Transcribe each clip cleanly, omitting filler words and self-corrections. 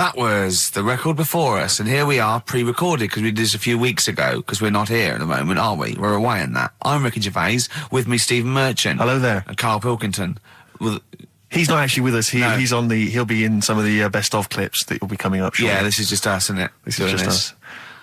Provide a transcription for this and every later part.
That was the record before us, and here we are, pre-recorded, because we did this a few weeks ago, because we're not here at the moment, are we? We're away in that. I'm Ricky Gervais, with me Stephen Merchant. Hello there. And Karl Pilkington. He's not actually with us. He's on the. He'll be in some of the best of clips that will be coming up shortly. Yeah, this is just us, isn't it? This is just us.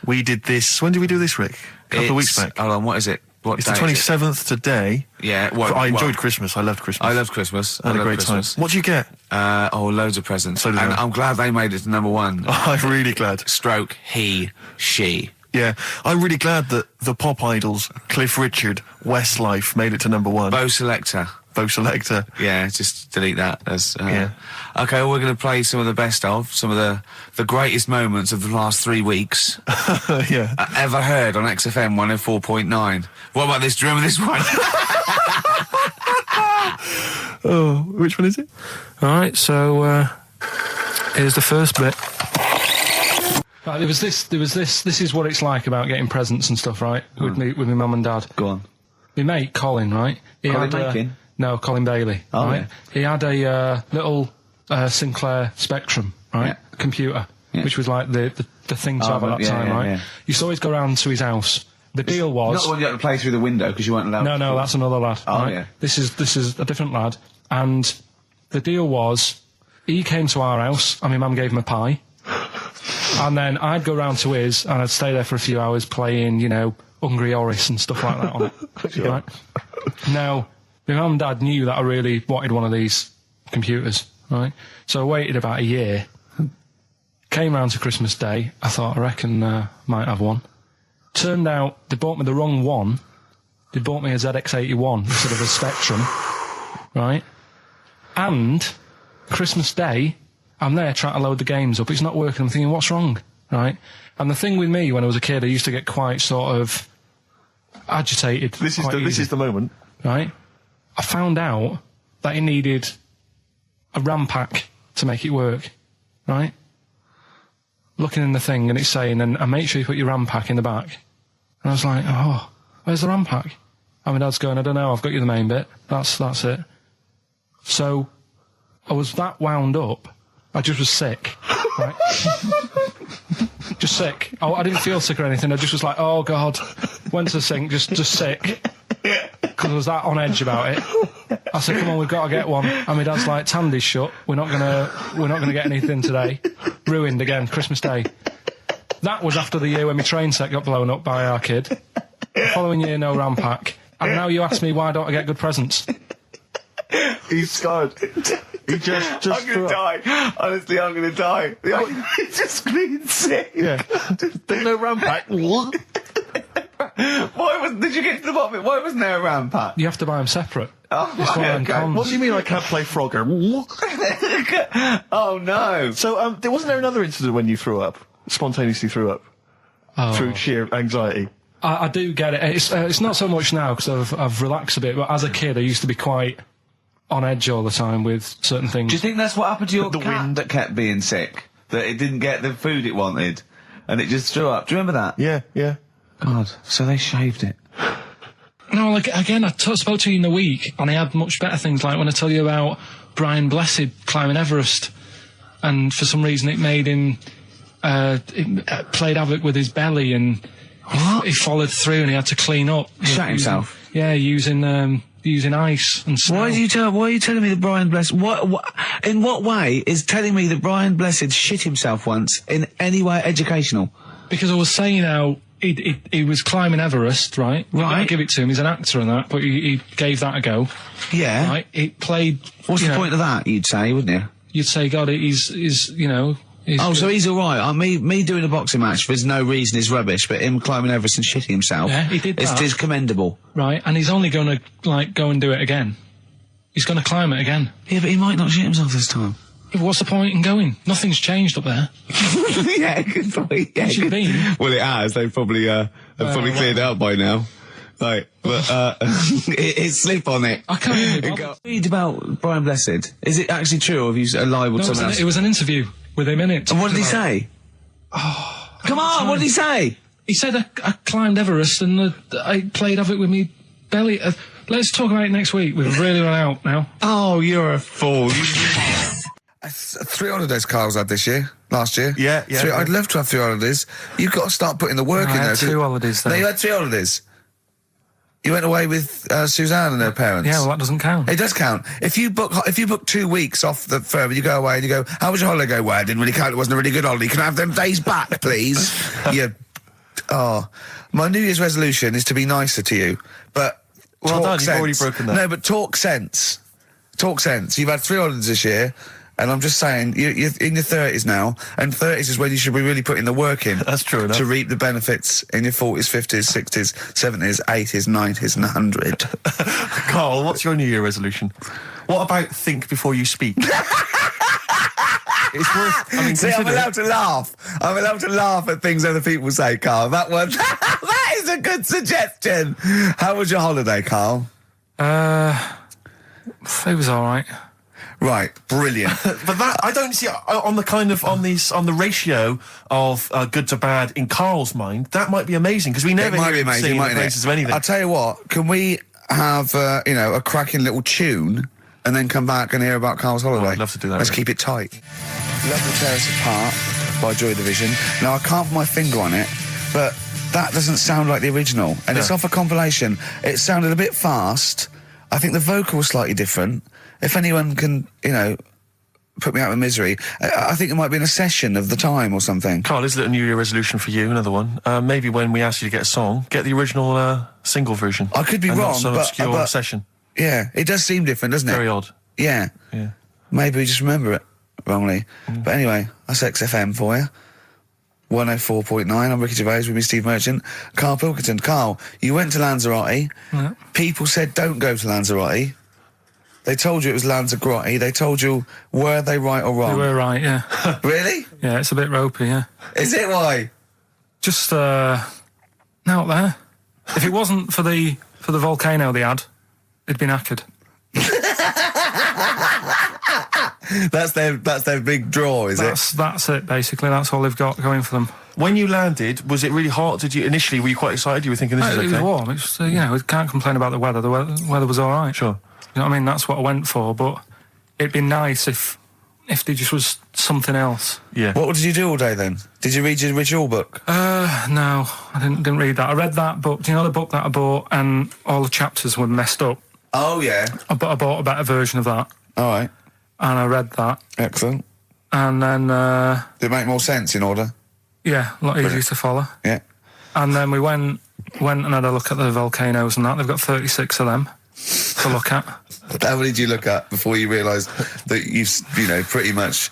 We did this. When did we do this, Rick? A couple of weeks back. Hold on, what is it? What it's the 27th today. Yeah. I enjoyed Christmas. I loved Christmas. I loved Christmas. I had a great time. What did you get? Loads of presents. So did and I. I'm glad they made it to number one. I'm really glad. Stroke, he, she. Yeah, I'm really glad that the pop idols, Cliff Richard, Westlife, made it to number one. Bo Selector. Yeah, just delete that. Yeah. Okay, well, we're going to play some of the best of, some of the greatest moments of the last 3 weeks. Yeah. Ever heard on XFM 104.9. What about this? Do you remember this one? Oh, which one is it? Alright, so, here's the first bit. Right, there was this is what it's like about getting presents and stuff, right? With my mum and dad. Go on. My mate, Colin, right? Colin Bacon? No, Colin Bailey. Oh, right? yeah. He had a little Sinclair Spectrum, right? Yeah. Computer, which was like the thing to have at that time, right? Yeah. You used to always go round to his house. The deal was... Not the one you had to play through the window because you weren't allowed No, that's another lad. Oh, right? yeah. This is a different lad. And the deal was, he came to our house, and my mum gave him a pie. And then I'd go round to his, and I'd stay there for a few hours playing, Hungry Horace and stuff like that on it. Sure. Right? Now, my mum and dad knew that I really wanted one of these computers, right? So I waited about a year. Came round to Christmas Day. I thought, I reckon might have one. Turned out they bought me the wrong one. They bought me a ZX81 instead of a Spectrum, right? And Christmas Day, I'm there trying to load the games up. It's not working. I'm thinking, what's wrong, right? And the thing with me, when I was a kid, I used to get quite sort of agitated. This is the moment. Right? I found out that it needed a RAM pack to make it work, right? Looking in the thing and it's saying, and make sure you put your RAM pack in the back. And I was like, oh, where's the RAM pack? And my dad's going, I don't know, I've got you the main bit. That's it. So, I was that wound up, I just was sick, right? Just sick. I didn't feel sick or anything, I just was like, oh God. Went to the sink, just sick. Because I was that on edge about it. I said, come on, we've got to get one. And my dad's like, Tandy's shut. We're not gonna get anything today. Ruined again, Christmas Day. That was after the year when my train set got blown up by our kid. The following year, no RAM pack. And now you ask me why don't I get good presents? He's scarred. He just I'm gonna die. Honestly, I'm gonna die. He's just being sick. Yeah. There's no RAM pack. Did you get to the bottom of it? Why wasn't there a RAM pack? You have to buy them separate. Oh, It's one of them cons. What do you mean I can't play Frogger? Oh no. So, wasn't there another incident when you threw up? Spontaneously threw up? Oh. Through sheer anxiety? I do get it. It's not so much now because I've relaxed a bit, but as a kid I used to be quite on edge all the time with certain things. Do you think that's what happened to your The cat wind. that kept being sick? That it didn't get the food it wanted, and it just threw up? Do you remember that? Yeah. God, so they shaved it. No, like, again, I spoke to you in the week, and I had much better things, like when I tell you about Brian Blessed climbing Everest, and for some reason it made him, it played havoc with his belly, and he followed through, and he had to clean up. Shut himself? Yeah, using ice and snow. Why are you telling me that Brian Blessed... in what way is telling me that Brian Blessed shit himself once in any way educational? Because I was saying how he was climbing Everest, right? Right. I give it to him, he's an actor and that, but he gave that a go. Yeah. Right? It played... What's the point of that, you'd say, wouldn't you? You'd say, God, he's he's so he's alright. Me doing a boxing match for no reason is rubbish, but him climbing Everest and shitting himself... Yeah, he did that. Is commendable. Right, and he's only going to, go and do it again. He's going to climb it again. Yeah, but he might not shit himself this time. Yeah, what's the point in going? Nothing's changed up there. Yeah, good point. Yeah, Where's you been? Well, it has. They've probably cleared it up by now. Like, but it's slip on it. I can't even bother. Read about Brian Blessed. Is it actually true, or have you libelled someone else? It was an interview with him in it. And what did he say? Oh, come on, what did he say? He said I climbed Everest and I played havoc with me belly. Let's talk about it next week. We've really run out now. Oh, you're a fool. 3 holidays Carl's had this year, last year. Yeah. I'd love to have 3 holidays. You've got to start putting the work in I there. had 2 holidays then. No, you had 3 holidays. You went away with Suzanne and her parents. Yeah, well, that doesn't count. It does count. If you book 2 weeks off the firm and you go away and you go, how was your holiday? Go, well, it didn't really count. It wasn't a really good holiday. Can I have them days back, please? My New Year's resolution is to be nicer to you. But well done, sense. You've already broken that. No, but talk sense. Talk sense. You've had 3 holidays this year. And I'm just saying, you're in your 30s now, and 30s is when you should be really putting the work in. That's true enough. To reap the benefits in your 40s, 50s, 60s, 70s, 80s, 90s, and 100. Karl, what's your New Year resolution? What about think before you speak? It's worth. I mean, see, I'm allowed to laugh. I'm allowed to laugh at things other people say, Karl. That one, that is a good suggestion. How was your holiday, Karl? It was all right. Right, brilliant. But that I don't see on the ratio of good to bad in Karl's mind. That might be amazing because we never hear him singing the praises of anything. I'll tell you what. Can we have a cracking little tune and then come back and hear about Karl's holiday? Oh, I'd love to do that. Let's keep it tight. Love to Tear Us Apart by Joy Division. Now I can't put my finger on it, but that doesn't sound like the original, and it's off a compilation. It sounded a bit fast. I think the vocal was slightly different. If anyone can, put me out of misery, I think it might be in a session of the time or something. Karl, is it a New Year resolution for you? Another one. Maybe when we ask you to get a song, get the original single version. I could be wrong, not some but obscure session. Yeah, it does seem different, doesn't it? Very odd. Yeah. Maybe we just remember it wrongly. But anyway, that's XFM for you. 104.9. I'm Ricky Gervais with me, Steve Merchant. Karl Pilkington. Karl, you went to Lanzarote. Yeah. People said don't go to Lanzarote. They told you it was Lanzarote. They told you, were they right or wrong? They were right, yeah. Really? Yeah, it's a bit ropey, yeah. Is it? Why? Just out there. If it wasn't for the volcano they had, it'd been knackered. That's their big draw, is it? That's it, basically. That's all they've got going for them. When you landed, was it really hot? Were you quite excited? You were thinking this is okay? It was warm. It's we can't complain about the weather. The weather was all right. Sure. You know what I mean? That's what I went for, but it'd be nice if there just was something else. Yeah. What did you do all day then? Did you read your ritual book? No, I didn't read that. I read that book. Do you know the book that I bought and all the chapters were messed up? Oh, yeah. I bought a better version of that. All right. And I read that. Excellent. And then... Did it make more sense in order? Yeah, a lot easier to follow. Yeah. And then we went and had a look at the volcanoes and that. They've got 36 of them to look at. How many did you look at before you realised that pretty much,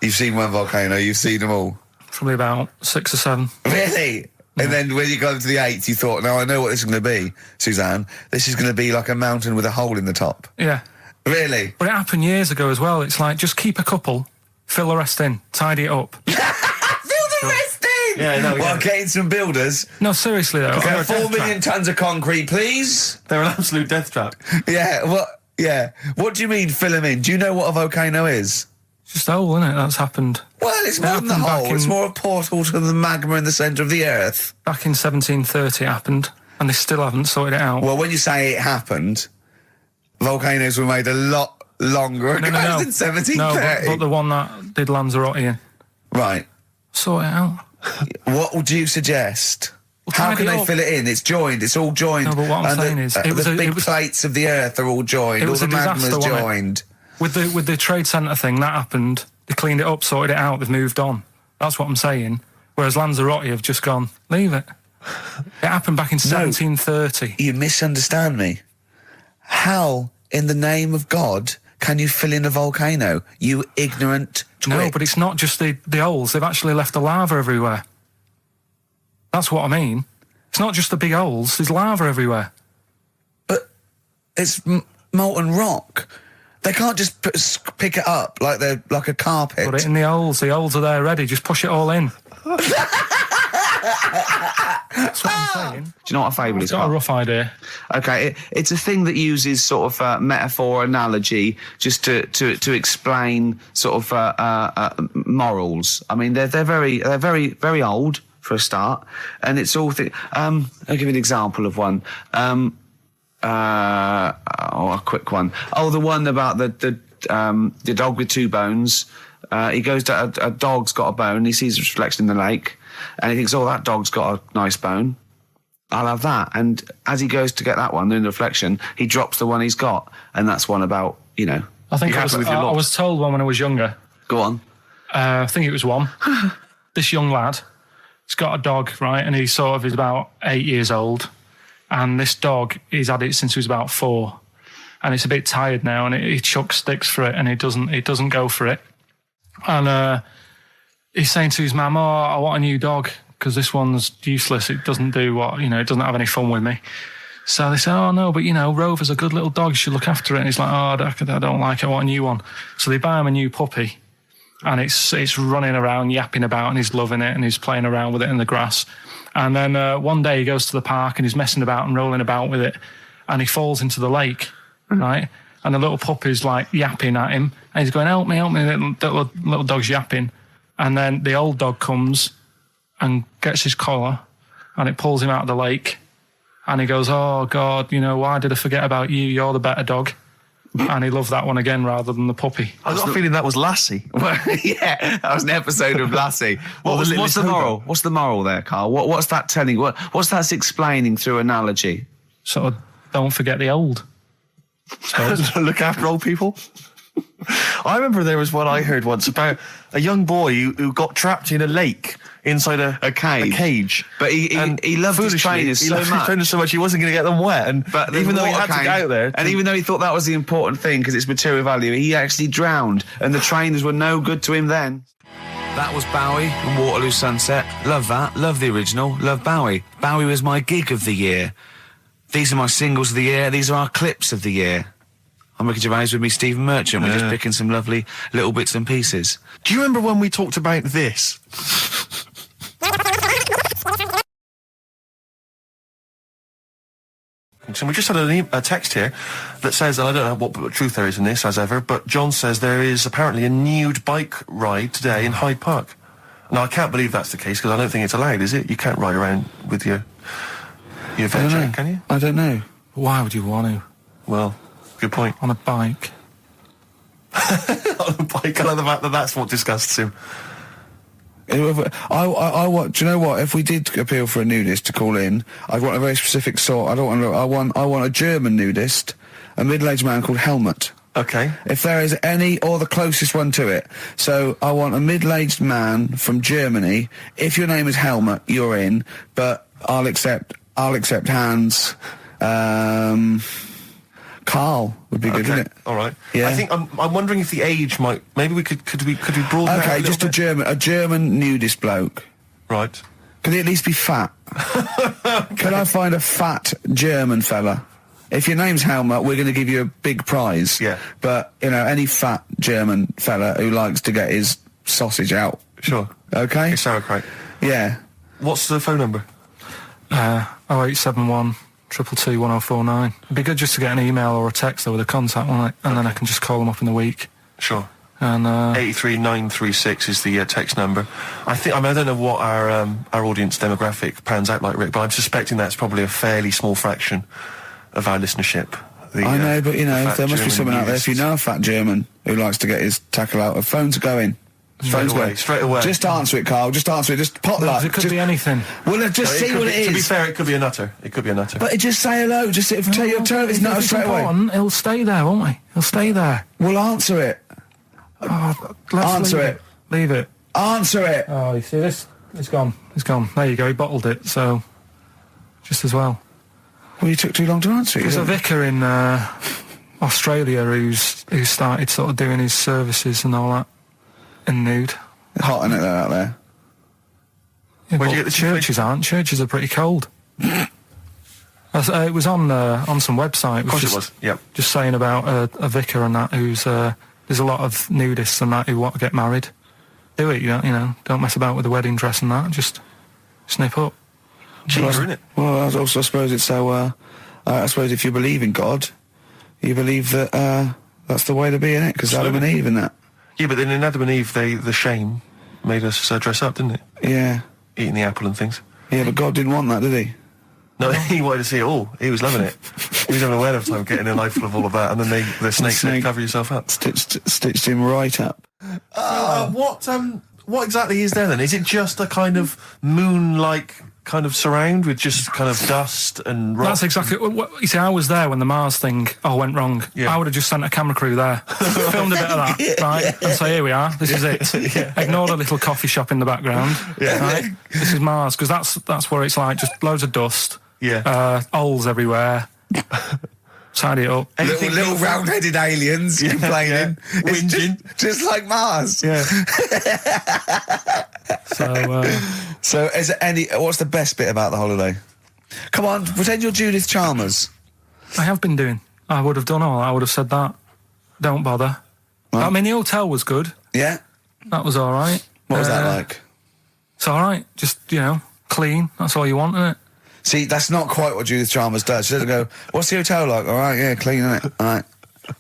you've seen one volcano, you've seen them all? Probably about 6 or 7. Really? Yeah. And then when you got to the 8th, you thought, now I know what this is going to be, Suzanne. This is going to be like a mountain with a hole in the top. Yeah. Really? But it happened years ago as well. It's like, just keep a couple, fill the rest in, tidy it up. Fill the rest in! Yeah, no, Well, getting some builders. No, seriously though. Okay, 4 million tonnes of concrete, please. They're an absolute death trap. Yeah, what do you mean fill them in? Do you know what a volcano is? It's just a hole, isn't it? That's happened. Well, it's more than the hole. It's more a portal to the magma in the centre of the Earth. Back in 1730 it happened, and they still haven't sorted it out. Well, when you say it happened, volcanoes were made a lot longer ago than 1730. No, but the one that did Lanzarote in. Right. Sort it out. What would you suggest? Well, how can they fill it in? It's joined. It's all joined. No, but what I'm saying is... the big plates of the Earth are all joined. All the magma's joined. With the trade centre thing, that happened. They cleaned it up, sorted it out, they've moved on. That's what I'm saying. Whereas Lanzarote have just gone, leave it. It happened back in 1730. You misunderstand me. How, in the name of God, can you fill in a volcano? You ignorant twit. No, but it's not just the holes. They've actually left the lava everywhere. That's what I mean. It's not just the big holes. There's lava everywhere. But it's molten rock. They can't just pick it up like they're like a carpet. Put it in the holes. The holes are there ready. Just push it all in. That's what I'm saying. Do you know what a fable is? I've got a rough idea. Okay, it's a thing that uses sort of metaphor, analogy, just to explain sort of morals. I mean, they're very very old for a start, and it's all. I'll give you an example of one. A quick one. Oh, the one about the the dog with 2 bones. He goes to a dog's got a bone. He sees a reflection in the lake, and he thinks, "Oh, that dog's got a nice bone. I'll have that." And as he goes to get that one in the reflection, he drops the one he's got, and that's one about, you know. I think I was told one when I was younger. Go on. I think it was one. This young lad, he's got a dog, right, and he sort of is about 8 years old, and this dog, he's had it since he was about 4, and it's a bit tired now, and he chucks sticks for it, and it doesn't go for it, and he's saying to his mum, "Oh, I want a new dog because this one's useless. It doesn't do what, you know, it doesn't have any fun with me." So they say, "Oh no, but you know, Rover's a good little dog. You should look after it." And he's like, "Oh, I don't like it. I want a new one." So they buy him a new puppy. And it's running around, yapping about, and he's loving it, and he's playing around with it in the grass. And then one day he goes to the park, and he's messing about and rolling about with it, and he falls into the lake, right? And the little puppy's like yapping at him, and he's going, help me, little dog's yapping. And then the old dog comes and gets his collar, and it pulls him out of the lake, and he goes, "Oh God, you know, why did I forget about you? You're the better dog." And he loved that one again rather than the puppy. I got a feeling that was Lassie. Well, yeah, that was an episode of Lassie. What's the moral? What's the moral there, Karl? What's that telling? What's that explaining through analogy? Sort of, don't forget the old. Look after old people. I remember there was one I heard once about a young boy who got trapped in a lake inside a cage. But he loved his trainers so much. He wasn't going to get them wet. But even though he had to get out there, and even though he thought that was the important thing because it's material value, he actually drowned, and the trainers were no good to him then. That was Bowie and Waterloo Sunset. Love that. Love the original. Love Bowie. Bowie was my gig of the year. These are my singles of the year. These are our clips of the year. I'm Ricky Gervais, with me Stephen Merchant. We're just picking some lovely little bits and pieces. Do you remember when we talked about this? So we just had a text here that says, and I don't know what truth there is in this, as ever, but John says there is apparently a nude bike ride today in Hyde Park. Now, I can't believe that's the case, because I don't think it's allowed, is it? You can't ride around with your veg, can you? I don't know. Why would you want to? Well, good point. On a bike. On a bike, I love the fact that that's what disgusts him. I want. Do you know what? If we did appeal for a nudist to call in, I'd want a very specific sort. I want a German nudist, a middle-aged man called Helmut. Okay. If there is any, or the closest one to it. So I want a middle-aged man from Germany. If your name is Helmut, you're in. But I'll accept Hans. Karl would be good, wouldn't it? All right. Yeah. I think I'm wondering if the age might. Maybe we could broaden. Okay, out just a German nudist bloke. Right. Could he at least be fat? Could I find a fat German fella? If your name's Helmut, we're going to give you a big prize. Yeah. But you know, any fat German fella who likes to get his sausage out. Sure. Okay. It's sauerkraut. Yeah. What's the phone number? 0871 222 1049. It'd be good just to get an email or a text though with a contact, wouldn't it? And then I can just call them up in the week. Sure. And 83936 is the text number. I don't know what our audience demographic pans out like, Rick, but I'm suspecting that's probably a fairly small fraction of our listenership. I know, but you know, there must be someone out there. If you know a fat German who likes to get his tackle out, phones are going. Straight away. Just answer it, Karl. Just answer it. Just potluck. it could be anything. Well, just see what it is. To be fair, it could be a nutter. But just say hello. Just tell his nutter straight away. He'll stay there, won't he? He'll stay there. Well, answer it. Answer it. Leave it. Answer it. Oh, you see this? It's gone. It's gone. There you go. He bottled it. So, just as well. Well, you took too long to answer it. There's a vicar in Australia who started sort of doing his services and all that in nude. Hot, isn't it, out there? Yeah, where'd you get the churches aren't. Churches are pretty cold. It was on some website. Of course it was. Yep. Just saying about a vicar and that who's there's a lot of nudists and that who want to get married. Do it, you know. Don't mess about with the wedding dress and that. Just snip up. Cheaper, isn't it? Well, I also suppose it's so. I suppose if you believe in God, you believe that that's the way to be, innit? Because Adam and Eve and that. Yeah, but then in Adam and Eve, the shame made us dress up, didn't it? Yeah. Eating the apple and things. Yeah, but God didn't want that, did he? No, he wanted to see it all. He was loving it. We don't know where of time getting a knife full of all of that, and then the snake said, cover yourself up. Stitched him right up. What exactly is there then? Is it just a kind of moon-like kind of surround with just kind of dust and rock? That's exactly what you see. I was there when the Mars thing went wrong. Yeah. I would have just sent a camera crew there, filmed a bit of that, right, and say, here we are, this is it. Ignore the little coffee shop in the background. Right? This is Mars, because that's where it's like just loads of dust, holes everywhere. Tidy it up. Little round-headed aliens complaining. It's Whinging. just like Mars. Yeah. So is there what's the best bit about the holiday? Come on, pretend you're Judith Chalmers. I have been doing. I would have done all. I would have said that. Don't bother. Right. I mean, the hotel was good. Yeah? That was all right. What was that like? It's all right. Just, clean. That's all you want, isn't it? See, that's not quite what Judith Chalmers does. She doesn't go, what's the hotel like? All right, yeah, clean, isn't it? All right.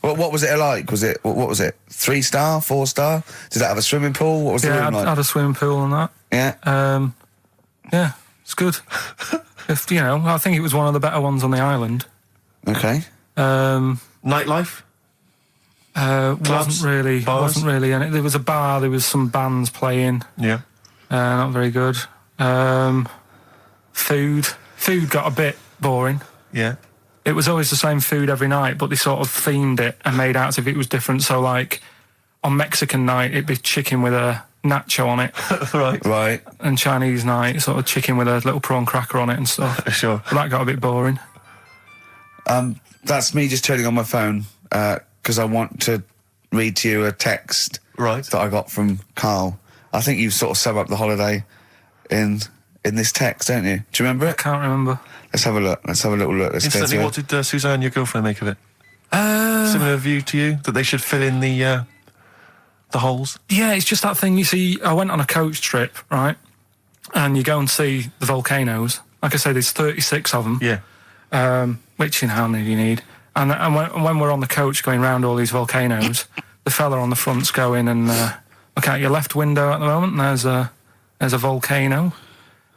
What was it like? What was it? 3-star, 4-star? Did that have a swimming pool? What was the room like? Had a swimming pool and that. Yeah? Yeah, it's good. I think it was one of the better ones on the island. Okay. Nightlife? Wasn't really. And there was a bar, there was some bands playing. Yeah. Not very good. Food got a bit boring. Yeah. It was always the same food every night, but they sort of themed it and made out as if it was different. So, like, on Mexican night, it'd be chicken with a nacho on it. Right. And Chinese night, sort of chicken with a little prawn cracker on it and stuff. Sure. But that got a bit boring. That's me just turning on my phone, because I want to read to you a text that I got from Karl. I think you sort of sum up the holiday in this text, don't you? Do you remember I it? can't remember. Let's have a look. Let's have a little look. Instantly, what did Suzanne, your girlfriend, make of it? Similar view to you? That they should fill in the holes? Yeah, it's just that thing, you see, I went on a coach trip, right? And you go and see the volcanoes. Like I say, there's 36 of them. Yeah. Which, how many do you need? And when we're on the coach going round all these volcanoes, the fella on the front's going and look out your left window at the moment, and there's a volcano.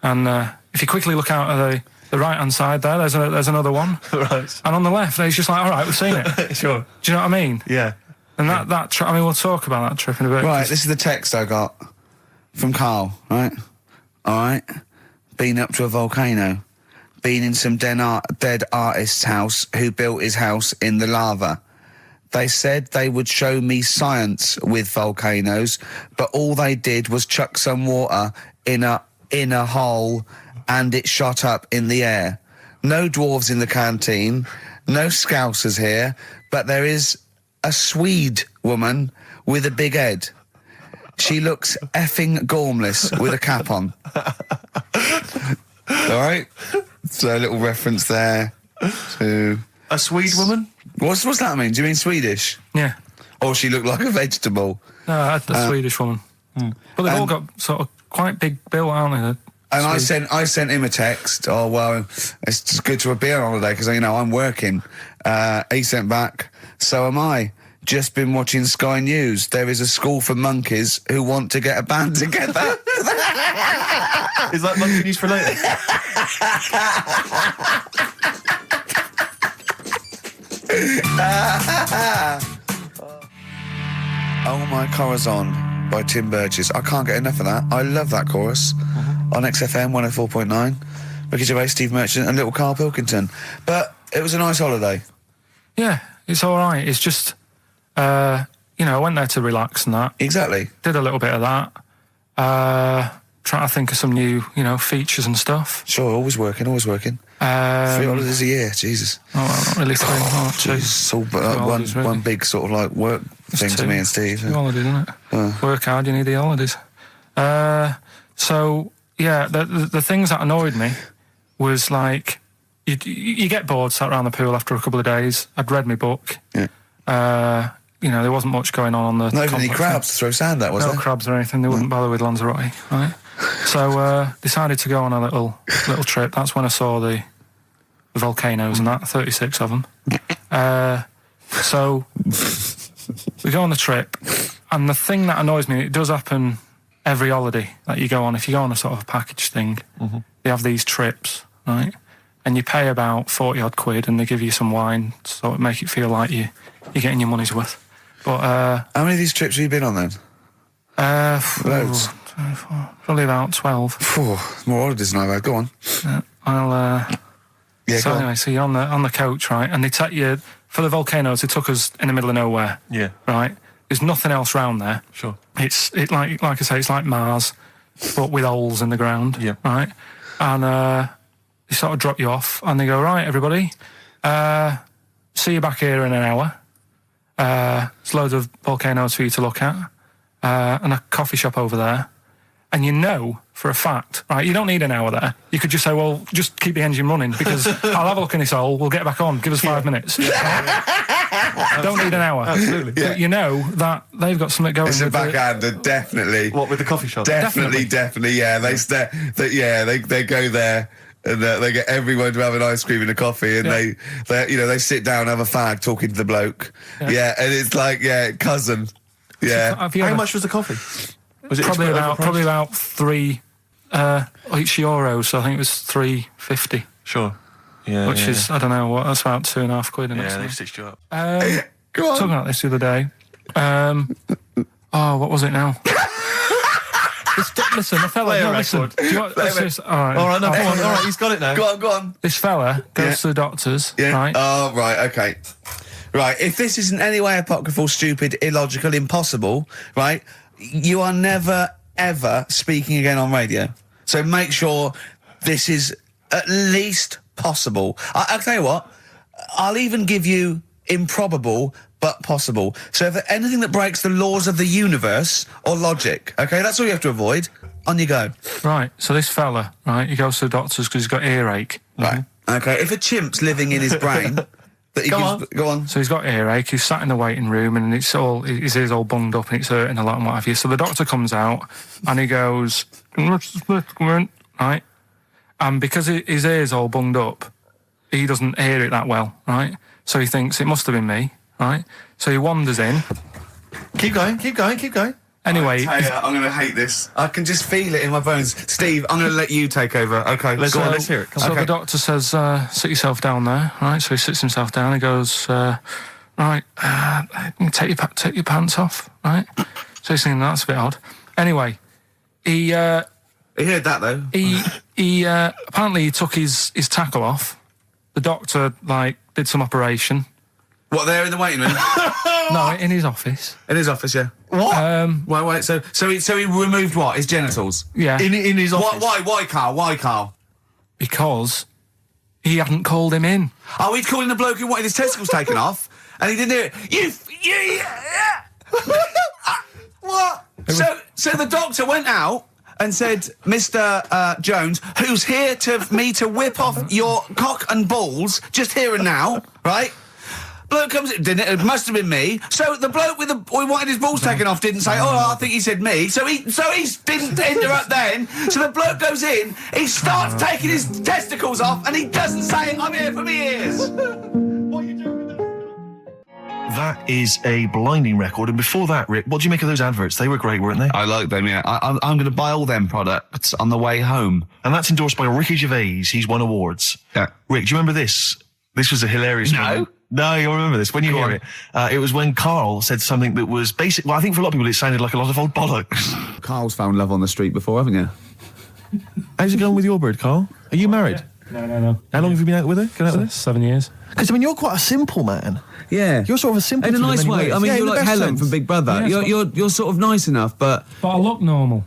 And if you quickly look out at the right-hand side there, there's another one. Right. And on the left, he's just like, all right, we've seen it. Sure. Do you know what I mean? Yeah. And that trip, we'll talk about that trip in a bit. Right, this is the text I got from Karl, right? All right. Been up to a volcano. Been in some dead artist's house who built his house in the lava. They said they would show me science with volcanoes, but all they did was chuck some water in a hole and it shot up in the air. No dwarves in the canteen, no scousers here, but there is a Swede woman with a big head. She looks effing gormless with a cap on. All right? So a little reference there to... A Swede woman? What's that mean? Do you mean Swedish? Yeah. Or she looked like a vegetable? No, I had the Swedish woman. But they've all got sort of quite big bill, aren't they? And I sent him a text. Oh, well, it's just good to be on holiday because, I'm working. He sent back, so am I. Just been watching Sky News. There is a school for monkeys who want to get a band together. Is that monkey news for later? Oh My Corazon by Tim Burgess. I can't get enough of that. I love that chorus. On XFM 104.9. Ricky Gervais, Steve Merchant and little Karl Pilkington. But it was a nice holiday. Yeah, it's all right. It's just, I went there to relax and that. Exactly. Did a little bit of that. Trying to think of some new, features and stuff. Sure, always working. 3 holidays a year, Jesus. Oh, well, not really 3. Oh, 2. It's all one big sort of like work thing to me and Steve. 2 holidays, isn't it? Work hard, you need the holidays. So, yeah, the things that annoyed me was like, you get bored sat around the pool after a couple of days. I'd read my book. Yeah. There wasn't much going on the... Not even any crabs to throw sand at, was there? No crabs or anything. They wouldn't bother with Lanzarote, right? So, decided to go on a little trip. That's when I saw the volcanoes and that, 36 of them. So, we go on the trip, and the thing that annoys me, it does happen every holiday that you go on. If you go on a sort of package thing, they have these trips, right? and you pay about 40 odd quid, and they give you some wine, so it make it feel like you're getting your money's worth. But how many of these trips have you been on then? Loads. Probably about 12. More holidays than I've had. Go on. Yeah, So go anyway, on. so you're on the coach, right? And they take you for the volcanoes. They took us in the middle of nowhere. Yeah. Right. There's nothing else round there. Sure. It's like I say, it's like Mars, but with holes in the ground. Yeah. Right. And they sort of drop you off, and they go, right, everybody, see you back here in an hour. There's loads of volcanoes for you to look at, and a coffee shop over there. And you know for a fact, right, you don't need an hour there. You could just say, well, just keep the engine running, because I'll have a look in this hole, we'll get back on, give us 5 minutes. Don't need an hour. Absolutely. Yeah. But you know that they've got something going It's a with it. backhander, definitely. What, with the coffee shop? Definitely. Yeah, they go there and they get everyone to have an ice cream and a coffee, and they sit down, have a fag, talking to the bloke. Yeah, and it's like cousin. Yeah. Have you How ever- much was the coffee? Was it Probably overpriced? about €3 euros. So I think it was $3.50, Sure. Yeah. which is I don't know what. That's about £2.5 quid. Yeah, Yeah, they stitched you up. Go on. talking about this the other day. What was it now? Listen, the fella. Play a No, listen. record. Do you want, let's just, all right. All right, no, I'll come on. play All it. right, he's got it now. Go on. This fella goes Yeah. to the doctors, Yeah. right? Oh, right. Okay. Right. If this is in any way apocryphal, stupid, illogical, impossible, right, you are never, ever speaking again on radio. So make sure this is at least possible. I'll tell you what, I'll even give you improbable but possible. So if anything that breaks the laws of the universe or logic, okay, that's all you have to avoid. On you go. Right. So this fella, right, he goes to the doctors because he's got earache. Right. Okay. If a chimp's living in his brain, that he Go go on. So he's got earache, he's sat in the waiting room, and his ears all bunged up and it's hurting a lot and what have you. So the doctor comes out and he goes, right? And because his ear's all bunged up, he doesn't hear it that well, right? So he thinks it must have been me, right? So he wanders in. Keep going. Anyway, I'm going to hate this. I can just feel it in my bones. Steve, I'm going to let you take over. Okay, Let's go on. let's hear it. Come so on. the doctor says, sit yourself down there, right? So he sits himself down. He goes, right, take your pants off, right? So he's thinking that's a bit odd. Anyway, he I heard that though. he apparently he took his tackle off. The doctor did some operation. What, there in the waiting room? No, in his office. In his office, yeah. What? Wait. So he removed what? His genitals. Yeah, in his office? Why, Karl? Why, Karl? because he hadn't called him in. Oh, he'd called in the bloke who wanted his testicles taken off, and he didn't hear it. What? So the doctor went out and said, Mr. Jones, who's here to whip off your cock and balls just here and now, right? Bloke comes in, didn't it? It must have been me. So the bloke who wanted his balls taken off didn't say, I think he said me. So he didn't interrupt then. So the bloke goes in, he starts taking his testicles off, and he doesn't say, I'm here for me ears. What are you doing with that? That is a blinding record. And before that, Rick, what do you make of those adverts? They were great, weren't they? I like them, yeah. I'm going to buy all them products on the way home. And that's endorsed by Ricky Gervais. He's won awards. Yeah. Rick, do you remember this? This was a hilarious moment. No, you'll remember this when you hear it. It was when Karl said something that was basic. Well, I think for a lot of people it sounded like a lot of old bollocks. Karl's found love on the street before, haven't you? How's it going with your bird, Karl? Are you married? No. How long have you been out with her? Going out with her? 7 years. Because, I mean, you're quite a simple man. Yeah. You're sort of a simple In a in nice many way. ways. I mean, Yeah, in you're the like best Helen sense. from Big Brother. Yeah, You're sort of nice enough, but... But I look normal.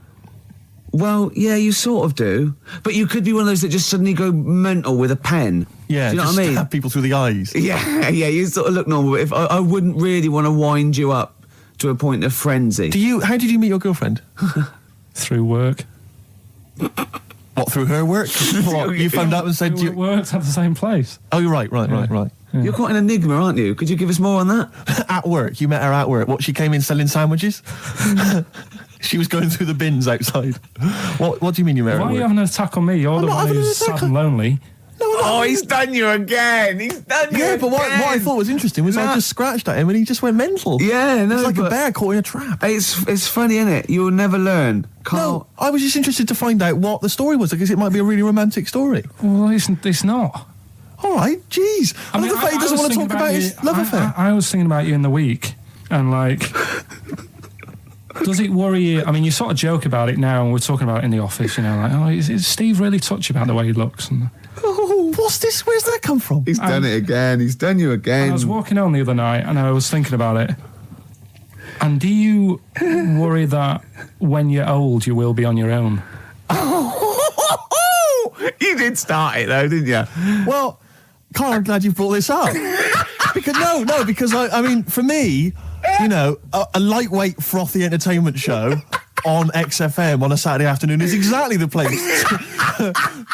Well, yeah, you sort of do. But you could be one of those that just suddenly go mental with a pen. Yeah, do you know just what I mean? stab people through the eyes. Yeah, you sort of look normal. But if I wouldn't really want to wind you up to a point of frenzy. How did you meet your girlfriend? Through work. What, through her work? What, you found out and said... We worked at the same place. Oh, you're right. You're quite an enigma, aren't you? Could you give us more on that? At work. You met her at work. What, she came in selling sandwiches? She was going through the bins outside. What do you mean you met her Why at are you work? having an attack on me? You're the not one having an who's attack sad and lonely. No, Oh, he's done you again. He's done you Yeah, but what again. I thought was interesting was I just scratched at him and he just went mental. Yeah, no, It's like a but bear caught in a trap. it's funny, isn't it? You'll never learn. Carl. No, I was just interested to find out what the story was, because it might be a really romantic story. Well, it's not. All right, jeez. I love the fact he doesn't want to talk about his love affair. I was thinking about you in the week, and like, does it worry you? I mean, you sort of joke about it now, and we're talking about it in the office, you know, like, oh, is Steve really touchy about the way he looks? And Oh, what's this? Where's that come from? He's done it again. He's done you again. I was walking home the other night, and I was thinking about it. And do you worry that when you're old, you will be on your own? You did start it though, didn't you? Well, Karl, I'm glad you brought this up. because I mean, for me, you know, a lightweight, frothy entertainment show on XFM on a Saturday afternoon is exactly the place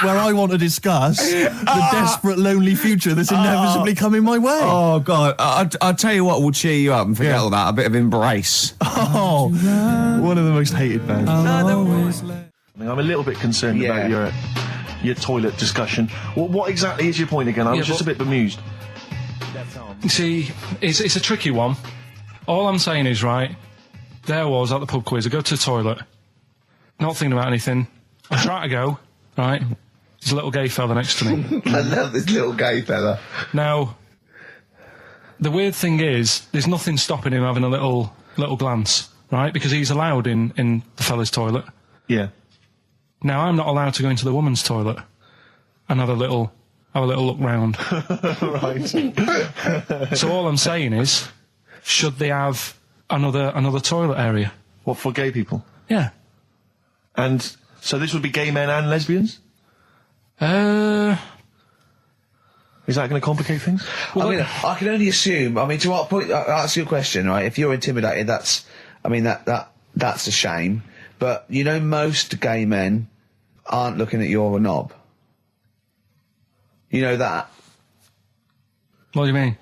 where I want to discuss the desperate, lonely future that's inevitably coming my way. Oh, God. I'll tell you what will cheer you up and forget all that. A bit of Embrace. Oh, one of the most hated bands. I'm a little bit concerned about your toilet discussion. What exactly is your point again? I was just a bit bemused. You see, it's a tricky one. All I'm saying is, right, there I was at the pub quiz. I go to the toilet, not thinking about anything. I try to go, right? There's a little gay fella next to me. I love this little gay fella. Now, the weird thing is, there's nothing stopping him having a little glance, right? Because he's allowed in the fella's toilet. Yeah. Now, I'm not allowed to go into the woman's toilet and have a little look round. Right. So all I'm saying is, should they have another toilet area? What, for gay people? Yeah. And so this would be gay men and lesbians? Well, Is that going to complicate things? Well, I mean, I can only assume. I mean, to what point? I'll ask you a question, right? If you're intimidated, that's a shame. But you know, most gay men aren't looking at your knob. You know that. What do you mean?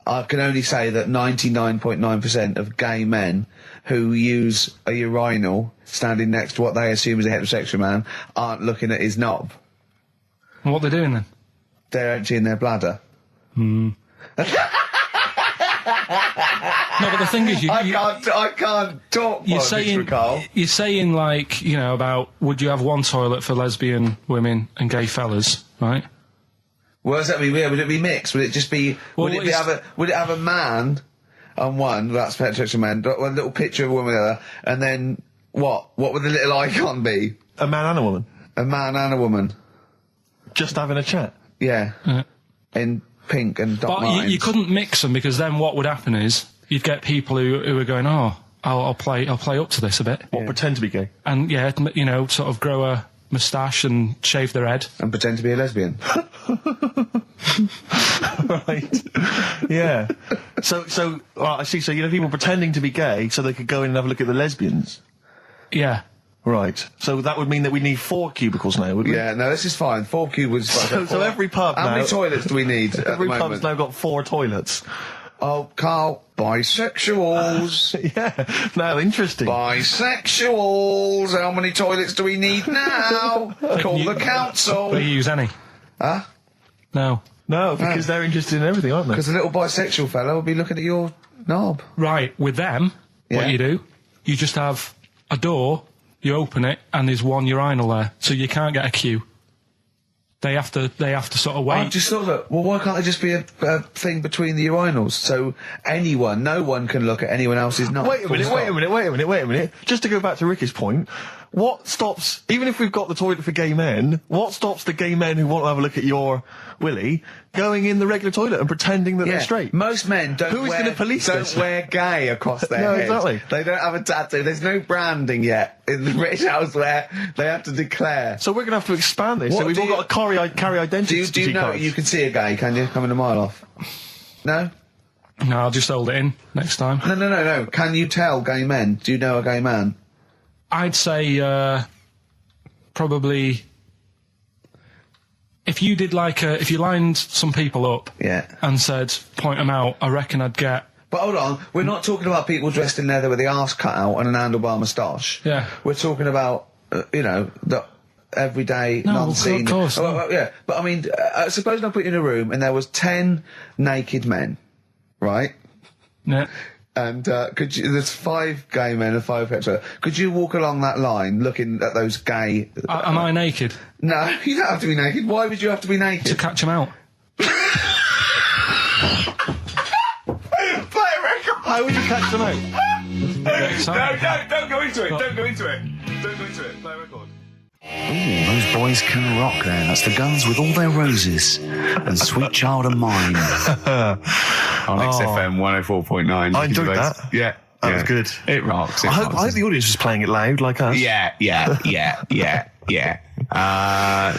I can only say that 99.9% of gay men who use a urinal standing next to what they assume is a heterosexual man aren't looking at his knob. And what they're doing then? They're emptying their bladder. No, but the thing is, I can't talk. you're Carl. saying like, you know, about would you have one toilet for lesbian women and gay fellas, right? What does that mean? Would it be mixed? Would it just be? Well, would it have a man on one? That's heterosexual man. One little picture of a woman on the other, and then what? What would the little icon be? A man and a woman? A man and a woman. Just having a chat? Yeah. In pink and dot But lines. you couldn't mix them, because then what would happen is you'd get people who are going, oh, I'll play up to this a bit. What, pretend to be gay? And yeah, you know, sort of grow a moustache and shave their head. And pretend to be a lesbian. Right. Yeah. So I see. So, you know, people pretending to be gay so they could go in and have a look at the lesbians. Yeah. Right. So that would mean that we need 4 cubicles now, would we? Yeah, no, this is fine. 4 cubicles. So every pub How now... many toilets do we need at Every the pub's moment? now got 4 toilets. Oh, Carl, bisexuals. Yeah. Now, interesting. Bisexuals. How many toilets do we need now? Call the council. Will you use any? Huh? No. No, because they're interested in everything, aren't they? Because a little bisexual fella will be looking at your knob. Right, with them, Yeah. what you do, you just have a door, you open it, and there's one urinal there, so you can't get a queue. They have to sort of wait. I just thought that, well, why can't there just be a thing between the urinals? So no one can look at anyone else's knob. Wait a minute. Just to go back to Ricky's point, what stops, even if we've got the toilet for gay men, what stops the gay men who want to have a look at your willy going in the regular toilet and pretending that they're straight? Most men don't Who is going to police this? wear gay across their No, head. exactly. They don't have a tattoo. There's no branding yet in the British house where they have to declare. So we're going to have to expand this. What So we've do all you- got to carry identity Do you know cards. you can see a gay, can you? Coming a mile off. No? No, I'll just hold it in next time. No. Can you tell gay men? Do you know a gay man? I'd say probably if you did if you lined some people up Yeah. and said point them out, I reckon I'd get. But hold on, we're not talking about people dressed in leather with the arse cut out and an handlebar moustache. Yeah. We're talking about, everyday, No, non-seen. of course. Oh, well, yeah, but I mean, suppose I put you in a room and there was 10 naked men, right? Yeah. And there's 5 gay men and 5 hetero. Could you walk along that line looking at those gay... Am I naked? No, you don't have to be naked. Why would you have to be naked? To catch them out. Play a record! How would you catch them out? No, don't go into it. Don't go into it. Don't go into it. Play a record. Ooh, those boys can rock there. That's the Guns with All Their Roses and Sweet Child of Mine. On XFM 104.9. I enjoyed that. Yeah. That was good. It rocks. I hope the audience was playing it loud like us. Yeah.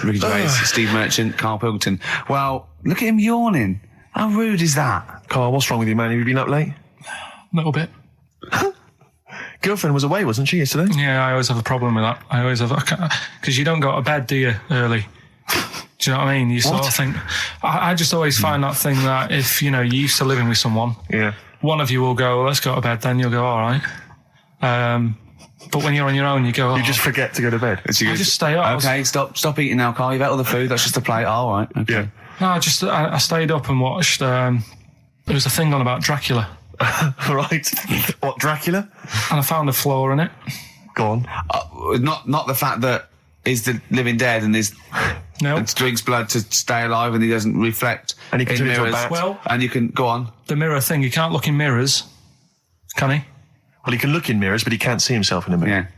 Ricky Gervais, Steve Merchant, Karl Pilkington. Well, look at him yawning. How rude is that? Carl, what's wrong with you, man? Have you been up late? A little bit. Girlfriend was away, wasn't she, yesterday? Yeah, I always have a problem with that. I always have... Because you don't go to bed, do you, early? Do you know what I mean? You sort of think... I just always find that thing that if, you're used to living with someone, one of you will go, let's go to bed, then you'll go, all right. But when you're on your own, you go... You just forget to go to bed. I just stay up. Okay, stop eating now, Carl. You've ate all the food. That's just a plate. All right. Okay. Yeah. No, I stayed up and watched... there was a thing on about Dracula. Right. What, Dracula? And I found a flaw in it. Go on. Not the fact that he's the living dead and and drinks blood to stay alive and he doesn't reflect and he can in turn into a mirrors. bat. Well, and you can go on. The mirror thing, you can't look in mirrors, can he? Well, he can look in mirrors, but he can't see himself in a mirror.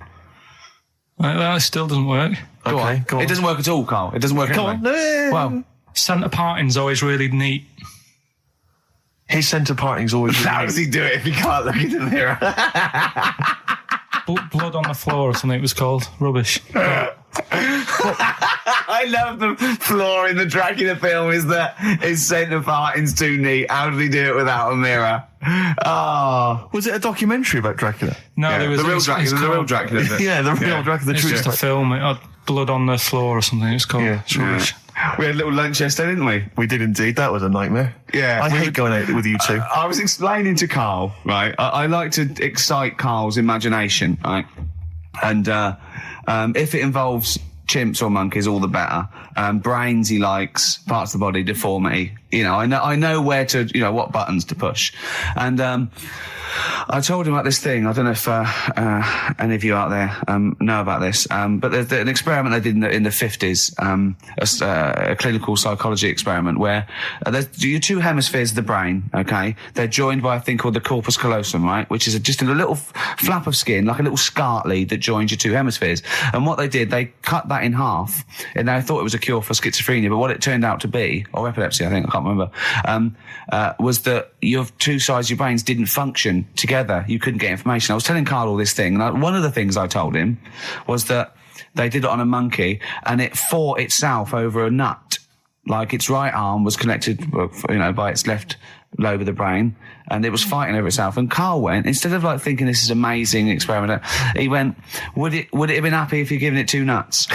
Yeah. That still doesn't work. Go on. It doesn't work at all, Carl. It doesn't work Go anyway. on. No. Well, Centre parting's always really neat. His centre parting's always... how does he do it if he can't look in the mirror? Blood on the floor or something it was called. Rubbish. I love the flaw in the Dracula film is that his centre parting's too neat. How did he do it without a mirror? Oh. Was it a documentary about Dracula? No, Yeah, there was... the real Dracula. The real Dracula. Yeah, the real Dracula. The It's true just a film. It had blood on the floor or something it's called. Yeah. It's rubbish. We had a little lunch yesterday, didn't we? We did indeed. That was a nightmare. Yeah. I hate going out with you two. I was explaining to Karl, right? I like to excite Karl's imagination, right? And if it involves chimps or monkeys, all the better. Brains he likes, parts of the body, deformity. I know where to, what buttons to push. And I told him about this thing. I don't know if any of you out there know about this, but there's an experiment they did in the 50s, a clinical psychology experiment where your 2 hemispheres of the brain, okay, they're joined by a thing called the corpus callosum, right, which is just a little flap of skin, like a little scarlet lead that joins your 2 hemispheres. And what they did, they cut that in half, and they thought it was a cure for schizophrenia, but what it turned out to be, or epilepsy, I think, I can't remember, was that your 2 sides of your brains didn't function together. You couldn't get information. I was telling Karl all this thing, and one of the things I told him was that they did it on a monkey, and it fought itself over a nut. Like its right arm was connected, by its left lobe of the brain, and it was fighting over itself. And Karl went, instead of thinking this is amazing experiment, he went, would it have been happy if you'd given it 2 nuts?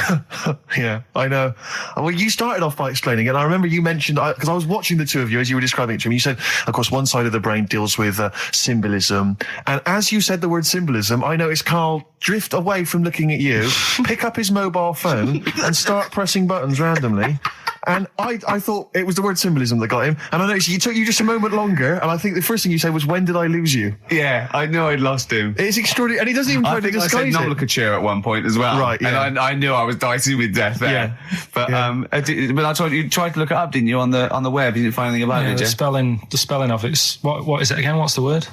Yeah, I know. Well, you started off by explaining it. I remember you mentioned, because I was watching the 2 of you as you were describing it to me, you said, of course, one side of the brain deals with symbolism. And as you said the word symbolism, I noticed Karl drift away from looking at you, pick up his mobile phone and start pressing buttons randomly. And I thought it was the word symbolism that got him. And I noticed it took you just a moment longer. And I think the first thing you said was, when did I lose you? Yeah, I knew I'd lost him. It's extraordinary. And he doesn't even try to disguise I said it. nomenclature at one point as well. Right, yeah. And I knew I was dicing with death there. Yeah. But, Yeah. but I told you tried to look it up, didn't you, on the web? You didn't find anything about it, did you? The spelling of it's... What is it again? What's the word?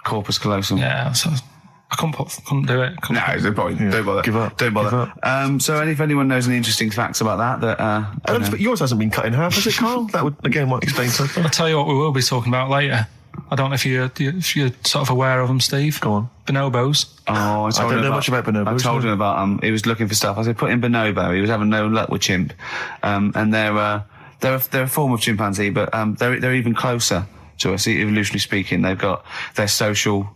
Corpus callosum. Yeah, so I couldn't do it. No, it's no point. Yeah. Don't bother. Give up. Don't bother. Give up. So if anyone knows any interesting facts about that I don't expect yours hasn't been cut in half, has it, Karl? That would, again, might explain something. I'll tell you what we will be talking about later. I don't know if you're sort of aware of them, Steve. Go on. Bonobos. Oh, I don't know much about bonobos. I told him about he was looking for stuff. I said, put in bonobo. He was having no luck with chimp. And they're a form of chimpanzee, but they're even closer to us, evolutionarily speaking. They've got their social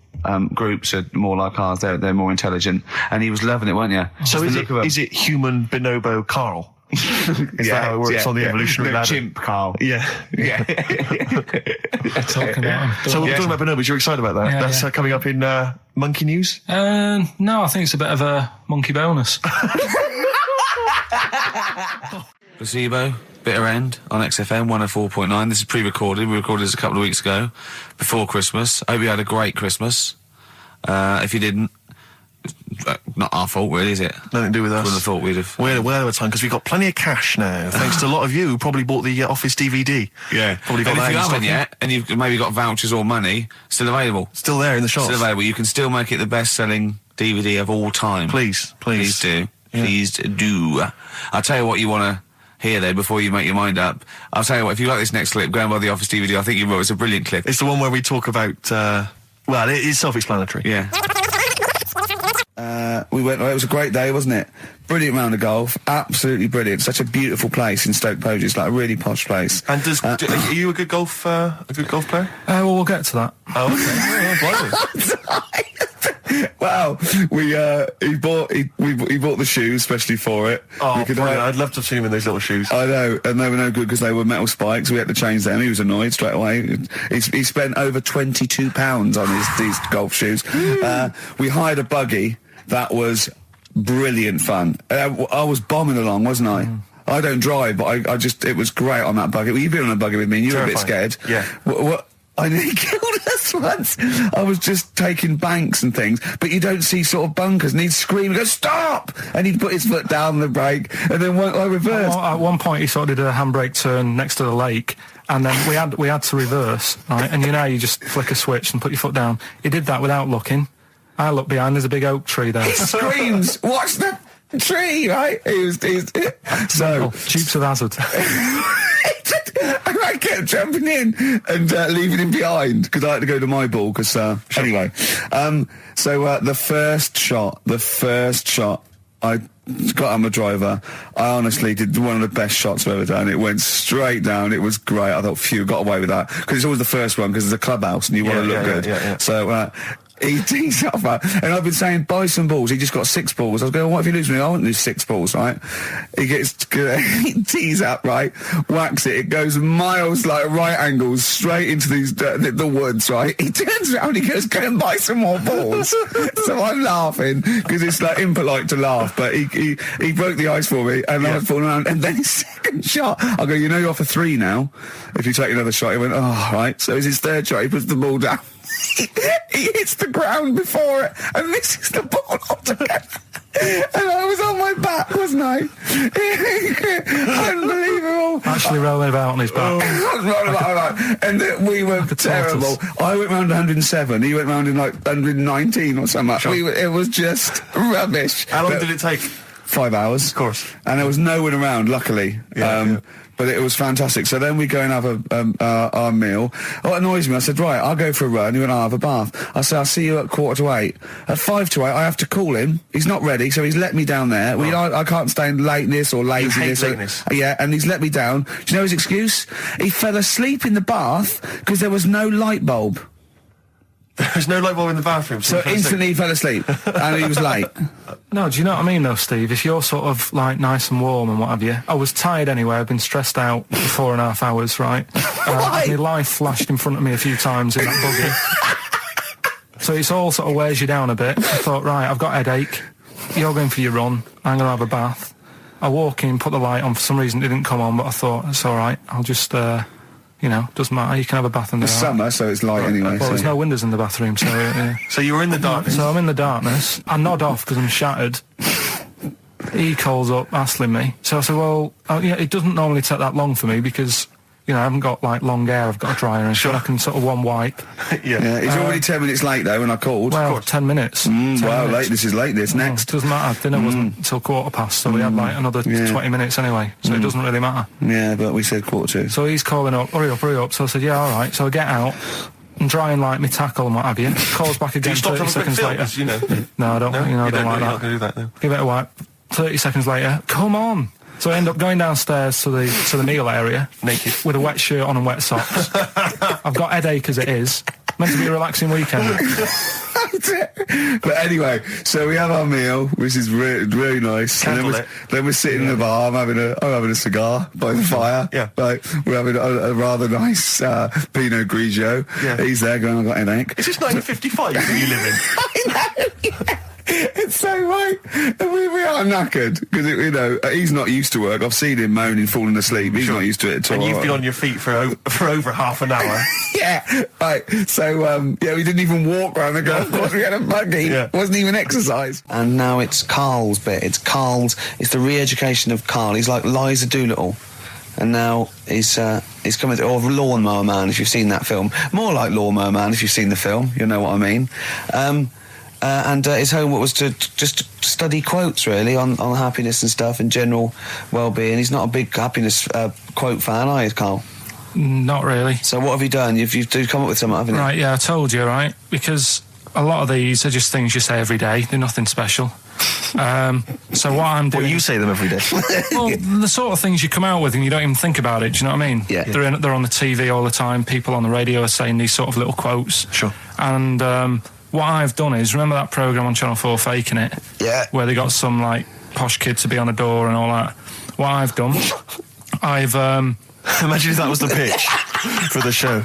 groups are more like ours. They're more intelligent. And he was loving it, weren't you? So is it human bonobo Karl? Is that how it works on the evolutionary ladder? Chimp Karl. Yeah. Yeah. Talking about them. So we're talking about bonobos. You're excited about that? Yeah, That's yeah. Coming up in Monkey News? No, I think it's a bit of a monkey bonus. Placebo, Bitter End on XFM 104.9. This is pre-recorded. We recorded this a couple of weeks ago, before Christmas. I hope you had a great Christmas. If you didn't, not our fault, really, is it? Nothing to do with us. Wouldn't have thought we'd have. We're aware of time because we've got plenty of cash now, thanks to a lot of you who probably bought the Office DVD. Yeah. Probably got And that if you in haven't stock. yet, and you've maybe got vouchers or money, still available. Still there in the shops. Still available. You can still make it the best-selling DVD of all time. Please. Please do. Yeah. Please do. I'll tell you what you want to hear there before you make your mind up. I'll tell you what, if you like this next clip, go and buy the Office DVD. I think you will. It's a brilliant clip. It's the one where we talk about, well, it is self-explanatory. Yeah. We went. It was a great day, wasn't it? Brilliant round of golf. Absolutely brilliant. Such a beautiful place in Stoke Poges. It's like a really posh place. And are you a good golf player? Well, we'll get to that. Oh, okay. Wow. He bought the shoes especially for it. Oh, We could brilliant. have- I'd love to have seen him in those little shoes. I know, and they were no good because they were metal spikes. We had to change them. He was annoyed straight away. He spent over £22 on these golf shoes. We hired a buggy that was brilliant fun. I was bombing along, wasn't I? I don't drive, but I just, it was great on that buggy. Well, you've been on a buggy with me and you were a bit Terrifying. scared. Yeah. What? I nearly killed us once. I was just taking banks and things, but you don't see sort of bunkers, and he'd scream and go, stop! And he'd put his foot down the brake, and then I reversed. At one point, he sort of did a handbrake turn next to the lake, and then we had to reverse, right? And you know, you just flick a switch and put your foot down. He did that without looking. I looked behind, there's a big oak tree there. He screams, watch the tree, right? So... Dukes of Hazzard. I kept jumping in and leaving him behind because I had to go to my ball. Because anyway, so the first shot, I got on the driver. I honestly did one of the best shots I've ever done. It went straight down. It was great. I thought, phew, got away with that because it's always the first one because it's a clubhouse and you want to look good. Yeah. So. He tees off, and I've been saying, buy some balls. He just got 6 balls. I was going, what if you lose me? I won't lose 6 balls, right? He tees up, right? Whacks it. It goes miles, like right angles, straight into these the woods, right? He turns around, he goes, go and buy some more balls. So I'm laughing, because it's like impolite to laugh, but he broke the ice for me, and I was falling around, and then his second shot, I go, you know you're off a 3 now, if you take another shot. He went, oh, right. So it's his third shot, he puts the ball down. He hits the ground before it and misses the ball altogether. And I was on my back, wasn't I? Unbelievable. Actually rolling about on his back. And we were terrible. I went round 107. He went round in like 119 or something. Sure. It was just rubbish. How long did it take? 5 hours. Of course. And there was no one around, luckily. Yeah. But it was fantastic. So then we go and have our meal. What annoys me, I said, right, I'll go for a run. He went, I'll have a bath. I said, I'll see you at 7:45. At 7:55, I have to call him. He's not ready, so he's let me down there. I can't stand lateness or laziness. lateness. Yeah, and he's let me down. Do you know his excuse? He fell asleep in the bath because there was no light bulb. There's no light bulb in the bathroom. So instantly he fell asleep. And he was late. No, do you know what I mean, though, Steve? If you're sort of, like, nice and warm and what have you. I was tired anyway. I've been stressed out for 4.5 hours, right? My life flashed in front of me a few times in that buggy. So it's all sort of wears you down a bit. I thought, right, I've got a headache. You're going for your run. I'm going to have a bath. I walk in, put the light on. For some reason, it didn't come on, but I thought, it's all right. I'll just... doesn't matter. You can have a bath in the It's summer, so it's light anyway. Well, there's no windows in the bathroom, so... So you were in the darkness? So I'm in the darkness. I nod off because I'm shattered. He calls up, hassling me. So I said, well, it doesn't normally take that long for me because, I haven't got, like, long hair. I've got a dryer and so I can sort of one wipe. Yeah, he's already 10 minutes late, though, when I called. Well, 10 minutes. 10 wow, minutes. late. This is late. This next. Doesn't matter. Dinner wasn't until 7:15, so we had, like, another 20 minutes anyway. So it doesn't really matter. Yeah, but we said 7:45. So he's calling up, hurry up. So I said, yeah, all right. So I get out and dry and like my tackle and what have you. Calls back again 30 seconds later. No, I don't. I don't like you're that. not going to do that, no. Give it a wipe. 30 seconds later, come on. So I end up going downstairs to the meal area, naked, with a wet shirt on and wet socks. I've got headache as it is. Meant to be a relaxing weekend. But anyway, so we have our meal, which is really nice. And then we're sitting in the bar. I'm having a cigar by the fire. Yeah. Like, we're having a rather nice Pinot Grigio. Yeah. He's there going, I've got a headache. Is this 1955 that you live in? I know. Yeah. It's so right. We are knackered because he's not used to work. I've seen him moaning, falling asleep. He's not used to it at all. And you've been on your feet for over half an hour. Yeah, right. So we didn't even walk around the golf course. We had a buggy. Yeah. Wasn't even exercise. And now it's Karl's bit. It's the re-education of Karl. He's like Liza Doolittle. And now he's coming to, or Lawnmower Man, if you've seen that film. More like Lawnmower Man, if you've seen the film. You know what I mean. And his homework was to just study quotes, really, on happiness and stuff and general well-being. He's not a big happiness quote fan, are you, Karl? Not really. So what have you done? You've come up with something, haven't you? Right, yeah, I told you, right? Because a lot of these are just things you say every day. They're nothing special. So what I'm doing... Well, you say them every day. Well, the sort of things you come out with and you don't even think about it, do you know what I mean? Yeah. They're on the TV all the time. People on the radio are saying these sort of little quotes. Sure. And what I've done is, remember that programme on Channel 4, Faking It? Yeah. Where they got some, like, posh kid to be on a door and all that. What I've done, I've... Imagine if that was the pitch for the show.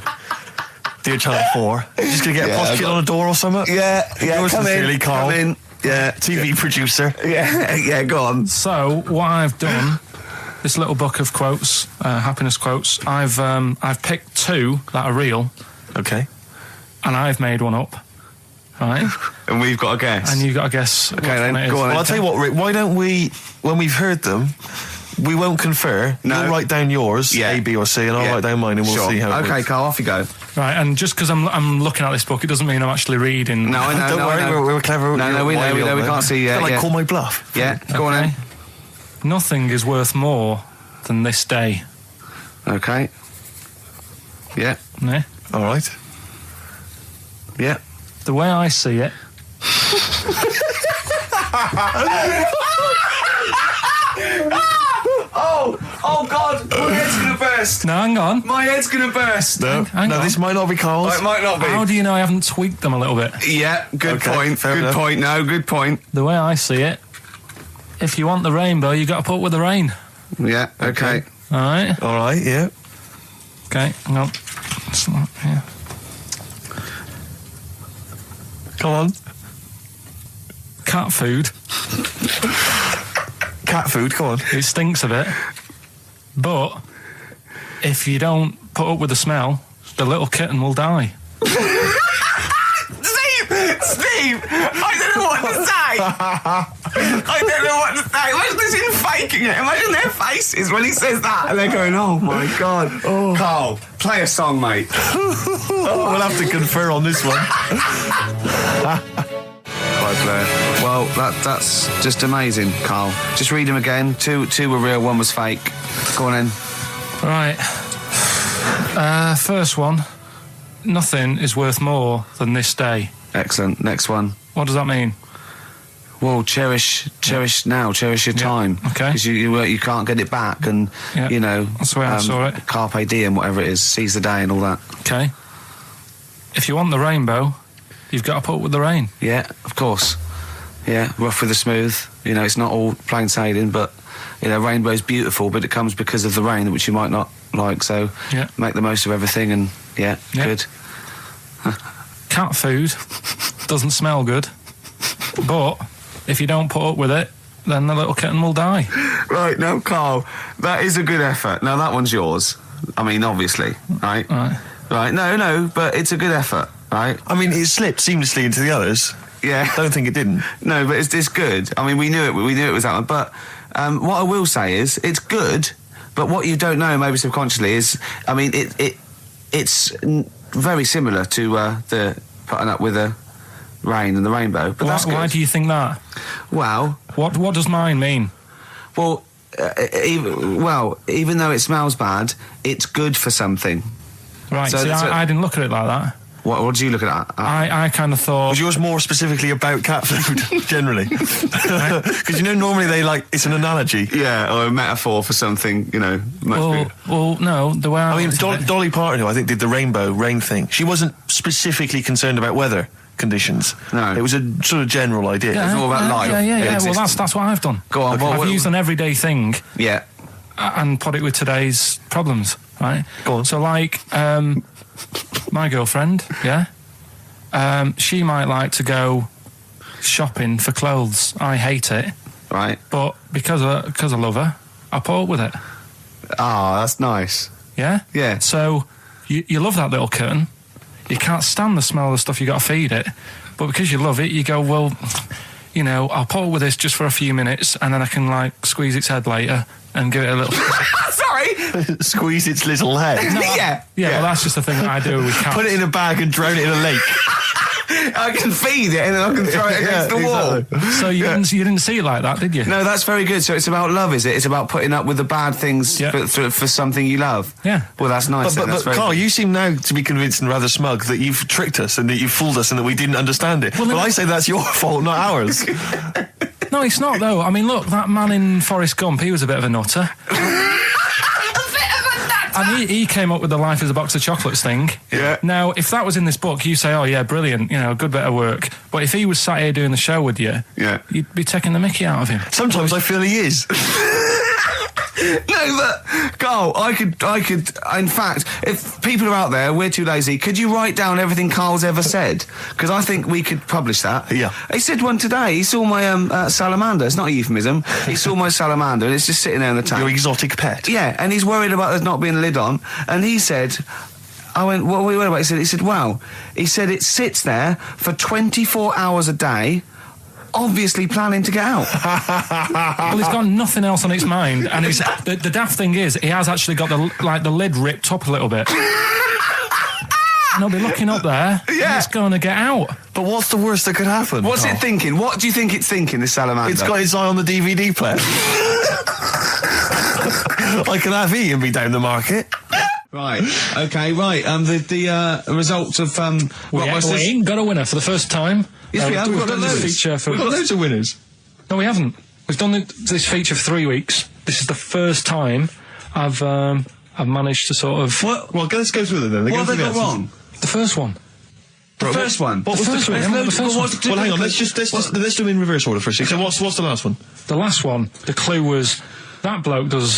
Dear Channel 4, you're just going to get a posh kid on a door or something? Yeah, Yours come sincerely, in, Karl. come in. Yeah. TV producer. Yeah, go on. So, what I've done, this little book of quotes, happiness quotes, I've picked two that are real, Okay. and I've made one up, right? And we've got a guess. And you've got to guess which then, one it is. go on. Well, I'll tell you what, Rick, why don't we, when we've heard them, we won't confer. No. You'll write down yours, Yeah. A, B or C, and I'll Yeah. write down mine and we'll Sure. see how it Okay, works. Karl, off you go. Right, and just because I'm looking at this book, it doesn't mean I'm actually reading. No, I know. Don't no, worry, I know. we're clever. No, we know, we can't see yet. Like, Yeah. call my bluff. Yeah, go on then. Okay. Nothing is worth more than this day. Okay. Yeah, Yeah? All right. yeah. The way I see it, Oh God, my head's gonna burst. no, hang on. My head's gonna burst. No, Hang no, on. this might not be Karl's. It might not be. How do you know I haven't tweaked them a little bit? Yeah, good Okay, point. fair Good enough. point. No, good point. The way I see it, if you want the rainbow, you got to put up with the rain. Yeah, okay. All right? All right, yeah. Okay, hang on. It's not, yeah. Come on. Cat food, Cat food, come on. it stinks a bit. But if you don't put up with the smell, the little kitten will die. Steve, I don't know what to say. I don't know what to say. Imagine this in Faking It. Imagine their faces when he says that, and they're going, "Oh my God." Oh. Karl, play a song, mate. We'll have to confer on this one. Right, Blair. Well, that's just amazing, Karl. Just read them again. Two were real, one was fake. Go on then. Right. First one. Nothing is worth more than this day. Excellent. Next one. What does that mean? Well, cherish now, cherish your time. okay. Because you can't get it back, and Yeah, you know that's the way I saw it. Carpe diem, whatever it is, seize the day and all that. Okay. If you want the rainbow, you've got to put up with the rain. Yeah, of course. Yeah, rough with the smooth. You know, it's not all plain sailing, but you know, rainbow's beautiful, but it comes because of the rain, which you might not like. So Yeah. make the most of everything, and yeah. Good. Cat food doesn't smell good, but if you don't put up with it, then the little kitten will die. Right, now, Karl, that is a good effort. Now, that one's yours. I mean, obviously, right? Right. Right, no, but it's a good effort, right? I mean, it slipped seamlessly into the others. Yeah. Don't think it didn't. No, but it's good. I mean, we knew it was that one. But what I will say is, it's good, but what you don't know, maybe subconsciously, is, I mean, it's very similar to the putting up with the rain and the rainbow. But that's good. Why do you think that? Well, What does mine mean? well, even though it smells bad, it's good for something. Right, So- see, so- I didn't look at it like that. What do you look at? I kind of thought... Was yours more specifically about cat food, generally? Because you know, normally it's an analogy. Yeah, or a metaphor for something, you know. Much well, no, the way I mean, looked at it- Dolly Parton, who I think did the rainbow rain thing, she wasn't specifically concerned about weather conditions. No. It was a sort of general idea. It's all about life. Yeah. Well, Existence. that's what I've done. Go on, I've what- used an everyday thing Yeah. and put it with today's problems, right? Go on. So, like, my girlfriend, yeah, she might like to go shopping for clothes. I hate it, Right. but because I love her, I put up with it. Ah, that's nice. Yeah? Yeah. So, you love that little kitten. You can't stand the smell of the stuff you got to feed it. But because you love it, you go, well, you know, I'll put up with this just for a few minutes and then I can, like, squeeze its head later and give it a little... Sorry! Squeeze its little head. Yeah, well, that's just the thing that I do with cats. Put it in a bag and drown it in a lake. I can feed it and then I can throw it against the wall. Exactly. So you didn't see it like that, did you? No, that's very good. So it's about love, is it? It's about putting up with the bad things for something you love. Yeah. Well, that's nice. But that's very Karl, good. you seem now to be convinced and rather smug that you've tricked us and that you've fooled us and that we didn't understand it. Well, I say that's your fault, not ours. No, it's not, though. I mean, look, that man in Forrest Gump, he was a bit of a nutter. And he came up with the life is a box of chocolates thing. Yeah. Now, if that was in this book, you say, oh, yeah, brilliant, you know, good bit of work. But if he was sat here doing the show with you, you'd be taking the mickey out of him. Sometimes I feel he is. No, but Karl, I could. In fact, if people are out there, we're too lazy. Could you write down everything Karl's ever said? Because I think we could publish that. Yeah. He said one today. He saw my salamander. It's not a euphemism. He saw my salamander, and it's just sitting there in the tank. Your exotic pet. Yeah, and he's worried about there not being a lid on. And he said, I went, what are you worried about? He said, wow. He said it sits there for 24 hours a day, obviously planning to get out. Well, he's got nothing else on its mind, and the daft thing is, he has actually got the lid ripped up a little bit. And he'll be looking up there, and it's going to get out. But what's the worst that could happen? What's it thinking? What do you think it's thinking, this salamander? It's got its eye on the DVD player. I can have Ian be down the market. Right. Okay. Right. The results of We ain't got a winner for the first time. Yes, we have. We've got done this loads. feature for. We've got loads of winners. No, we haven't. We've done this feature for 3 weeks. This is the first time I've managed to sort of. Well, let's go through them then. What have they got wrong? The first one. The first one. What was the first one? Well, hang on. Let's do them in reverse order first. So what's the last one? The last one. The clue was that bloke does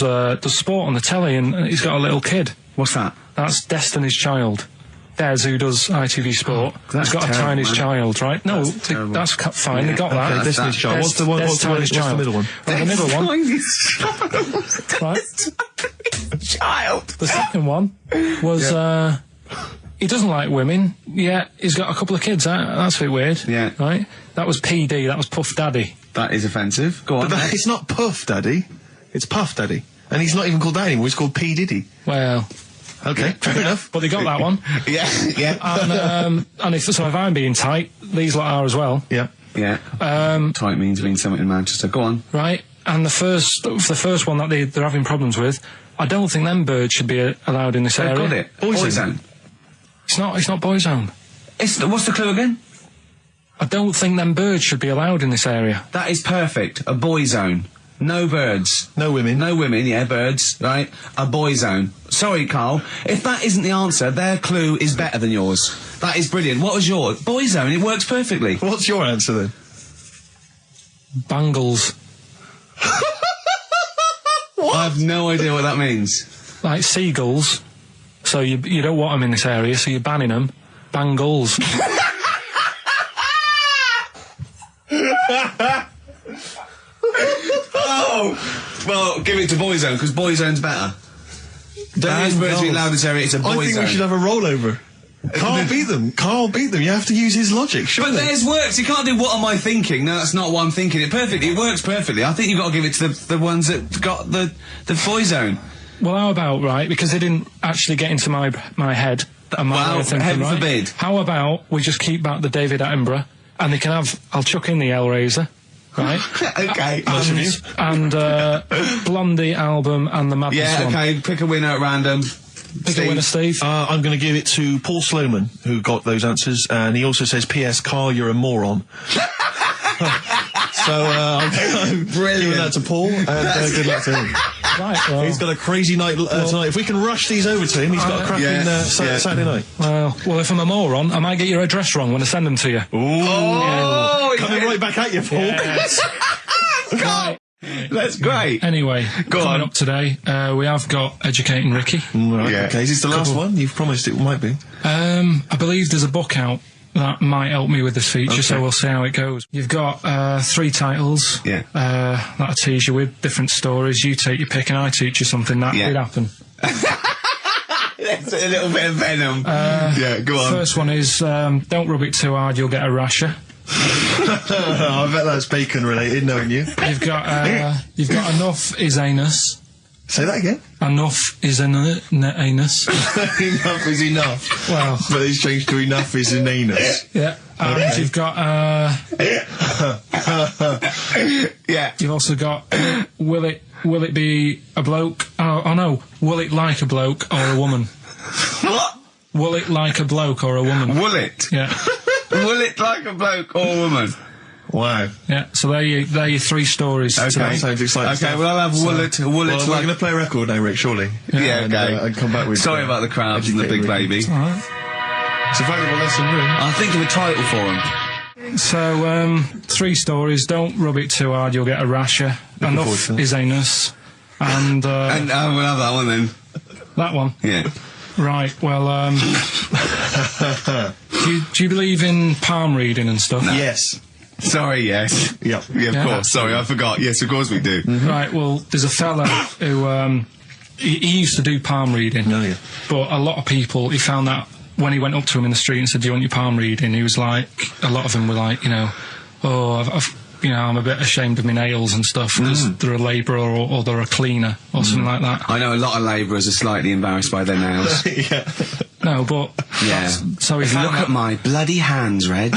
sport on the telly and he's got a little kid. What's that? That's Destiny's Child. Des, who does ITV Sport, has got a Chinese child, right? No, that's fine. They got that. Okay, Destiny's Child. What's the middle one? Well, the middle one. Right. Child. The second one was he doesn't like women. Yeah, he's got a couple of kids. That's a bit weird. Yeah. Right. That was PD. That was Puff Daddy. That is offensive. Go on. But it's not Puff Daddy. It's Puff Daddy. And he's not even called that anymore. He's called P Diddy. Well. Okay, fair enough. But they got that one. Yeah. And if I'm being tight, these lot are as well. Yeah. Yeah. Tight means something in Manchester. Go on. Right. And the first one that they're having problems with, I don't think them birds should be allowed in this area. Got it. Boyzone. It's not Boyzone. What's the clue again? I don't think them birds should be allowed in this area. That is perfect. A boy zone. No birds. No women. No women, yeah, birds, right? A boy zone. Sorry, Karl. If that isn't the answer, their clue is better than yours. That is brilliant. What was yours? Boy zone, it works perfectly. What's your answer then? Bangles. I have no idea what that means. Like seagulls. So you don't want them in this area, so you're banning them. Bangles. Oh! Well, give it to Boyzone, because Boyzone's better. Don't use birds being allowed in this area, it's a Boyzone. I think we should have a rollover. Karl beat them. Karl beat them. You have to use his logic, surely. But theirs works. You can't do what am I thinking. No, that's not what I'm thinking. It perfectly. It works perfectly. I think you've got to give it to the ones that got the Boyzone. Well, how about, right, because they didn't actually get into my head and my way of thinking, heaven right? forbid. How about we just keep back the David Attenborough and they can have, I'll chuck in the Hellraiser, right? Okay. And Blondie album and the Madness Yeah, one. okay, pick a winner at random. Pick a winner, Steve. I'm going to give it to Paul Sloman, who got those answers, and he also says, P.S. Karl, you're a moron. So I'm giving that to Paul, and good luck to him. Right, well, he's got a crazy night tonight. If we can rush these over to him, he's got a cracking Saturday night. Well, if I'm a moron, I might get your address wrong when I send them to you. Ooh. Coming right back at you, Paul. Yes. Right. That's great. Anyway, coming up today, we have got Educating Ricky. Right, okay. Is this the last one? You've promised it might be. I believe there's a book out that might help me with this feature, so we'll see how it goes. You've got 3 titles that I tease you with, different stories. You take your pick and I teach you something. That did happen. That's a little bit of venom. Go on. First one is, don't rub it too hard, you'll get a rasher. I bet that's bacon related, knowing you. You've got enough is anus. Say that again. Enough is anus. Enough is enough. Well, but it's changed to enough is an anus. Yeah. And you've got You've also got will it be a bloke? Oh no, will it like a bloke or a woman? What? Will it like a bloke or a woman? Will it? Yeah. Will it like a bloke or a woman? Wow. Yeah, so they're your 3 stories. Okay. Today. Sounds exciting. Okay, stuff. well I'll have will it Well, like... we're going to play a record now, Rick, surely. Yeah, okay. And come back with... Sorry about the crowds and the big baby. All right. It's a valuable lesson, really. I'll think of a title for him. So, 3 stories. Don't rub it too hard, you'll get a rasher. Enough is anus. And we'll have that one then. that one? Yeah. Right, well, do you believe in palm reading and stuff? No. Yes. Sorry, yes. Yep. Yeah, of Yeah. course. Sorry, I forgot. Yes, of course we do. Mm-hmm. Right, well, there's a fella who, he used to do palm reading. No, yeah. But a lot of people, he found that when he went up to him in the street and said, do you want your palm reading? He was like, a lot of them were like, I'm a bit ashamed of my nails and stuff because they're a labourer or they're a cleaner or something like that. I know a lot of labourers are slightly embarrassed by their nails. Yeah. No, but... Yeah. So he found Look at my bloody hands, Reg.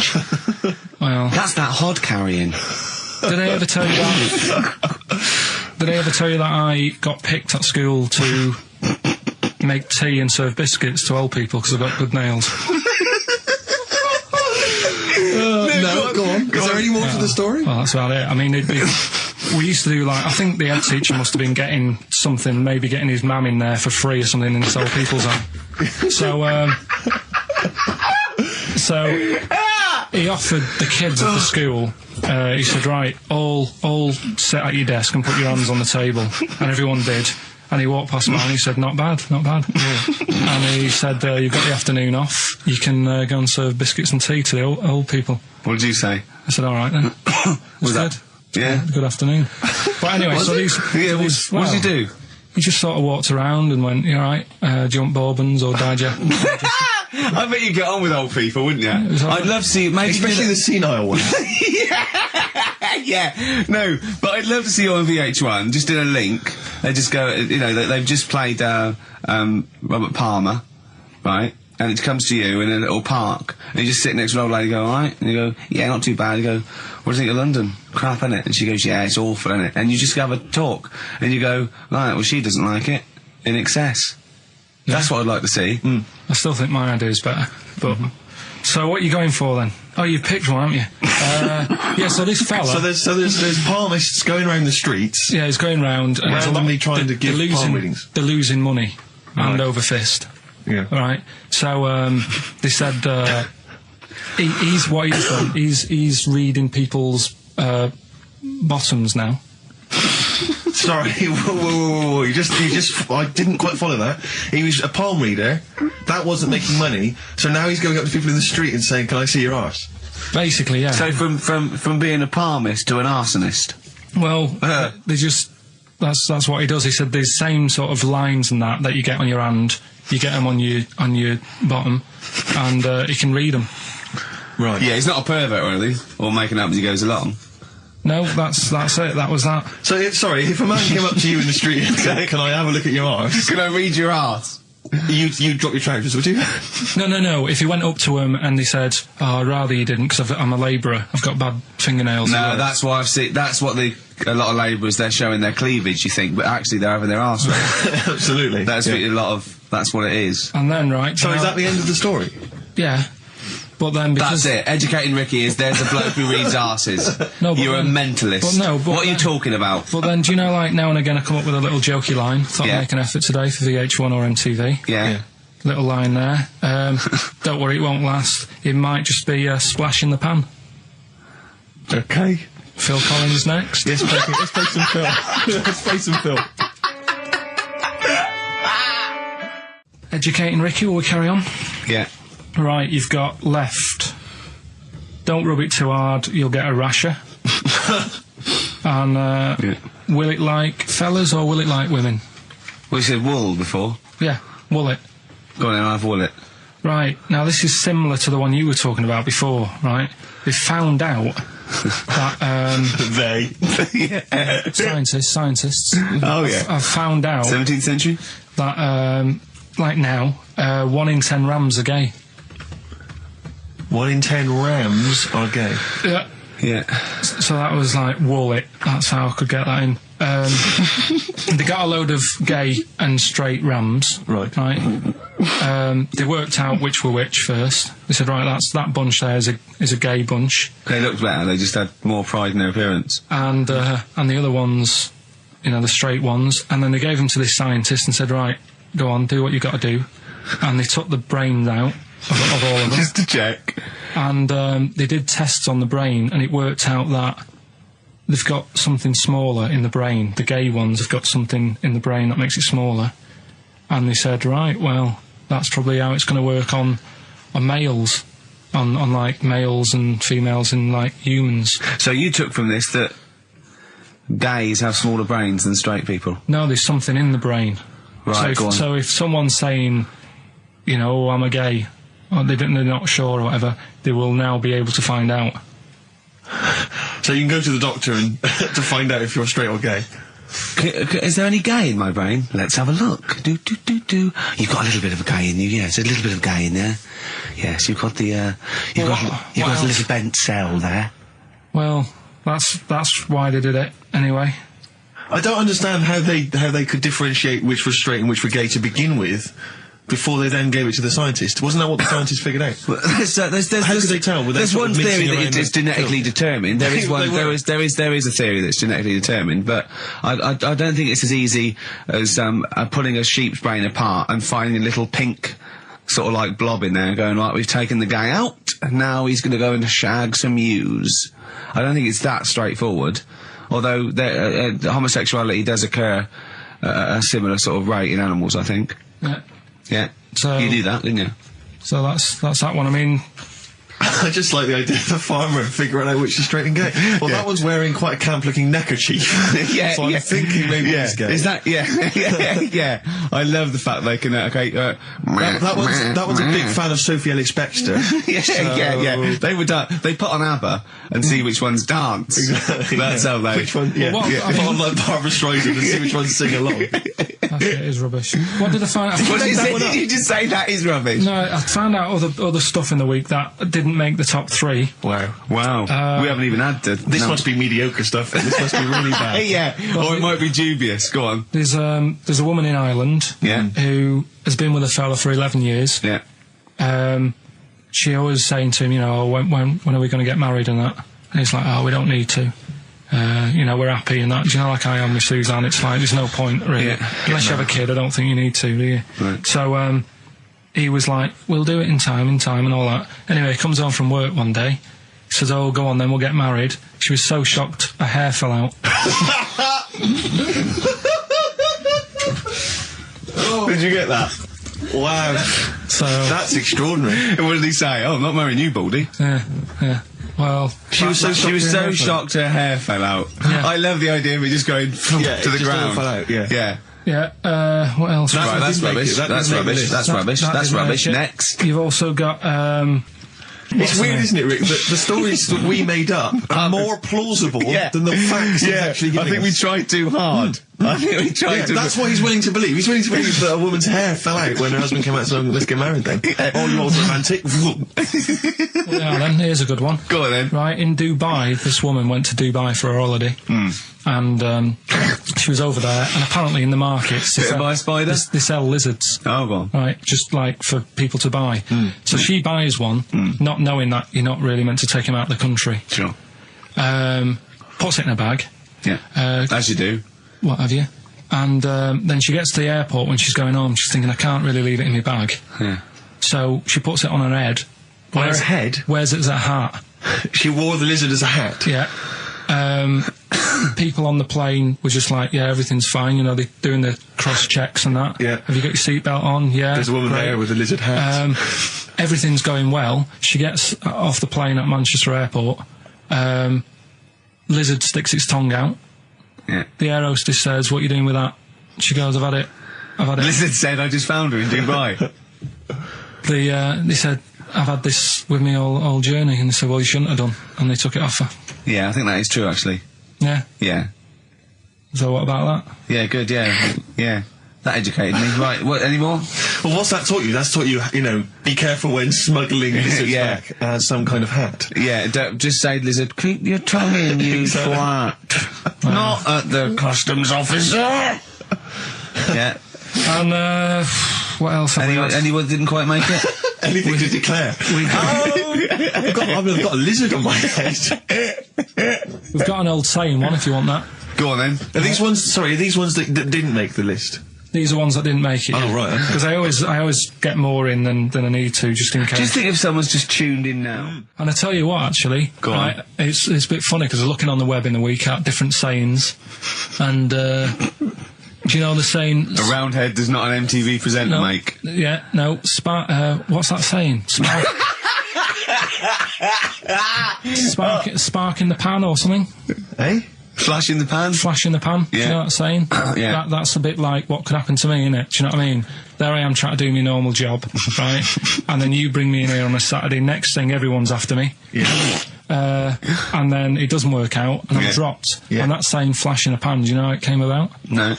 Well... That's that hod carrying. Did I ever tell you that? Did I ever tell you that I got picked at school to make tea and serve biscuits to old people because I've got good nails? No, go on. Is there any more to the story? Well, that's about it. I mean, we used to do like, I think the head teacher must have been getting something, maybe getting his mum in there for free or something in this old people's home. So he offered the kids of the school, he said, right, all sit at your desk and put your hands on the table. And everyone did. And he walked past mine and he said, not bad. And he said, you've got the afternoon off. You can go and serve biscuits and tea to the old people. What did you say? I said, all right then. Was good. that? Yeah. Good afternoon. But anyway, what did he do? He just sort of walked around and went, you all right? Do you want bourbons or digest? I bet you get on with old people, wouldn't you? I'd love to see, maybe Especially the senile ones. Yeah, no, but I'd love to see you on VH1, just in a link. They just go, they've just played Robert Palmer, right? And it comes to you in a little park, and you just sit next to an old lady and go, alright? And you go, yeah, not too bad. You go, what do you think of London? Crap, innit? And she goes, yeah, it's awful, innit? And you just have a talk, and you go, right, well, she doesn't like it, in excess. Yeah. That's what I'd like to see. I still think my idea is better, but... So what are you going for then? Oh, you've picked one, haven't you? Yeah, so this fella... So there's palmists going around the streets... Yeah, he's going round... and randomly trying to give palm readings. They're losing money, hand over fist. Yeah. Right? So, they said, what he's done, he's reading people's, bottoms now. Sorry, whoa. You just, I didn't quite follow that. He was a palm reader, that wasn't making money, so now he's going up to people in the street and saying, can I see your arse? Basically, yeah. So from being a palmist to an arsonist? Well, they just, that's what he does. He said there's same sort of lines and that you get on your hand, you get them on your bottom, and he can read them. Right. Yeah, he's not a pervert or anything, or making up as he goes along. No, that's it. That was that. So, if a man came up to you in the street and said, can I have a look at your arse? Can I read your arse? You'd drop your trousers, would you? No. If he went up to him and they said, oh, I'd rather you didn't because I'm a labourer. I've got bad fingernails. No, that's why I've seen... That's what a lot of labourers, they're showing their cleavage, you think, but actually they're having their arse read. Absolutely. That's what it is. And then, right... So is that the end of the story? Yeah. But then because... That's it. Educating Ricky is there's a bloke who reads arses. No, but you're a mentalist. But what are you talking about? But then, do you know, like, now and again I come up with a little jokey line. Thought I'd make an effort today for VH1 or MTV. Yeah. Little line there. Don't worry, it won't last. It might just be a splash in the pan. Okay. Phil Collins next. Let's play some Phil. Let's play some Phil. Educating Ricky, will we carry on? Yeah. Right, you've got left. don't rub it too hard, you'll get a rasher. And will it like fellas or will it like women? Well, you said wool before. Yeah, will it. Go on then, I'll have wool it. Right, now this is similar to the one you were talking about before, right? They found out that... Scientists. Oh, yeah. I've found out 17th century? that, like now, 1 in 10 rams are gay. 1 in 10 rams are gay. Yeah. Yeah. So that was like, wool it. That's how I could get that in. They got a load of gay and straight rams. Right. They worked out which were which first. They said, right, that bunch there is a gay bunch. They looked better, they just had more pride in their appearance. And the other ones, you know, the straight ones. And then they gave them to this scientist and said, right, go on, do what you got to do. And they took the brains out of all of them. Just to check. And they did tests on the brain, and it worked out that they've got something smaller in the brain. The gay ones have got something in the brain that makes it smaller. And they said, right, well, that's probably how it's going to work on males, on like males and females and like humans. So you took from this that gays have smaller brains than straight people? No, there's something in the brain. Right, go on. So if someone's saying, you know, oh, I'm a gay, or they're not sure or whatever, they will now be able to find out. So you can go to the doctor and to find out if you're straight or gay. Is there any gay in my brain? Let's have a look. Do. You've got a little bit of a gay in you, yes. There's a little bit of gay in there. Yes, you've got the, you've got a little bent cell there. Well, that's why they did it, anyway. I don't understand how they could differentiate which was straight and which were gay to begin with, before they then gave it to the scientist. Wasn't that what the scientists figured out? Well, how could they tell? There's one theory that it's genetically determined. There is one. There is a theory that's genetically determined, but I don't think it's as easy as pulling a sheep's brain apart and finding a little pink sort of like blob in there, and going, right, we've taken the guy out, and now he's going to go and shag some ewes. I don't think it's that straightforward. Although homosexuality does occur at a similar sort of rate in animals, I think. Yeah. Yeah. So you knew that, didn't you? So that's that one. I mean, I just like the idea of the farmer figuring out which is straight and gay. Well, that one's wearing quite a camp-looking neckerchief. So I'm thinking maybe he's gay. Is that? Yeah. I love the fact they can. That one's a big fan of Sophie Ellis-Bextor. Yeah. They put on ABBA and see which ones dance. Exactly. That's how they. Which one? Yeah. Put on like Barbara Streisand and see which ones sing along. That shit is rubbish. What did I find out? Did you just say that is rubbish? No, I found out other stuff in the week that didn't make the top 3. Wow. We haven't even had to. This must be mediocre stuff. This must be really bad. Yeah. Or it might be dubious. Go on. There's a woman in Ireland who has been with a fella for 11 years. Yeah. She always saying to him, you know, when are we going to get married and that? And he's like, oh, we don't need to. You know, we're happy and that. Do you know, like I am with Suzanne, it's like, there's no point, really. Unless you have a kid, I don't think you need to, do you? Right. So, he was like, we'll do it in time and all that. Anyway, he comes home from work one day. He says, oh, go on then, we'll get married. She was so shocked, her hair fell out. Did you get that? Wow. So that's extraordinary. What did he say? Oh, I'm not marrying you, Baldy. Yeah. Well, she was so shocked her hair fell out. Yeah. I love the idea of it just going to the ground. Fell out. Yeah. What else? That's rubbish. That's rubbish. Next. You've also got, it's weird, isn't it, Rick, that the stories that we made up are more plausible than the facts he's actually giving I think us. we tried too hard. That's what he's willing to believe. He's willing to believe that a woman's hair fell out when her husband came out saying, let's get married then. Oh, you're all romantic. Yeah, then, here's a good one. Go on then. Right, in Dubai, this woman went to Dubai for a holiday. And she was over there, and apparently in the markets Bit by a spider? they sell lizards. Oh, go on. Right, just like for people to buy. So she buys one, not knowing that you're not really meant to take him out of the country. Sure. Puts it in a bag. Yeah. As you do. What have you? And then she gets to the airport when she's going home. She's thinking, I can't really leave it in my bag. Yeah. So she puts it on her head. On her head? Wears it as a hat. She wore the lizard as a hat? Yeah. people on the plane were just like, yeah, everything's fine. You know, they're doing the cross checks and that. Yeah. Have you got your seatbelt on? Yeah. There's a woman great. there with a lizard hat. Everything's going well. She gets off the plane at Manchester Airport. Lizard sticks its tongue out. Yeah. The air hostess says, "What are you doing with that?" She goes, "I've had it. I've had it." Lizard said, "I just found her in Dubai." They said, "I've had this with me all journey," and they said, "Well, you shouldn't have done," and they took it off her. Yeah, I think that is true, actually. Yeah. Yeah. So what about that? Yeah, good, yeah. Yeah. That educated me. Right, what, any more? Well, what's that taught you? That's taught you, you know, be careful when smuggling lizards Yeah. back as some kind of hat. Yeah, don't just say, lizard, keep your tongue in, you twat. Not at the customs officer. Yeah. And what else? Have we got? Anyone didn't quite make it? Anything to declare? I've got a lizard on my head. We've got an old saying one if you want that. Go on then. Are these ones that didn't make the list? These are ones that didn't make it. Oh, right, okay. Because I always get more in than I need to, just in case. Just think if someone's just tuned in now. And I tell you what, actually, Go on. right, it's a bit funny because I'm looking on the web in the week at different sayings, and do you know the saying? A roundhead does not an MTV presenter No, make. Yeah, no. What's that saying? Spark in the pan or something. Eh? Flash in the pan? Flash in the pan. Do you Yeah. know that saying? Yeah. That's a bit like what could happen to me, innit? Do you know what I mean? There I am trying to do my normal job, right? And then you bring me in here on a Saturday. Next thing, everyone's after me. Yeah. And then it doesn't work out, and I'm Yeah. dropped. Yeah. And that saying "flash in a pan," do you know how it came about? No.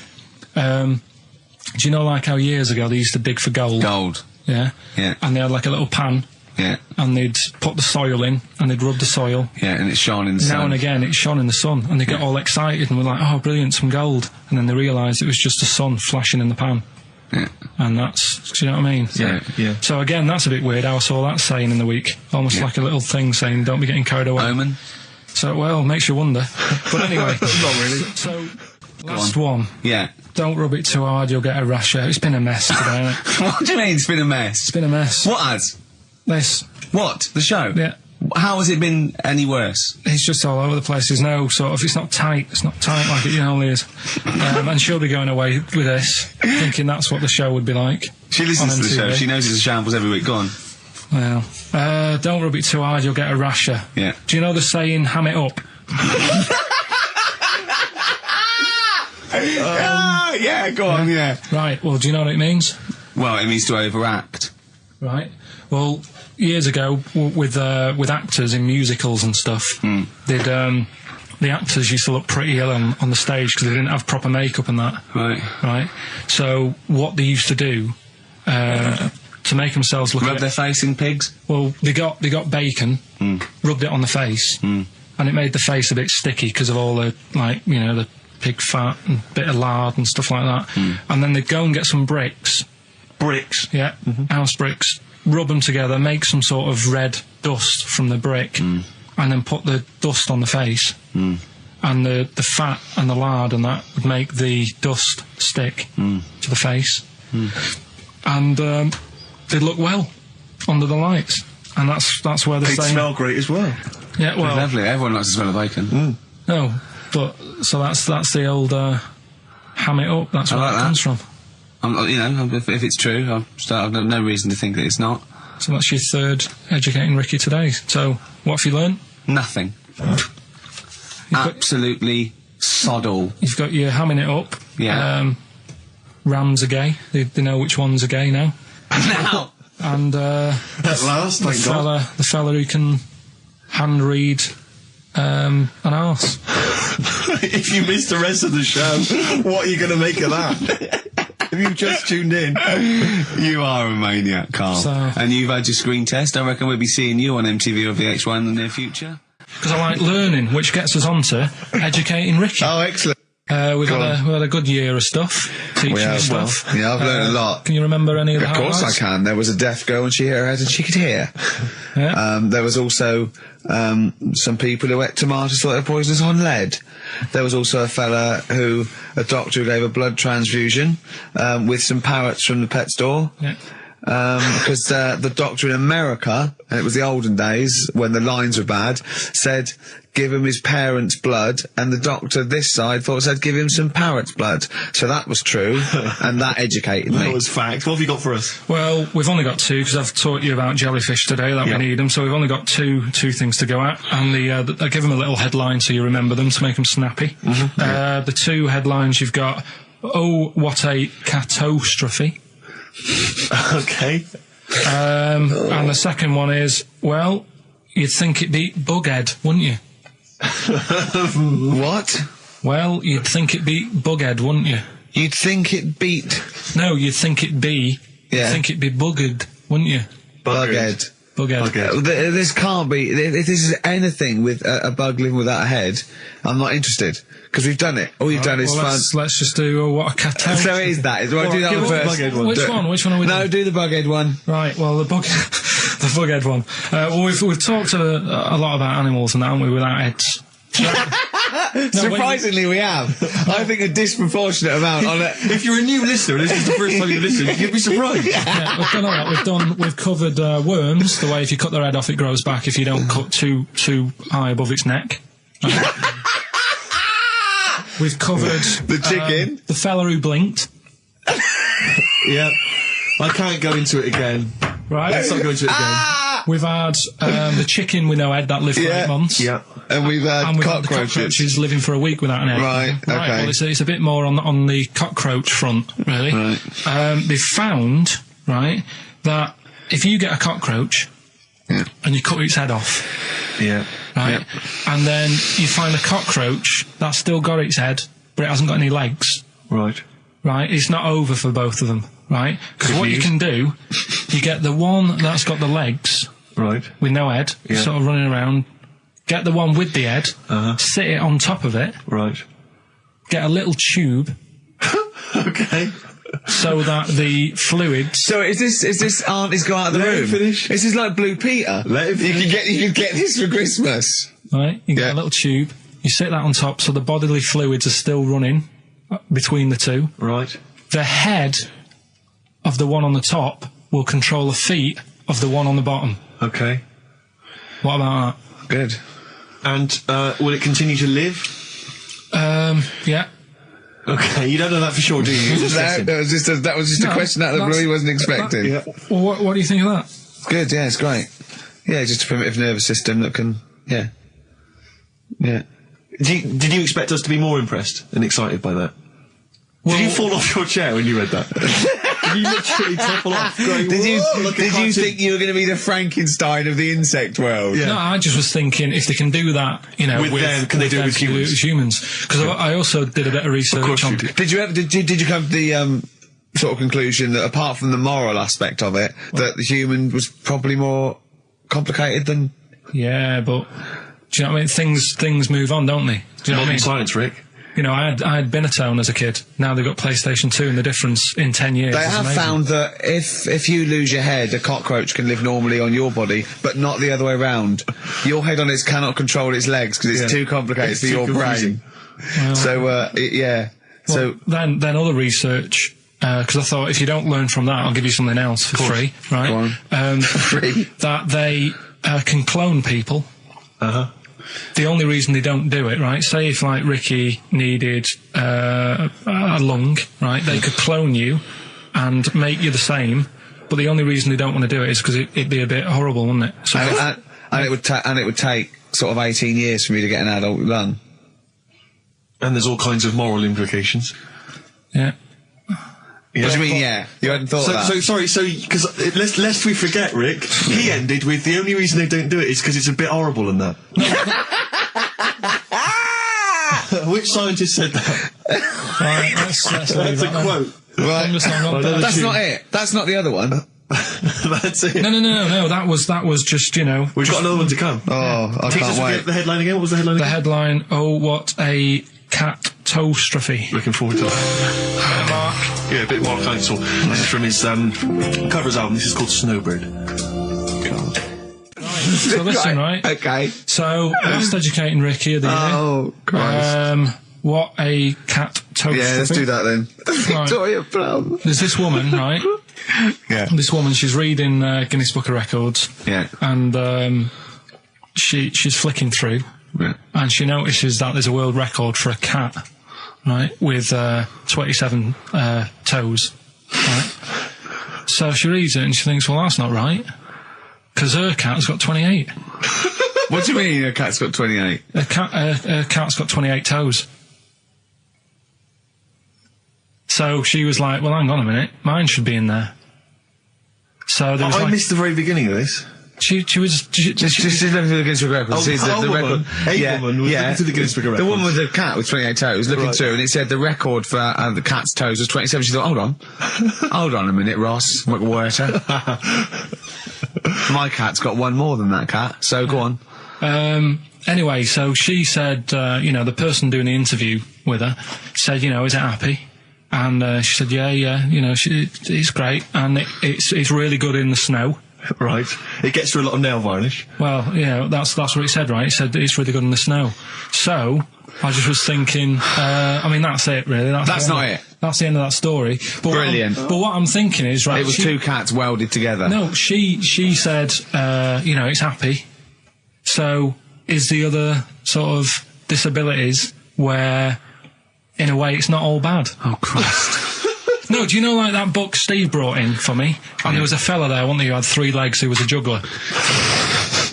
Do you know like how years ago they used to dig for gold? Gold. Yeah. Yeah. And they had like a little pan, Yeah. and they'd put the soil in, and they'd rub the soil. Yeah, and it's shone in the sun. Now and again, it shone in the sun, and they get all excited and were like, "Oh, brilliant, some gold!" And then they realised it was just the sun flashing in the pan. Yeah. And that's, do you know what I mean? Yeah. Yeah. So again, that's a bit weird. I saw that saying in the week, almost Yeah. like a little thing saying, "Don't be getting carried away." Omen? So, well, makes you wonder. But anyway. Not really. So, last one. Yeah. Don't rub it too hard, you'll get a rasher. It's been a mess today, hasn't it? What do you mean it's been a mess? It's been a mess. What has? This. What? The show? Yeah. How has it been any worse? It's just all over the place. There's no sort of, it's not tight like it normally is. And she'll be going away with this, thinking that's what the show would be like. She listens on to the show. MTV. She knows it's a shambles every week. Go on. Well, don't rub it too hard, you'll get a rasher. Yeah. Do you know the saying, ham it up? Yeah, go on, yeah. Right, well, do you know what it means? Well, it means to overact. Right. Well, years ago, with actors in musicals and stuff, the actors used to look pretty ill on the stage because they didn't have proper makeup and that. Right. Right. So what they used to do to make themselves look Rub their face in pigs? well, they got bacon, rubbed it on the face, and it made the face a bit sticky because of all the the pig fat and bit of lard and stuff like that. And then they'd go and get some bricks. Bricks. Yeah, house bricks. Rub them together, make some sort of red dust from the brick, and then put the dust on the face. And the fat and the lard and that would make the dust stick to the face. And they'd look well under the lights. And that's where the They'd saying... smell great as well. Yeah, well... Lovely. Everyone likes the smell of bacon. No, but... So that's the old... ham it up. That's where like that that. comes from. If it's true, I've no reason to think that it's not. So that's your third Educating Ricky today. So, what have you learned? Nothing. Absolutely sod all. You've got your hamming it up. Yeah. Rams are gay. They know which ones are gay now. Now! And At last, thank God. the fella who can hand read an arse. If you missed the rest of the show, what are you going to make of that? If you've just tuned in. You are a maniac, Karl. So- And you've had your screen test. I reckon we'll be seeing you on MTV or VH1 in the near future. Because I like learning, which gets us on to Educating Ricky. Oh, excellent. We've had a good year of stuff, teaching We have, stuff. well, yeah, I've learned a lot. Can you remember any of the Of course I highlights? can. There was a deaf girl and she hit her head and she could hear. Yeah. There was also some people who ate tomatoes thought they were poisonous on lead. There was also a doctor who gave a blood transfusion with some parrots from the pet store. Yeah. because the doctor in America, and it was the olden days when the lines were bad, said give him his parents' blood, and the doctor this side thought said give him some parrot's blood. So that was true, and that educated me. That was fact. What have you got for us? Well, we've only got 2 because I've taught you about jellyfish today that we need them. So we've only got two things to go at, and I give them a little headline so you remember them to make them snappy. The 2 headlines you've got: oh, what a catastrophe. Okay. And the second one is, well, you'd think it'd be bughead, wouldn't you? What? Well, you'd think it'd be bughead, wouldn't you? You'd think it beat... No, you'd think it'd be... Yeah. You'd think it'd be buggered, wouldn't you? Bughead. Bughead. This can't be... If this is anything with a bug living without a head, I'm not interested. Because we've done it. All you've done is fun. Let's just do what a catastrophe. So it is that. Well, do that one first. Which one? Which one are we doing? No, do the bughead one. Right, well, the bughead one. Well, we've talked a lot about animals and that, haven't we, without heads. Surprisingly, we have. I think a disproportionate amount on it. If you're a new listener, and this is the first time you've listened, you'd be surprised. Yeah, we've done all that. We've covered worms, the way if you cut their head off, it grows back if you don't cut too high above its neck. We've covered the chicken, the fella who blinked. Yeah, I can't go into it again. Right, let's not go into it again. We've had the chicken with no head that lived for 8 months. Yeah, and we've had the cockroaches living for a week without an head. Right, okay. Well, it's a bit more on the cockroach front, really. Right. They've found, right, that if you get a cockroach and you cut its head off, right, and then you find a cockroach that's still got its head, but it hasn't got any legs. Right. Right, it's not over for both of them, right? Because what you can do, you get the one that's got the legs, right, with no head, sort of running around. Get the one with the head, sit it on top of it, right. Get a little tube, okay, so that the fluids. So is this auntie's go out of the room? Finish. This is like Blue Peter. Let him finish. You can get this for Christmas. Right, you get a little tube. You sit that on top, so the bodily fluids are still running between the 2. Right. The head of the one on the top will control the feet of the one on the bottom. Okay. What about that? Good. And will it continue to live? Yeah. Okay, you don't know that for sure, do you? That was just a question out of the blue he wasn't expecting. Well, what do you think of that? Good, yeah, it's great. Yeah, just a primitive nervous system that can, yeah. Did you expect us to be more impressed and excited by that? Well, did you fall off your chair when you read that? Did you literally topple off? Did you think you were going to be the Frankenstein of the insect world? Yeah. No, I just was thinking if they can do that, with them, can they do it with humans? Because I also did a bit of research. Of course on. Did you come to the sort of conclusion that apart from the moral aspect of it, that the human was probably more complicated than? Yeah, but do you know what I mean? Things move on, don't they? Do you know what I mean? Science, Rick. You know, I had Binatone as a kid. Now they've got PlayStation 2, and the difference in 10 years They is have amazing. found that if you lose your head, a cockroach can live normally on your body, but not the other way around. Your head on it cannot control its legs because it's too complicated for your brain. Well, so, yeah. Well, so then other research, because I thought if you don't learn from that, I'll give you something else for free, right? Go on. Free. That they can clone people. The only reason they don't do it, right? Say if like Ricky needed a lung, right? They could clone you and make you the same, but the only reason they don't want to do it is because it'd be a bit horrible, wouldn't it? So and it would take sort of 18 years for me to get an adult lung. And there's all kinds of moral implications. Yeah. What do you mean, yeah? You hadn't thought of that? Because lest we forget, Rick, he ended with the only reason they don't do it is because it's a bit horrible and that. Which scientist said that? Right, let's That's a quote. Right. That's tune. not it. That's not the other one. That's it. No. That was just, you know. We've got another one to come. Oh, I can't wait. The headline again? What was the headline again? The headline, oh, what a catastrophe. Looking forward to that. Mark. Yeah, a bit more counsel. This is from his covers album. This is called Snowbird. So listen, right? Okay. So, best educating Ricky of the year. Oh, Christ. What a catastrophe. Yeah, let's do that then. Victoria Plum. There's this woman, right, Yeah. This woman, she's reading Guinness Book of Records. Yeah. And she's flicking through. Yeah. And she notices that there's a world record for a cat, right, with 27 toes, right? So she reads it and she thinks, well, that's not right, because her cat's got 28. What do you mean a cat's got 28? A cat's got 28 toes. So she was like, well, hang on a minute, mine should be in there. So there was I missed the very beginning of this. She was Just looking through the Guinness Book of Records. Oh, sees the woman. record. A woman was looking through the Guinness Book of The Records. woman with the cat with 28 toes looking Right. through, and it said the record for the cat's toes was 27. She thought, hold on a minute, Ross McWhirter. My cat's got one more than that cat, so go on. Anyway, so she said, the person doing the interview with her said, is it happy? And she said, yeah, it's great, and it's really good in the snow. Right. It gets through a lot of nail varnish. Well, that's what it said, right? It said it's really good in the snow. So I just was thinking, that's it, really. That's not it. That's the end of that story. But Brilliant. But what I'm thinking is, right? It was two cats welded together. No, she said, it's happy. So is the other sort of disabilities where, in a way, it's not all bad? Oh, Christ. No, do you know, like, that book Steve brought in for me? And there was a fella there, wasn't there, who had 3 legs, who was a juggler.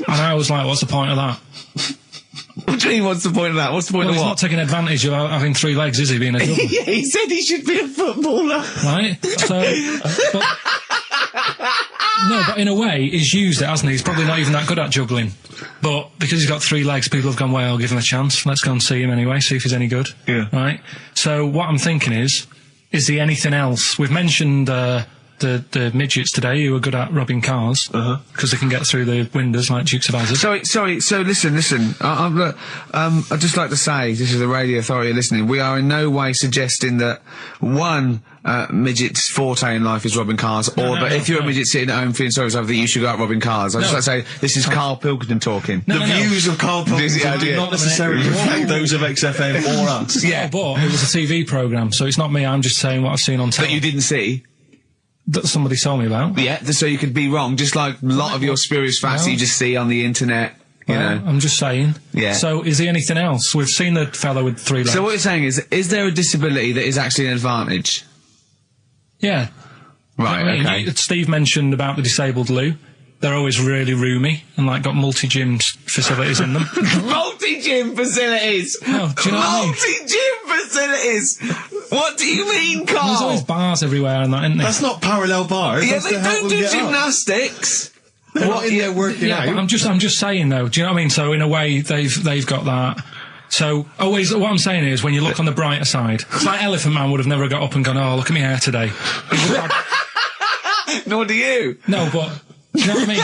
And I was like, what's the point of that? What do you mean, what's the point of that? What's the point Well, of he's what? not taking advantage of having 3 legs, is he, being a juggler? Yeah, he said he should be a footballer. Right? So, but in a way, he's used it, hasn't he? He's probably not even that good at juggling. But because he's got 3 legs, people have gone, well, I'll give him a chance. Let's go and see him anyway, see if he's any good. Yeah. Right? So what I'm thinking is there anything else? We've mentioned the midgets today who are good at robbing cars because they can get through the windows like Dukes of Hazzard. Sorry. So listen. I'd just like to say, this is the Radio Authority listening. We are in no way suggesting that one midget's forte in life is robbing cars, if you're a midget sitting at home feeling sorry for yourself, that you should go out robbing cars. I'd just like to say this is Karl Pilkington talking. The views of Karl Pilkington do not necessarily reflect those of XFM or us. Yeah, but it was a TV programme, so it's not me. I'm just saying what I've seen on That television. you didn't see. That somebody told me about. Yeah, so you could be wrong, just like a lot of your spurious facts that you just see on the internet, you know. I'm just saying. Yeah. So is there anything else? We've seen the fellow with 3 legs. So what you're saying is there a disability that is actually an advantage? Yeah. Right, I mean, okay. Steve mentioned about the disabled loo. They're always really roomy and, like, got multi-gym facilities in them. Multi-gym facilities! No, do you know what I mean? Multi-gym facilities! What do you mean, There's always Karl? bars everywhere and that, isn't there? That's not parallel bars. Yeah, That's they to help don't them do get up. gymnastics! They're not in there working Yeah, out. but I'm just saying, though, do you know what I mean? So, in a way, they've got that. So, always, what I'm saying is, when you look on the brighter side, it's like Elephant Man would have never got up and gone, oh, look at my hair today. He would have- Nor do you. No, but, do you know what I mean?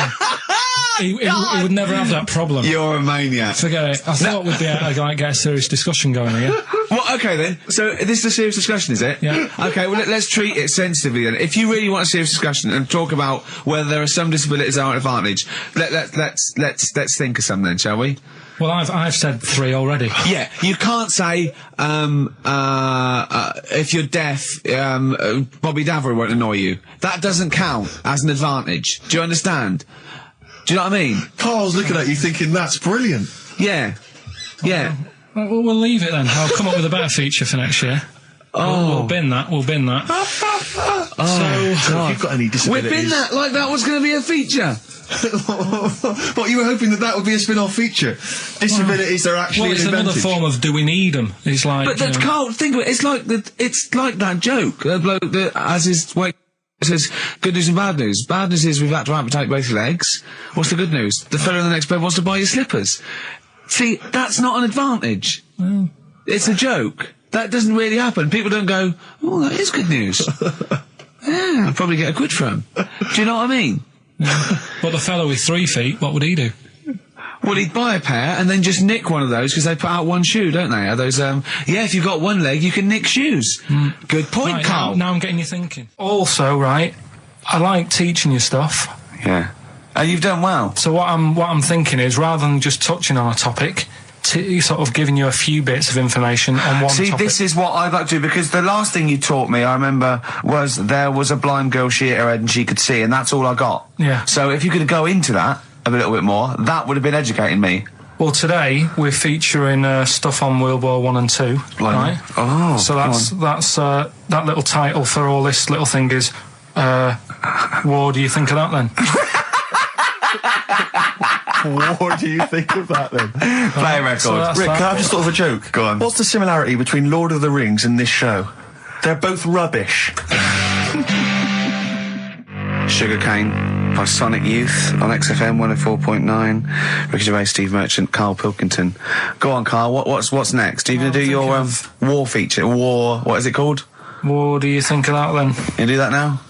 He would never have that problem. You're a maniac. Forget it. I thought we'd be able to, like, get a serious discussion going here. Well, okay then. So this is a serious discussion, is it? Yeah. Okay. Well, let's treat it sensitively then. If you really want a serious discussion and talk about whether there are some disabilities that are an advantage, let's think of some then, shall we? Well, I've said 3 already. Yeah. You can't say if you're deaf, Bobby Davery won't annoy you. That doesn't count as an advantage. Do you understand? Do you know what I mean? Carl's looking at you thinking, that's brilliant. Yeah. Yeah. Well, we'll leave it then. I'll come up with a better feature for next year. We'll bin that. Oh, So, if you've got any We've disabilities... been that like that was going to be a feature. What, you were hoping that would be a spin-off feature? Disabilities are actually Well, it's an another advantage. form of do we need them? It's like, But that's Carl. Think of it. It's like that joke. The bloke that as his weight says, good news and bad news. Bad news is we've had to amputate both your legs. What's the good news? The fellow in the next bed wants to buy your slippers. See, that's not an advantage. It's a joke. That doesn't really happen. People don't go, oh, that is good news. Yeah, I'll probably get a quid for him. Do you know what I mean? But the fellow with 3 feet, what would he do? Well, he'd buy a pair and then just nick one of those because they put out one shoe, don't they? Are those, yeah, if you've got one leg, you can nick shoes. Good point, Right, Karl. now I'm getting you thinking. Also, right, I like teaching you stuff. Yeah. And you've done well. So what I'm thinking is, rather than just touching on a topic, sort of giving you a few bits of information on one See, topic. this is what I'd like to do, because the last thing you taught me, I remember, was there was a blind girl, she hit her head and she could see, and that's all I got. Yeah. So if you could go into that a little bit more, that would have been educating me. Well, today we're featuring stuff on World War One and Two, right? Oh, so that's that little title for all this little thing is, what do you think of that then? What do you think of that then? Play a record. So that's Rick, that. can I just thought of a joke? Go on. What's the similarity between Lord of the Rings and this show? They're both rubbish. Sugarcane by Sonic Youth on XFM 104.9. Ricky Gervais, Steve Merchant, Karl Pilkington. Go on, Karl. What's next? Are you going to do your war feature? What is it called? What do you think of that then? You do that now?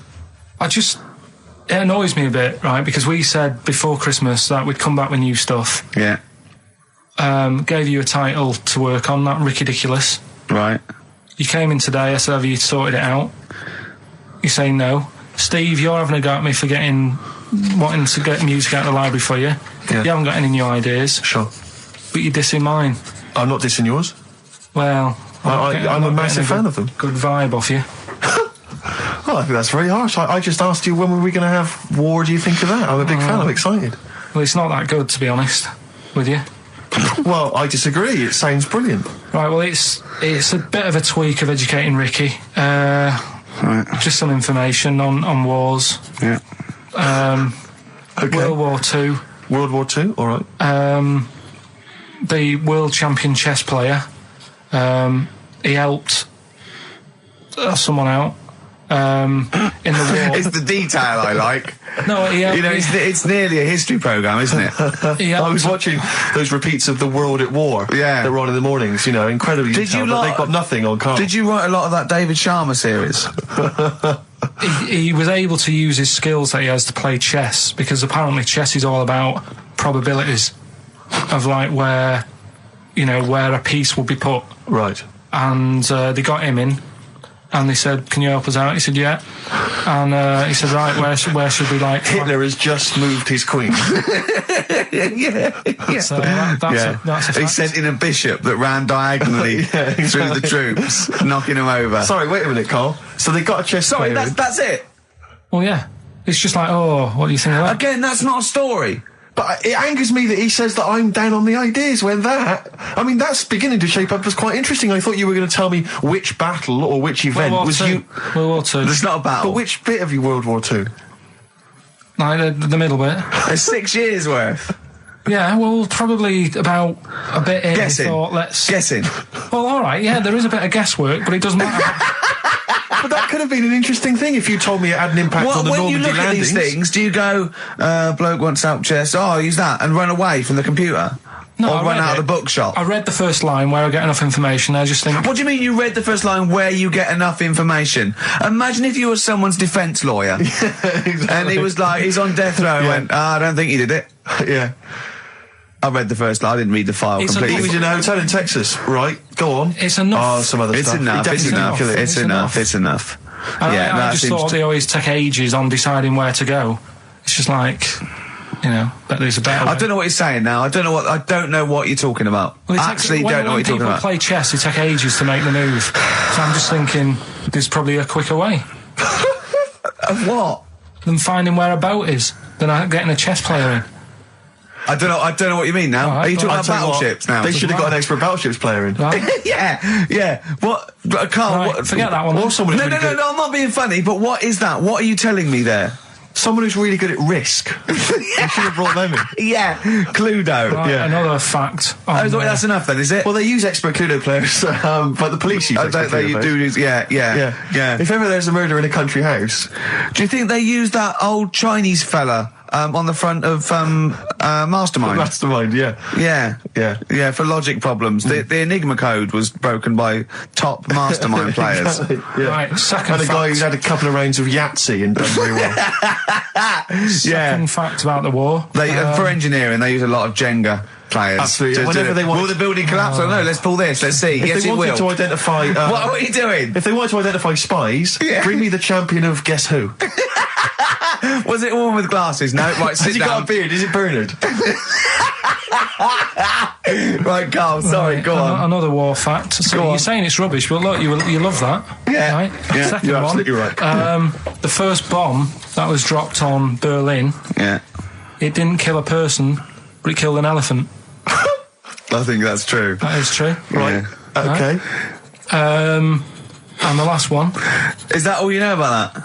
It annoys me a bit, right? Because we said before Christmas that we'd come back with new stuff. Yeah. Gave you a title to work on, that Ridiculous. Right. You came in today, I said, have you sorted it out? You say no. Steve, you're having a go at me for wanting to get music out of the library for you. Yeah. You haven't got any new ideas. Sure. But you're dissing mine. I'm not dissing yours. Well, I'm a massive fan of them. Good vibe off you. Well, I think that's very harsh. I just asked you, when were we going to have war? Do you think of that? I'm a big fan. I'm excited. Well, it's not that good, to be honest with you. Well, I disagree. It sounds brilliant. Right, well, it's a bit of a tweak of educating Ricky. Right. Just some information on wars. Yeah. Okay. World War Two. World War II? All right. The world champion chess player, he helped someone out in the war. It's the detail I like. No, he helped. You know, it's nearly a history programme, isn't it? I was watching those repeats of The World at War. Yeah. That were on in the mornings, you know, incredibly detailed, but they've got nothing on Karl. Did you write a lot of that David Sharma series? He was able to use his skills that he has to play chess, because apparently chess is all about probabilities of like where a piece will be put. Right. Mm. And they got him in, and they said, "Can you help us out?" He said, "Yeah." And he said, "Right, where should we like?" Hitler has just moved his queen. yeah. So that's a fact. He sent in a bishop that ran diagonally through the troops, knocking them over. Sorry, wait a minute, Karl. So they got a chess Sorry, player. that's it. Well, yeah. It's just like, oh, what do you think of that? Again, that's not a story. But it angers me that he says that I'm down on the ideas when that's beginning to shape up as quite interesting. I thought you were going to tell me which battle or which event was you. World War Two. It's not a battle. But which bit of you World War II? Like the middle bit. It's 6 years worth. Yeah, well, probably about a bit in. Guessing. Guessing. Well, all right, yeah, there is a bit of guesswork, but it doesn't matter. But that could have been an interesting thing if you told me it had an impact on the when Normandy you look landings. at these things, do you go, bloke wants out chest, oh, use that, and run away from the computer? No, or I run read out it. of the bookshop? I read the first line where I get enough information. I just think, What do you mean you read the first line where you get enough information? Imagine if you were someone's defence lawyer. Exactly. And he was like, he's on death row and went, I don't think he did it. Yeah. I read the first line, I didn't read the file It's completely. He was in a hotel in Texas, right? Go on. It's enough. Oh, some other It's stuff. enough, He it's definitely enough, didn't kill it. it's enough, it's enough. Yeah, I that just seems thought to- they always take ages on deciding where to go. It's just like, but there's a better way. I don't know what you're saying now. I don't know what you're talking about. Well, it takes- Actually, don't know what you're talking When about. people play chess, it take ages to make the move. So I'm just thinking, there's probably a quicker way Of what? than finding where a boat is, than getting a chess player in. I don't know what you mean now. Oh, Are you talking I'll about tell you what, battleships now? They should have got an expert battleships player in. Right? yeah. What, Karl? Right, what, forget that one. Or someone who's No, really good. I'm not being funny. But what is that? What are you telling me there? Someone who's really good at risk. We should have brought them in. Yeah, Cluedo. Right, Yeah. another fact. Oh, that's enough then, is it? Well, they use expert Cluedo players, but the police use expert Cluedo you players. do use, yeah. If ever there's a murder in a country house, Do you think they use that old Chinese fella on the front of Mastermind? mastermind, yeah. Yeah, for logic problems. The Enigma code was broken by top Mastermind players. Yeah. Right, second And a guy fact. who's had a couple of rounds of Yahtzee and done very well. Second fact about the war. For engineering, they use a lot of Jenga players. Absolutely. Whenever they want- Will the building collapse? Oh, no, let's pull this. Let's see. If Yes, they it wanted will. to identify... What are you doing? If they wanted to identify spies, Yeah. bring me the champion of Guess Who. Was it a woman with glasses? No, right, Has sit he down. got a beard? Is it Bernard? Right, Carl, sorry, go on. Another war fact. So Go you're on. saying it's rubbish, but look, you love that. Yeah. Right? Yeah, Second you're one. absolutely right. The first bomb that was dropped on Berlin, Yeah. it didn't kill a person, but it killed an elephant. I think that's true. That is true. Right. Yeah. Okay. And the last one. Is that all you know about that?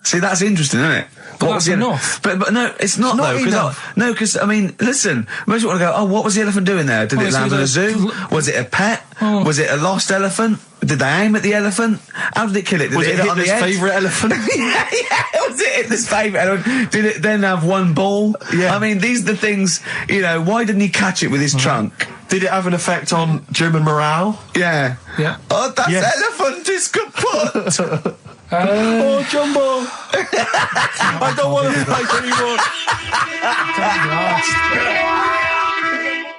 See, that's interesting, isn't it? But that's enough. But no, it's not not though. enough. Because I mean, listen. Most people want to go. Oh, what was the elephant doing there? Did Well, it it's land in a either- zoo? Was it a pet? Oh. Was it a lost elephant? Did they aim at the elephant? How did it kill it? Did Was it it hit it on the Hitler's head? favourite elephant? yeah. Was it Hitler's favourite elephant? Did it then have one ball? Yeah. I mean, these are the things. You know, why didn't he catch it with his trunk? Did it have an effect on German morale? Yeah. Yeah. Oh, that Yes. elephant is kaput. Oh, Jumbo! I don't want to fight anymore.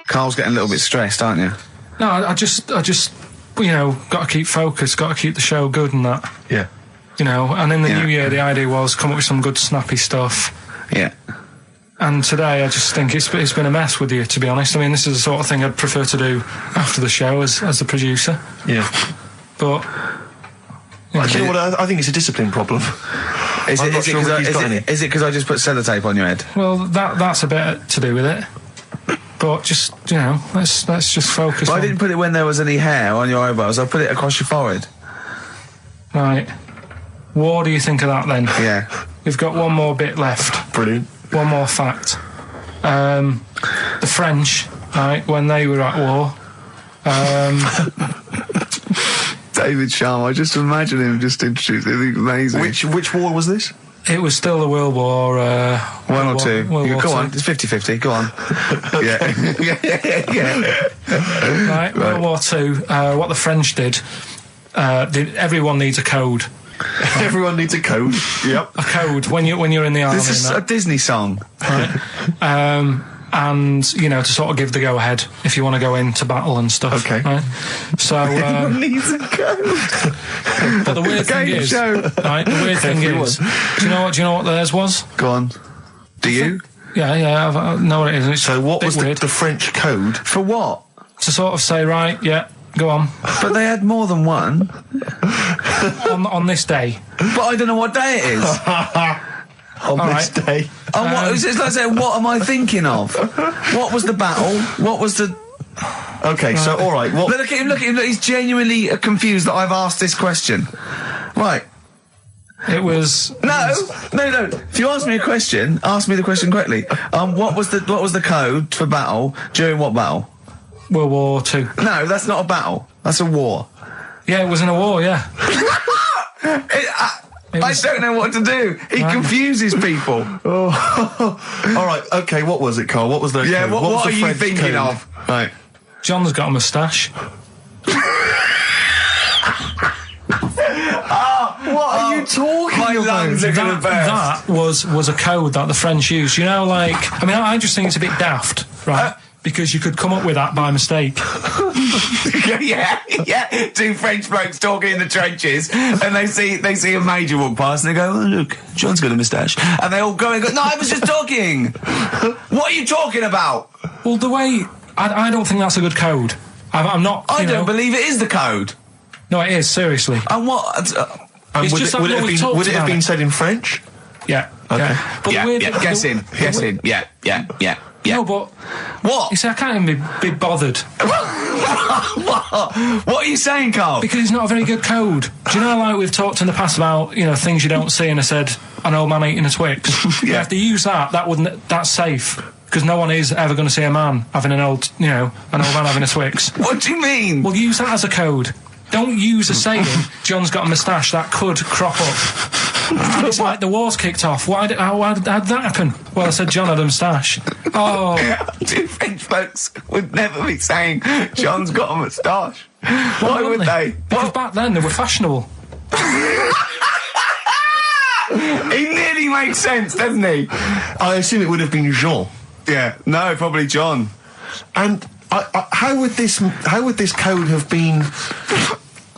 Carl's getting a little bit stressed, aren't you? No, I just, got to keep focused, got to keep the show good and that. Yeah. And in the Yeah. new year, the idea was come up with some good snappy stuff. Yeah. And today, I just think it's been a mess with you, to be honest. I mean, this is the sort of thing I'd prefer to do after the show as the producer. Yeah. But Do you know what? I think it's a discipline problem. Is I'm it not sure Ricky's got any. because I just put sellotape on your head? well, that's a bit to do with it. But just let's just focus. Well, I on, didn't put it when there was any hair on your eyebrows. I put it across your forehead. Right. What do you think of that then? Yeah. We've got one more bit left. Brilliant. One more fact. The French, right, when they were at war, David Sharma, I just imagine him just introduced it. It's amazing. Which war was this? it was still the World War... One or two. World War Go Two. on, it's 50-50. Go on. yeah. Right, World War Two. What the French did, everyone needs a code. Everyone needs a code. Yep. A code when you're in the army. This is and a that. Disney song. Right? And to sort of give the go ahead if you want to go into battle and stuff. Okay. Right? So, Needs a code. but the weird thing Game is, show. right? The weird thing is, do you know what theirs was? Go on. Do you? Yeah, I know what it is. It's So what a bit was weird. the French code? For what? To sort of say, right, yeah, go on But they had more than one. on this day. But I don't know what day it is. On All this right. day. And what, it's like saying, what am I thinking of? What was the battle? What was the... Okay, so all right. What? Look at him, look, he's genuinely confused that I've asked this question. Right. It was No. If you ask me a question, ask me the question correctly. What was the code for battle during what battle? World War Two. No, that's not a battle. That's a war. Yeah, it was in a war. Yeah. I don't know what to do. He confuses people. All right. Okay. What was it, Carl? What was the Yeah. code? What was are the you French thinking code? of? Right. John's got a moustache. What are you talking My about? lungs are gonna burst. That was a code that the French used. I just think it's a bit daft, right? Because you could come up with that by mistake. yeah. Two French blokes talking in the trenches, and they see a major walk past, and they go, "Oh, look, John's got a moustache," and they all go and go, "No, I was just talking. What are you talking about?" Well, the way I don't think that's a good code. I'm not. I don't believe it is the code. No, it is seriously. And what? And It's would just it, that would it no have one been, talked would it have about been it. said in French? Yeah. Okay. Yeah. But the weird, Guess in. Yeah. No, but What? you see, I can't even be bothered What are you saying, Carl? because it's not a very good code. Do you know, like we've talked in the past about things you don't see, and I said an old man eating a Twix. Yeah. If they use that's safe because no one is ever going to see a man having an old man having a Twix. What do you mean? Well, use that as a code. Don't use a saying, John's got a moustache, that could crop up. It's like the war's kicked off. How did that happen? Well, I said John had a moustache. Oh, Two French folks would never be saying John's got a moustache. Why would they? Because back then they were fashionable. He nearly makes sense, doesn't he? I assume it would have been Jean. Yeah. No, probably John. And how would this code have been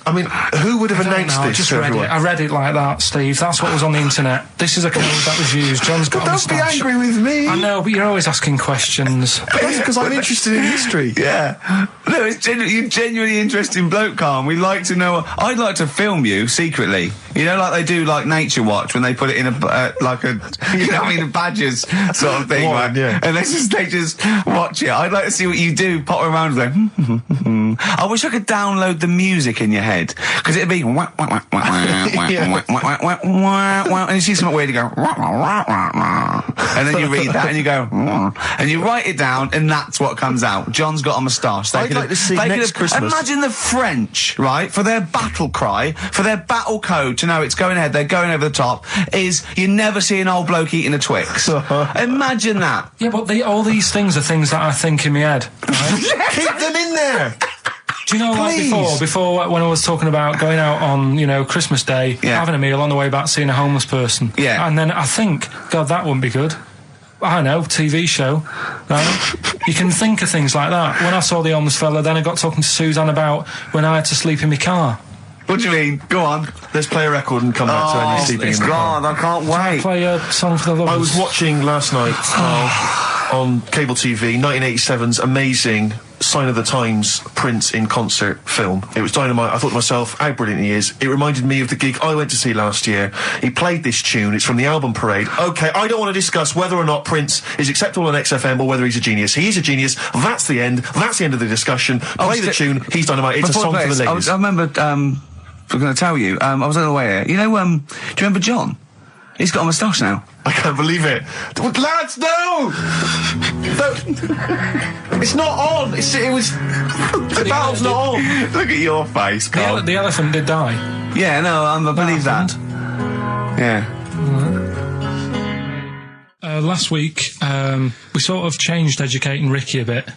I mean, who would have I don't announced know, I this just to read everyone? it. I read it like that, Steve. That's what was on the internet. This is a code that was used. John's got a Don't be moustache. angry with me. I know, but you're always asking questions. That's because I'm interested in history. Yeah. No, you're genuinely interesting bloke, Karl. We like to know. I'd like to film you secretly. You know, like they do, like Nature Watch, when they put it in a like a, you know, what I mean, a Badgers sort of thing, One, right? yeah. And they just watch it. I'd like to see what you do, pop around like. I wish I could download the music in your head, because it'd be wah, wah, wah, wah, wah, wah, wah, wah, wah, wah, and you see something weird, you go wah, wah, wah, wah, wah. And then you read that and you go wah, and you write it down, and that's what comes out. John's got a moustache. I'd like to see next Christmas. Imagine the French, right, for their battle cry, for their battle code to know it's going ahead, they're going over the top, is you never see an old bloke eating a Twix. Imagine that. Yeah, but all these things are things that I think in my head. Right? Keep them in there. Do you know, like Please. before when I was talking about going out on, you know, Christmas Day, Yeah. having a meal on the way back, seeing a homeless person. Yeah. And then I think, God, that wouldn't be good. I know, TV show, right? You can think of things like that. When I saw the homeless fella, then I got talking to Suzanne about when I had to sleep in my car. What do you mean? Go on. Let's play a record and come back to any sleeping It's in the car. gone. I can't wait. Play a song for the lovers. I was watching last night on cable TV 1987's amazing Sign of the Times Prince in concert film. It was dynamite. I thought to myself, how brilliant he is. It reminded me of the gig I went to see last year. He played this tune. It's from the album Parade. Okay, I don't want to discuss whether or not Prince is acceptable on XFM or whether he's a genius. He is a genius. That's the end. That's the end of the discussion. Play the tune. He's dynamite. It's a song for the ladies. I remember, I'm going to tell you, I was on the way here. You know, do you remember John? He's got a moustache now. I can't believe it. Lads, no! It's not on. It was... The battle's not on. Look at your face, Karl. The elephant did die. Yeah, no, I believe that. Yeah. Last week, we sort of changed educating Ricky a bit.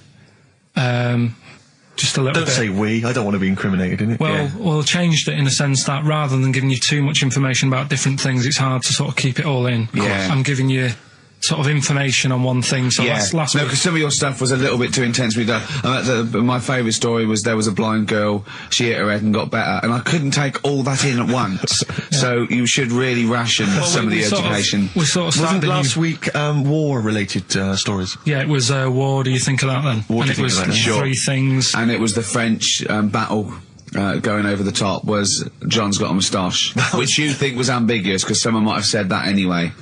Just a little Don't bit. say we. I don't want to be incriminated in it. Well, changed it in the sense that rather than giving you too much information about different things, it's hard to sort of keep it all in. Yeah. I'm giving you sort of information on one thing. So last No, week, because some of your stuff was a little bit too intense. My favourite story was there was a blind girl, she hit her head and got better, and I couldn't take all that in at once. So you should really ration some of the education. We sort of Wasn't started last week war-related stories? Yeah, it was What do you think of that then? What do and you it think was of that? Sure. three things. And it was the French battle. Going over the top was John's got a moustache, which you think was ambiguous because someone might have said that anyway.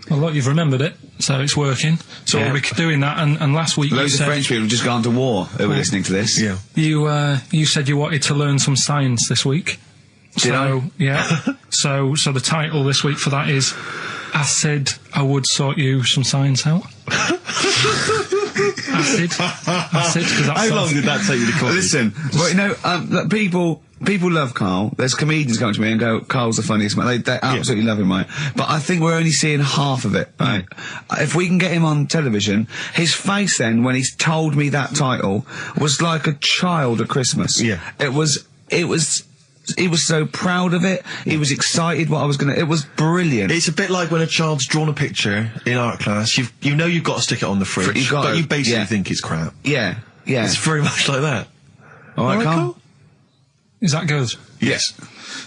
Well, look, you've remembered it, so it's working. So Yeah. we're doing that, and last week Loads you of said French people have just gone to war who were listening to this. Yeah. you said you wanted to learn some science this week. Did I? Yeah. so the title this week for that is I said I would sort you some science out. Acid, because that's How long did that take you to call? Listen, well, you know, look, people love Karl. There's comedians come to me and go, Karl's the funniest man. They absolutely love him, right? But I think we're only seeing half of it, right? If we can get him on television, his face then, when he's told me that title, was like a child at Christmas. Yeah. He was so proud of it. He was excited what I was it was brilliant. It's a bit like when a child's drawn a picture in art class. You know you've got to stick it on the fridge, You've got but to- you basically yeah. think it's crap. Yeah. It's very much like that. All right, Karl? Is that good? Yes.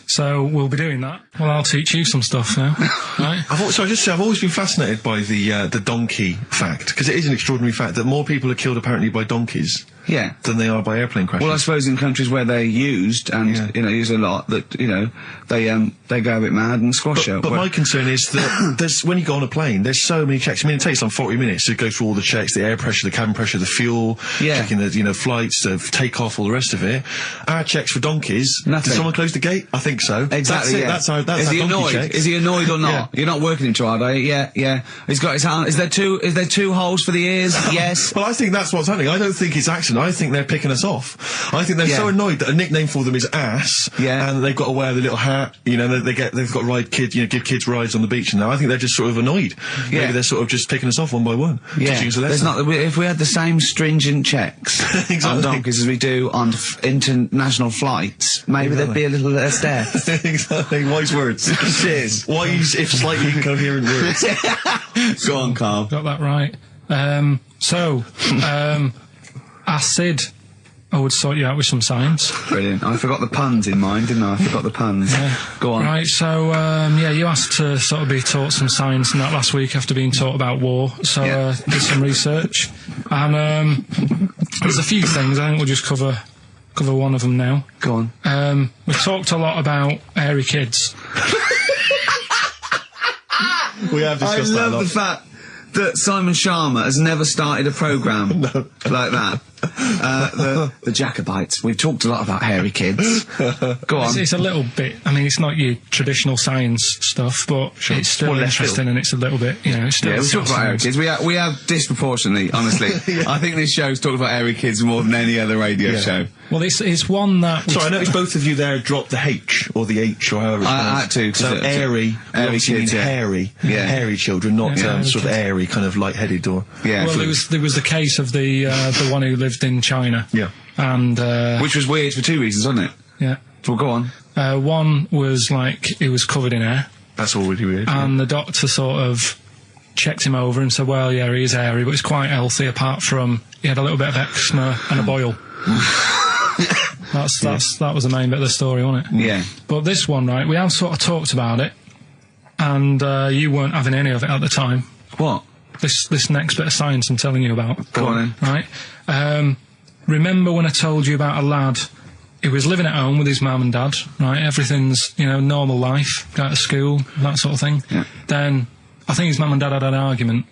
So we'll be doing that. Well, I'll teach you some stuff now, right? I've always been fascinated by the donkey fact, because it is an extraordinary fact that more people are killed apparently by donkeys Yeah. than they are by airplane crashes. Well, I suppose in countries where they're used and used a lot, that they go a bit mad and squash out. But my concern is that there's when you go on a plane, there's so many checks. I mean, it takes like 40 minutes to go through all the checks: the air pressure, the cabin pressure, the fuel, checking the flights, the takeoff, all the rest of it. Our checks for donkeys. Nothing. Did someone close the gate? I think so. Exactly. That's it. Yeah. That's our Is he donkey annoyed? checks. Is he annoyed or not? Yeah. You're not working him too hard, are you? Yeah. He's got his hand. Is there two holes for the ears? Yes. Well, I think that's what's happening. I don't think it's accident. I think they're picking us off. I think they're so annoyed that a nickname for them is ass. Yeah. And they've got to wear the little hat. You know, they've got to ride give kids rides on the beach now. I think they're just sort of annoyed. Yeah. Maybe they're sort of just picking us off one by one. Teaching us a lesson. If we had the same stringent checks Exactly. on donkeys as we do on international flights, maybe there'd be a little less death. Exactly. Wise words. Cheers. Wise, if slightly incoherent words. Go on, Karl. Got that right. Acid I would sort you out with some science. Brilliant. I forgot the puns in mine, didn't I? I forgot the puns. Go on. Right, so, you asked to sort of be taught some science and that last week after being taught about war, so did some research. And there's a few things, I think we'll just cover one of them now. Go on. We talked a lot about hairy kids. We have discussed that a I love lot. the fact that Simon Sharma has never started a programme like that. The Jacobites. We've talked a lot about hairy kids. Go on. It's a little bit, I mean, it's not your traditional science stuff, but it's still interesting and it's a little bit, it's still... Yeah, we've talked about hairy kids. We have disproportionately, honestly. I think this show's talked about hairy kids more than any other radio show. Well, it's one that... Sorry, I noticed both of you there dropped the H, or the H, or however it's I had to. So airy kids, yeah. hairy. Yeah. Hairy children, not Yeah, sort of airy, kind of light-headed or... Yeah. Well, there was the case of the one who lived in China. Yeah. And... which was weird for two reasons, wasn't it? Yeah. Well, go on. One was, he was covered in hair. That's already weird. And the doctor sort of checked him over and said, well, yeah, he is hairy, but he's quite healthy, apart from he had a little bit of eczema and a boil. That was the main bit of the story, wasn't it? Yeah. But this one, right, we have sort of talked about it, and you weren't having any of it at the time. What? This next bit of science I'm telling you about. Go on then. Right? Remember when I told you about a lad who was living at home with his mum and dad, right? Everything's, normal life, go to school, that sort of thing. Yeah. Then, I think his mum and dad had an argument,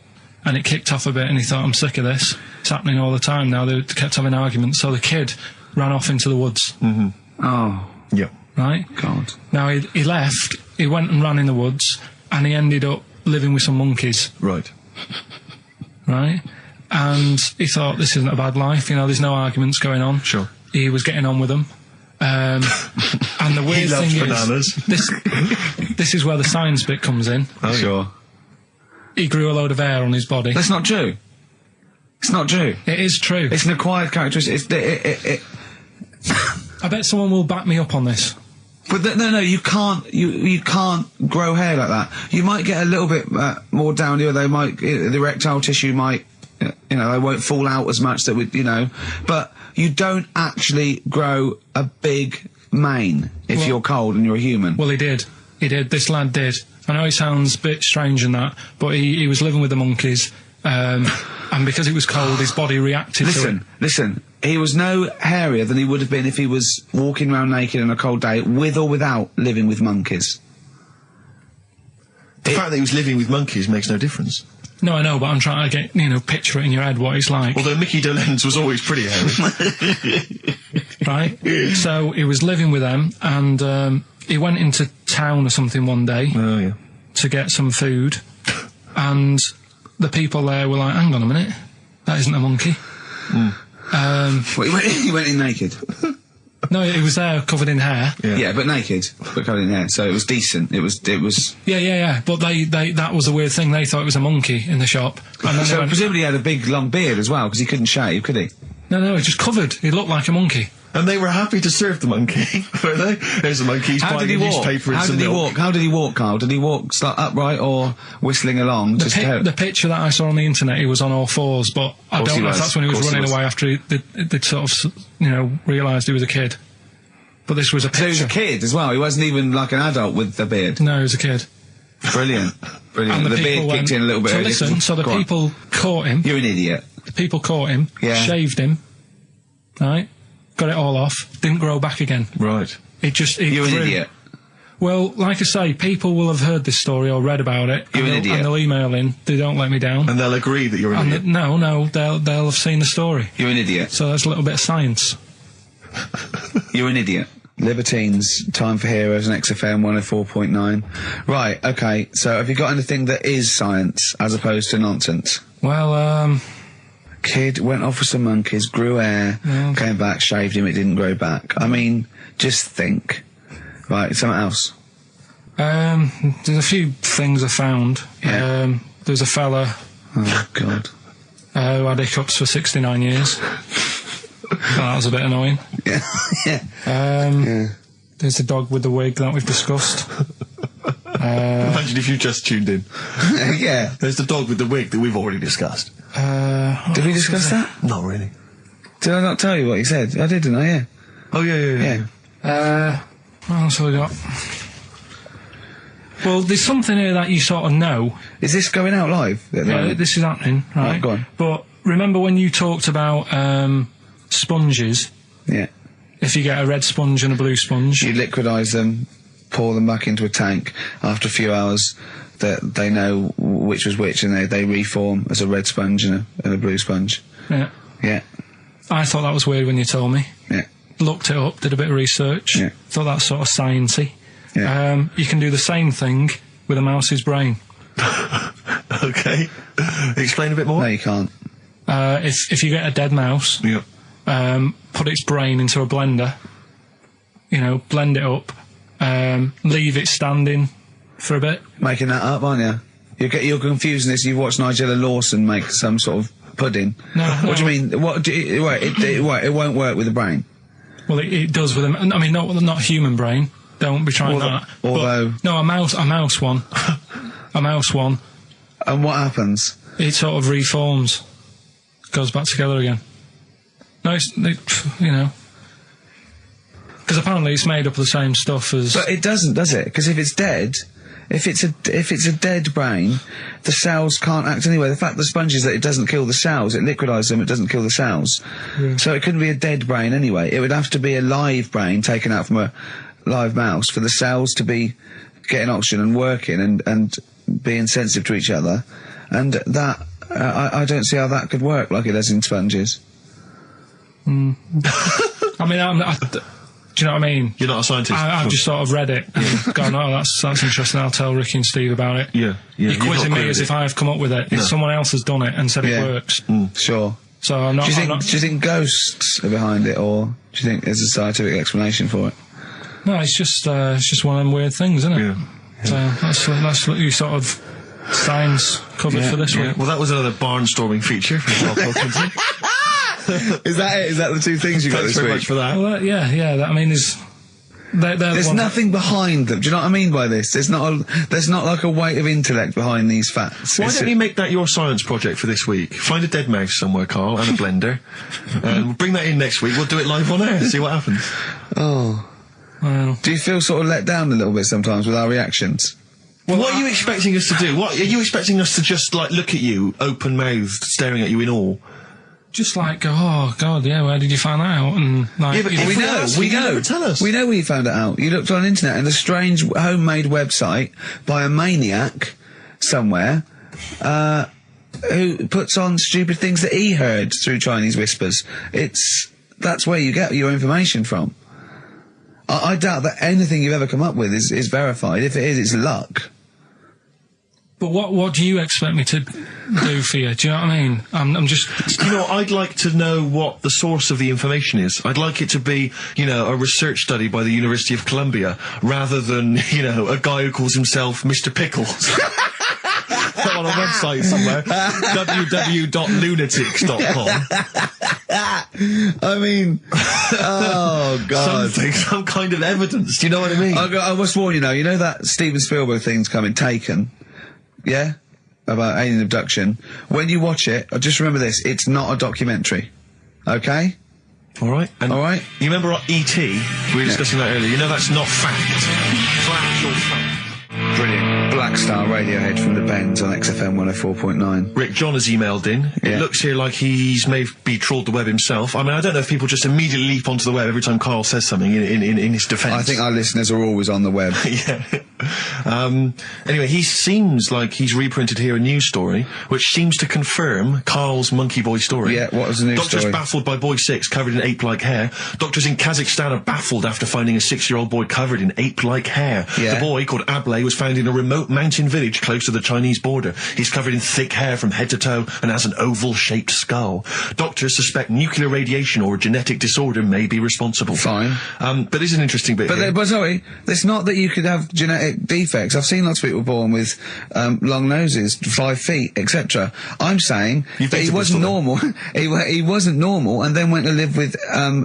and it kicked off a bit, and he thought, I'm sick of this. It's happening all the time now. They kept having arguments, so the kid ran off into the woods. Mm-hmm. Oh. Yeah. Right? God. Now, he left, he went and ran in the woods, and he ended up living with some monkeys. Right. Right? And he thought, this isn't a bad life, there's no arguments going on. Sure. He was getting on with them. And the weird loves thing bananas. is, this is where the science bit comes in. Oh, Sure. He grew a load of hair on his body. That's not true. It's not true. It is true. It's an acquired characteristic. I bet someone will back me up on this. But no, you can't. You can't grow hair like that. You might get a little bit more down here. They might the erectile tissue might, they won't fall out as much. That would, but you don't actually grow a big mane if you're cold and you're a human. Well, he did. This lad did. I know it sounds a bit strange and that, but he was living with the monkeys, and because it was cold, his body reacted to it. Listen. He was no hairier than he would have been if he was walking around naked on a cold day, with or without living with monkeys. The fact that he was living with monkeys makes no difference. No, I know, but I'm trying to get, picture it in your head what it's like. Although Mickey Dolenz was always pretty hairy. Right? So he was living with them, and he went into town or something one day Oh, yeah. to get some food, and the people there were like, hang on a minute, that isn't a monkey. Well, he went in naked. No, he was there covered in hair. Yeah, but naked, but covered in hair, so it was decent. It was. Yeah. But they that was the weird thing. They thought it was a monkey in the shop. And then So they went, presumably he had a big long beard as well, because he couldn't shave, could he? no, he just covered. He looked like a monkey. And they were happy to serve the monkey, were they? There's a monkey, he's How buying did he a walk? newspaper and How some did he milk. walk? How did he walk, Karl? Did he walk upright or whistling along? The picture that I saw on the internet, he was on all fours, but I Course don't he know if was. that's when he was Course he running was. away after they'd sort of, realised he was a kid. But this was a So he was picture. a kid as well. He wasn't even like an adult with a beard. No, he was a kid. Brilliant. And The people beard went, kicked in a little bit So earlier. listen, so the Go on. people caught him. You're an idiot. The people caught him, Yeah. shaved him, right? Got it all off, didn't grow back again. Right. It You're an grew. idiot. Well, like I say, people will have heard this story or read about it. You're and an they'll- idiot. And they'll email in. They don't let me down. And they'll agree that you're an idiot. No, they'll have seen the story. You're an idiot. So that's a little bit of science. You're an idiot. Libertines, Time for Heroes, and XFM 104.9. Right, okay, so have you got anything that is science as opposed to nonsense? Well, Kid went off with some monkeys, grew hair, came back, shaved him, it didn't grow back. I mean, just think. Right, something else. there's a few things I found. Yeah. There's a fella Oh, God. who had hiccups for 69 years. That was a bit annoying. Yeah. Yeah. There's the dog with the wig that we've discussed. Imagine if you just tuned in. Yeah. There's the dog with the wig that we've already discussed. Did we discuss that? Not really. Did I not tell you what he said? I did, didn't I? Yeah. Oh, yeah. What else have we got? Well, there's something here that you sort of know. Is this going out live? Yeah, this is happening, right? Right, go on. But remember when you talked about sponges? Yeah. If you get a red sponge and a blue sponge. You liquidise them, pour them back into a tank. After a few hours, they know which was which, and they reform as a red sponge and a blue sponge. Yeah. Yeah. I thought that was weird when you told me. Yeah. Looked it up, did a bit of research. Yeah. Thought that's sort of sciencey. Yeah. You can do the same thing with a mouse's brain. Okay. Explain a bit more. No, you can't. If you get a dead mouse, Yeah. put its brain into a blender, blend it up, leave it standing for a bit. Making that up, aren't you? You're confusing this. You've watched Nigella Lawson make some sort of pudding. No. What do you mean? It won't work with the brain. Well, it does with a. I mean, not human brain. Don't be trying that. Although, no, a mouse one, a mouse one. And what happens? It sort of reforms, goes back together again. No, because apparently it's made up of the same stuff as. But it doesn't, does it? Because if it's dead, if it's a dead brain, the cells can't act anyway. The fact the sponge is that it doesn't kill the cells, it liquidises them, it doesn't kill the cells. Yeah. So it couldn't be a dead brain anyway. It would have to be a live brain taken out from a live mouse for the cells to be getting oxygen and working and being sensitive to each other. And that, I don't see how that could work like it does in sponges. I mean, do you know what I mean? You're not a scientist. I've just sort of read it and gone, oh, that's interesting, I'll tell Ricky and Steve about it. Yeah. You're quizzing me as if I've come up with it. If someone else has done it and said it works. Sure. So I'm not... Do you think ghosts are behind it, or do you think there's a scientific explanation for it? No, it's just one of them weird things, isn't it? Yeah. So that's you sort of science covered for this week. Well, that was another barnstorming feature from Karl Pilkington. Is that it? Is that the two things you got Thanks this very week? much for that. Well, I mean, There's nothing behind them. Do you know what I mean by this? There's not like a weight of intellect behind these facts. Why don't you make that your science project for this week? Find a dead mouse somewhere, Karl, and a blender. We'll bring that in next week. We'll do it live on air. See what happens. Oh. Well, Do you feel sort of let down a little bit sometimes with our reactions? Well, what are you expecting us to do? What are you expecting us to just look at you, open-mouthed, staring at you in awe? just like go, oh God, yeah, where did you find that out? And like, Yeah, but We know. Tell us. We know where you found it out. You looked on the internet and a strange homemade website by a maniac somewhere, who puts on stupid things that he heard through Chinese whispers. That's where you get your information from. I doubt that anything you've ever come up with is verified. If it is, it's luck. But what do you expect me to do for you? Do you know what I mean? I'm just... You know, I'd like to know what the source of the information is. I'd like it to be, a research study by the University of Columbia, rather than, a guy who calls himself Mr. Pickles. On a website somewhere, www.lunatics.com. I mean, oh God. Some kind of evidence, do you know what I mean? I must warn you know that Steven Spielberg thing's coming, Taken, yeah? About alien abduction. When you watch it, just remember this, it's not a documentary. Okay? Alright. Alright? You remember E.T.? We were discussing that earlier. That's not fact. Factual fact. Brilliant. Black Star Radiohead from the Bends on XFM 104.9. Rick John has emailed in. Yeah. It looks here like he's maybe trawled the web himself. I mean, I don't know if people just immediately leap onto the web every time Karl says something in his defence. I think our listeners are always on the web. Yeah. Anyway, he seems like he's reprinted here a news story, which seems to confirm Karl's Monkey Boy story. Yeah, what was the news Doctors story? baffled by boy 6 covered in ape-like hair. Doctors in Kazakhstan are baffled after finding a 6-year-old boy covered in ape-like hair. Yeah. The boy, called Ablay, was found in a remote mountain village close to the Chinese border. He's covered in thick hair from head to toe and has an oval-shaped skull. Doctors suspect nuclear radiation or a genetic disorder may be responsible. Fine. But this is an interesting bit here. But sorry, it's not that you could have genetic defects. I've seen lots of people born with long noses, 5 feet, etc. I'm saying You've that been he to wasn't Bristol, normal. he wasn't normal, and then went to live with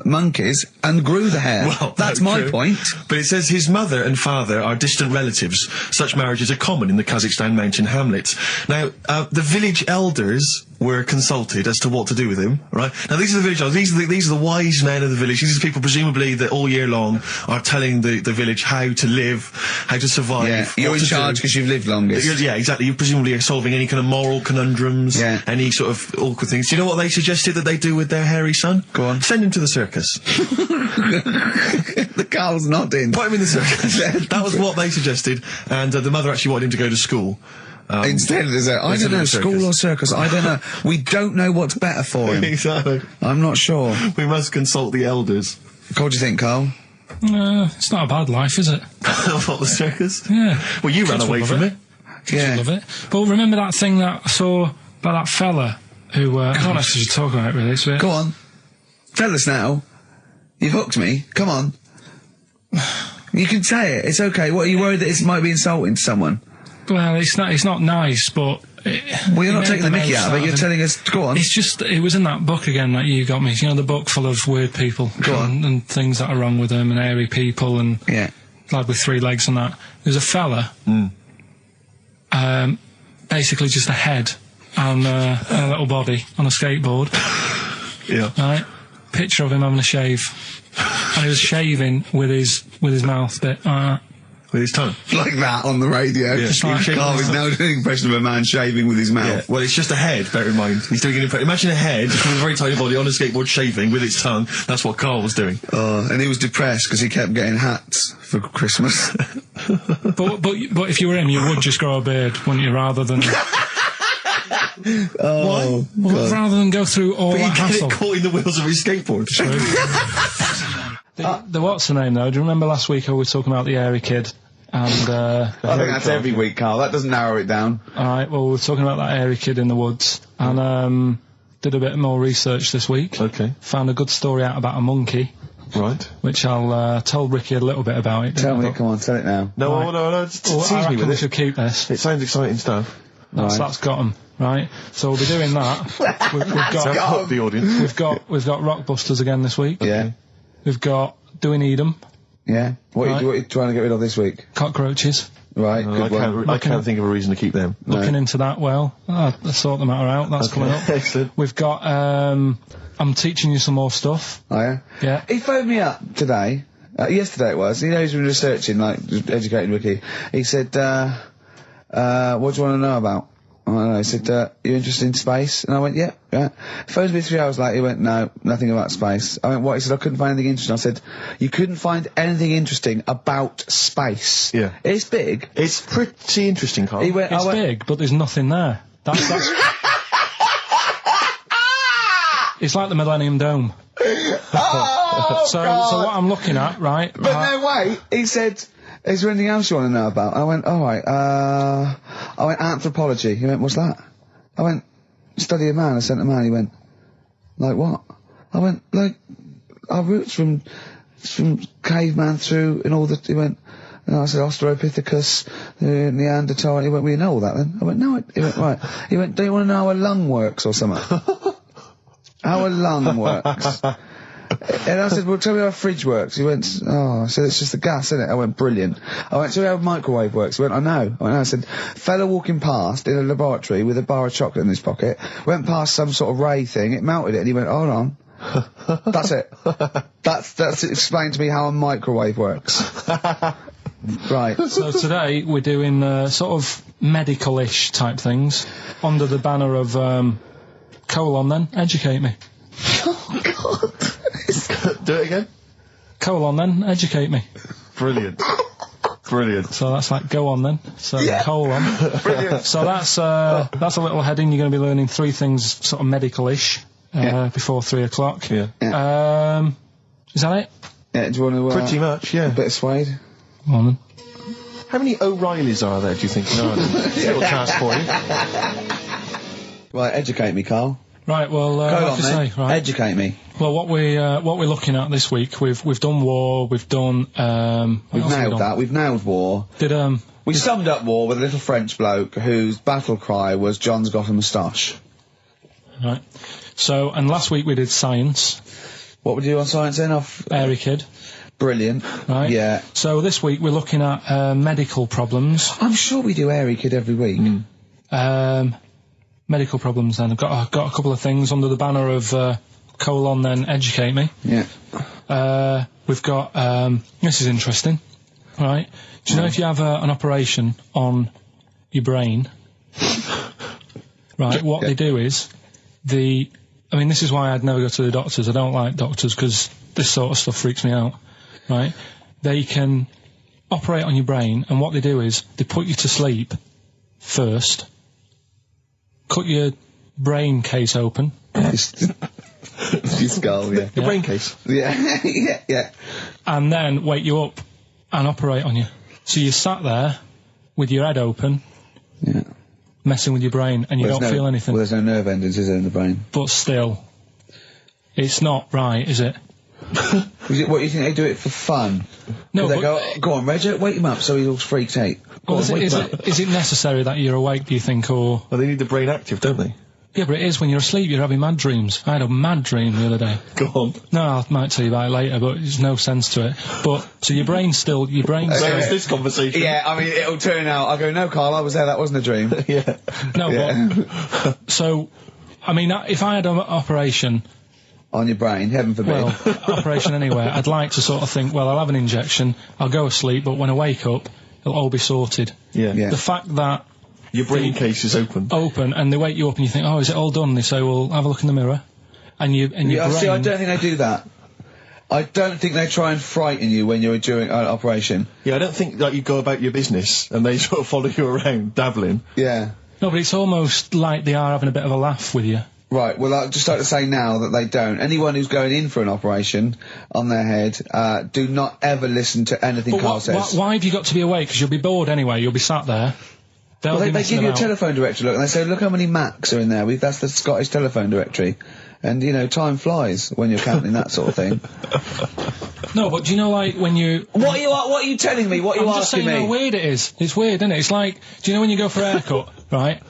monkeys and grew the hair. Well, that's no, my true. point. But it says his mother and father are distant relatives. Such marriages are common in the Kazakhstan mountain hamlets. Now, the village elders were consulted as to what to do with him, right? Now, these are the village elders. These are the wise men of the village. These are people, presumably, that all year long are telling the village how to live, how to survive. Yeah, you're in charge because you've lived longest. Yeah, exactly. You presumably are solving any kind of moral conundrums, any sort of awkward things. Do you know what they suggested that they do with their hairy son? Go on. Send him to the circus. The Karl's nodding. Put him in the circus. That was what they suggested, and the mother actually wanted him to go to school. Instead, I don't know, school or circus, I don't know. We don't know what's better for him. Exactly. I'm not sure. We must consult the elders. What do you think, Karl? It's not a bad life, is it? What, the circus? Yeah. Well, you ran away from it. Kids will love it. But remember that thing that I saw about that fella who, I don't know if you should talk about it really, so Go on. Tell us now. You've hooked me. Come on. You can say it. It's okay. What, are you worried that it might be insulting to someone? Well, it's not nice, but... Well, you're not taking the mickey out of it, you're telling us... Go on. It's just, it was in that book again that you got me. You know, the book full of weird people. Go on. And things that are wrong with them, and hairy people, and... Yeah. Lad with 3 legs and that. There's a fella... basically just a head and a little body on a skateboard. Yeah. Right? Picture of him having a shave. And he was shaving with his mouth bit. With his tongue. Like that on the radio. Yeah. Just like- Karl is now doing an impression of a man shaving with his mouth. Yeah. Well, it's just a head, bear in mind. He's doing an impression. Imagine a head with a very tiny body on a skateboard shaving with its tongue. That's what Karl was doing. And he was depressed because he kept getting hats for Christmas. But if you were him, you would just grow a beard, wouldn't you, rather than... Oh, Well, rather than go through all But that he get hassle. it caught in the wheels of his skateboard. The what's the name though? Do you remember last week I was talking about the hairy kid? And I think that's every week, Karl. That doesn't narrow it down. alright, well we were talking about that hairy kid in the woods, and did a bit more research this week. Okay. Found a good story out about a monkey, Right. which I'll tell Ricky a little bit about it. Tell me, come on, tell it now. No, Right. no, Well, tease I me reckon with we it. should keep this. It sounds exciting stuff. That's got 'em, right? So we'll be doing that. We've Don't got hook the audience. we've got Rockbusters again this week. Yeah. We've got Do We Need 'Em? Yeah. What Right. are you trying to get rid of this week? Cockroaches. Right, I good one. can't think of a reason to keep them. Looking into that, well, I'll sort the matter out. That's coming up. Excellent. We've got, I'm teaching you some more stuff. Oh, yeah? Yeah. He phoned me up today. Yesterday it was. You know, he's been researching, like, just educating Ricky. He said, what do you want to know about? I don't know. He said, you interested in space? And I went, yeah. He phoned me 3 hours later. He went, no, nothing about space. I went, what? He said, I couldn't find anything interesting. I said, you couldn't find anything interesting about space? Yeah. It's big. It's pretty interesting, Karl. He went, It's big, but there's nothing there. That's it's like the Millennium Dome. So what I'm looking at, right? But no, wait. He said, is there anything else you want to know about? I went, all right. I went, anthropology. He went, what's that? I went, study a man. I sent a man. He went, like what? I went, like, our roots from caveman through and all that. He went, and I said, Australopithecus, Neanderthal. He went, well, you know all that then? I went, no. He went, right. He went, do you want to know how a lung works or something? How a lung works? And I said, well, tell me how a fridge works. He went, oh, I said, it's just the gas, isn't it? I went, brilliant. I went, tell me how a microwave works. He went, I know. I went, no. I said, fella walking past in a laboratory with a bar of chocolate in his pocket, went past some sort of ray thing, it melted it, and he went, hold on. That's it. That's explained to me how a microwave works. Right. So today we're doing sort of medical-ish type things under the banner of colon then, educate me. Oh, God. Do it again. Colon then, educate me. Brilliant. Brilliant. So that's like go on then. So colon. Brilliant. So that's a little heading. You're going to be learning 3 things sort of medical-ish before 3 o'clock. Yeah. Is that it? Yeah, do you want to... Pretty much, yeah. A bit of suede? Come on then. How many O'Reillys are there, do you think? No, little task for you. Right, educate me, Karl. Right, well, Go like on, I say, then. right. Educate me. Well, what we're looking at this week, we've done war, we've done We've nailed that. We've nailed war. We summed up war with a little French bloke whose battle cry was "John's got a moustache." Right. So, and last week we did science. What would you do on science then? Hairy kid. Brilliant. Right. Yeah. So this week we're looking at medical problems. I'm sure we do hairy kid every week. medical problems then. I've got a couple of things under the banner of colon then educate me. Yeah. We've got, this is interesting, right? Do you know if you have an operation on your brain, right, what they do is, I mean, this is why I'd never go to the doctors. I don't like doctors because this sort of stuff freaks me out, right? They can operate on your brain, and what they do is they put you to sleep first, cut your brain case open. Your skull, yeah. The brain case. Yeah, yeah. And then wake you up and operate on you. So you're sat there with your head open, Yeah. messing with your brain, and you don't feel anything. Well, there's no nerve endings, is there, in the brain? But still, it's not right, is it? What, you think they do it for fun? No, They but go on, Reg, wake him up so he all freaks out. well, is it necessary that you're awake, do you think, or... Well, they need the brain active, don't they? Yeah, but it is when you're asleep, you're having mad dreams. I had a mad dream the other day. Go on. No, I might tell you about it later, but there's no sense to it. But, so your brain's still... Where is this conversation? Yeah, I mean, it'll turn out, I go, no, Karl, I was there, that wasn't a dream. Yeah. No, Yeah. but... So, I mean, if I had an operation... On your brain, heaven forbid. Well, operation anywhere, I'd like to sort of think, well, I'll have an injection, I'll go asleep, but when I wake up, it'll all be sorted. Yeah. Yeah. The fact that... Your brain case is open. And they wake you up and you think, oh, is it all done? And they say, well, have a look in the mirror. And your brain... See, I don't think they do that. I don't think they try and frighten you when you're doing an operation. Yeah, I don't think that you go about your business and they sort of follow you around, dabbling. Yeah. No, but it's almost like they are having a bit of a laugh with you. Right, well, I'd just like to say now that they don't. Anyone who's going in for an operation on their head, do not ever listen to anything Karl says. Why have you got to be awake? Because you'll be bored anyway, you'll be sat there. Well, they give you a telephone directory, look, and they say, look how many Macs are in there. That's the Scottish telephone directory. And, you know, time flies when you're counting that sort of thing. No, but do you know, like, when you... What are you telling me? What are you I'm just asking saying me? how weird it is. It's weird, isn't it? It's like, do you know when you go for a haircut, right?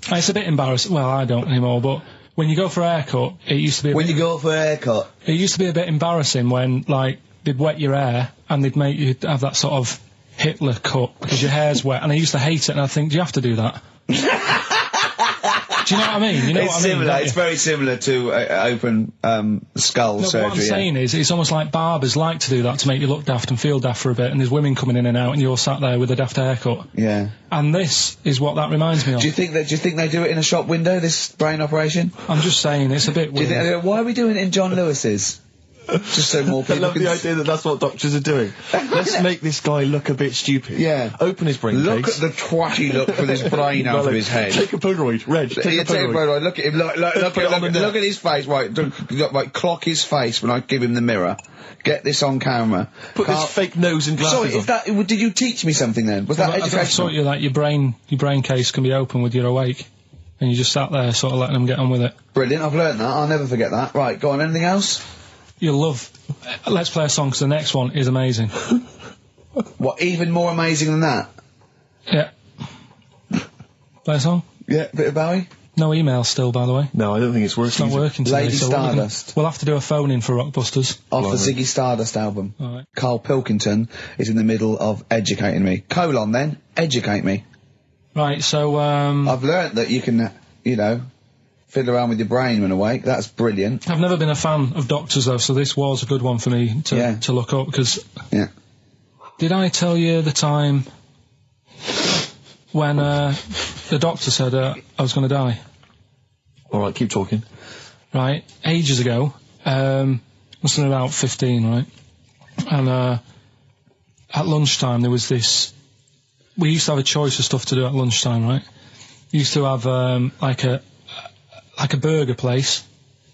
It's a bit embarrassing. Well, I don't anymore, but... When you go for a haircut, it used to be... When you go for a haircut? It used to be a bit embarrassing when, like, they'd wet your hair and they'd make you have that sort of Hitler cut because your hair's wet, and I used to hate it, and I think, do you have to do that? Do you know what I mean? You know It's what I mean? similar. It's very similar to open skull surgery. What I'm saying is, it's almost like barbers like to do that to make you look daft and feel daft for a bit, and there's women coming in and out, and you're sat there with a daft haircut. Yeah. And this is what that reminds me of. Do you think they do it in a shop window, this brain operation? I'm just saying, it's a bit weird. Why are we doing it in John Lewis's? Just so more I people love can the idea that that's what doctors are doing. Let's make this guy look a bit stupid. Yeah. Open his brain Look case. at the twatty look from his brain out of his head. Take a Polaroid. Reg, take a Polaroid. Look at him. Look at his face. Right, clock his face when I give him the mirror. Get this on camera. Put this fake nose and glasses Sorry, did you teach me something then? Was that educational? I thought you that your brain case can be open with your awake, and you just sat there sort of letting them get on with it. Brilliant, I've learnt that. I'll never forget that. Right, go on, anything else? You'll love... Let's play a song, because the next one is amazing. What, even more amazing than that? Yeah. Play a song? Yeah, bit of Bowie? No email still, by the way. No, I don't think it's working. It's not working today. Lady so Stardust. We'll have to do a phone-in for Rockbusters. Off the Ziggy Stardust album. All right. Karl Pilkington is in the middle of educating me. Colon then, educate me. Right, so, I've learnt that you can, you know, fiddle around with your brain when awake. That's brilliant. I've never been a fan of doctors, though, so this was a good one for me to look up, because... Yeah. Did I tell you the time when the doctor said I was going to die? All right, keep talking. Right, ages ago, must have been about 15, right? And at lunchtime there was this... We used to have a choice of stuff to do at lunchtime, right? We used to have like a burger place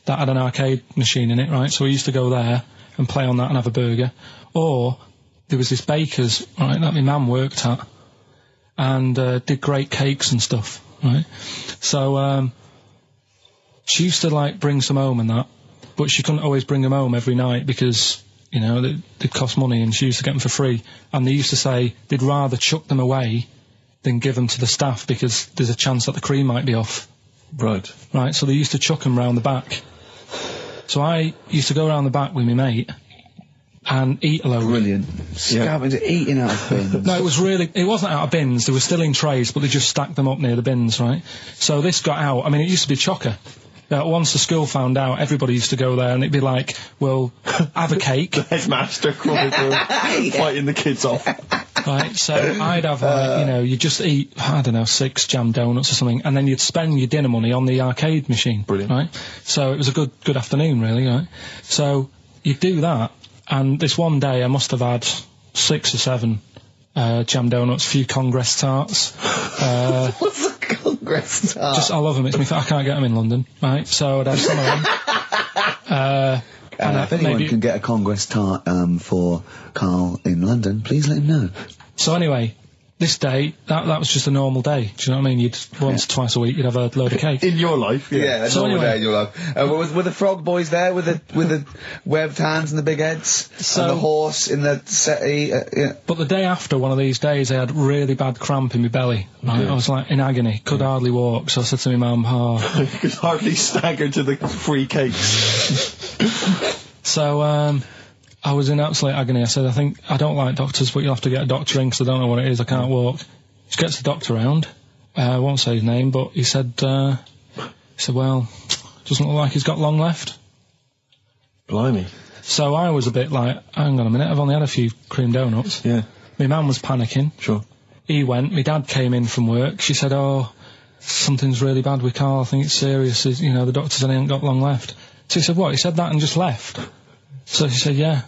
that had an arcade machine in it, right? So we used to go there and play on that and have a burger. Or there was this baker's, right, that my mum worked at, and did great cakes and stuff, right? So she used to like bring some home and that, but she couldn't always bring them home every night because, you know, they cost money, and she used to get them for free. And they used to say they'd rather chuck them away than give them to the staff because there's a chance that the cream might be off. Right. Right, so they used to chuck them round the back. So I used to go round the back with my mate, and eat a load. Brilliant. Scavenging, eating out of bins. No, it wasn't out of bins, they were still in trays, but they just stacked them up near the bins, right? So this got out, I mean, it used to be chocker. Once the school found out, everybody used to go there, and it'd be like, well, have a cake. The headmaster crawling through, fighting the kids off. Right, so I'd have, you just eat, I don't know, 6 jam donuts or something, and then you'd spend your dinner money on the arcade machine. Brilliant. Right? So it was a good afternoon, really, right? So you'd do that, and this one day I must have had 6 or 7 jam donuts, a few Congress tarts. What's a Congress tart? I love them. I can't get them in London, right? So I'd have some of them. If anyone can get a Congress tart for Karl in London, please let him know. So anyway, this day, that was just a normal day. Do you know what I mean? You'd once, twice a week, you'd have a load of cake. In your life, yeah. So normal day in your life. Were the frog boys there with the webbed hands and the big heads? And the horse in the settee? Yeah. But the day after one of these days, I had really bad cramp in my belly. Right? I was like in agony, could hardly walk. So I said to my mum, you could hardly stagger to the free cakes. So, I was in absolute agony. I said, I don't like doctors, but you'll have to get a doctor in because I don't know what it is, I can't walk. She gets the doctor round, I won't say his name, but he said, well, doesn't look like he's got long left. Blimey. So I was a bit like, hang on a minute, I've only had a few cream donuts. Yeah. My mum was panicking. Sure. He went, my dad came in from work, she said, something's really bad with Karl, I think it's serious, the doctor said he ain't got long left. So he said, what, he said that and just left? So she said, yeah.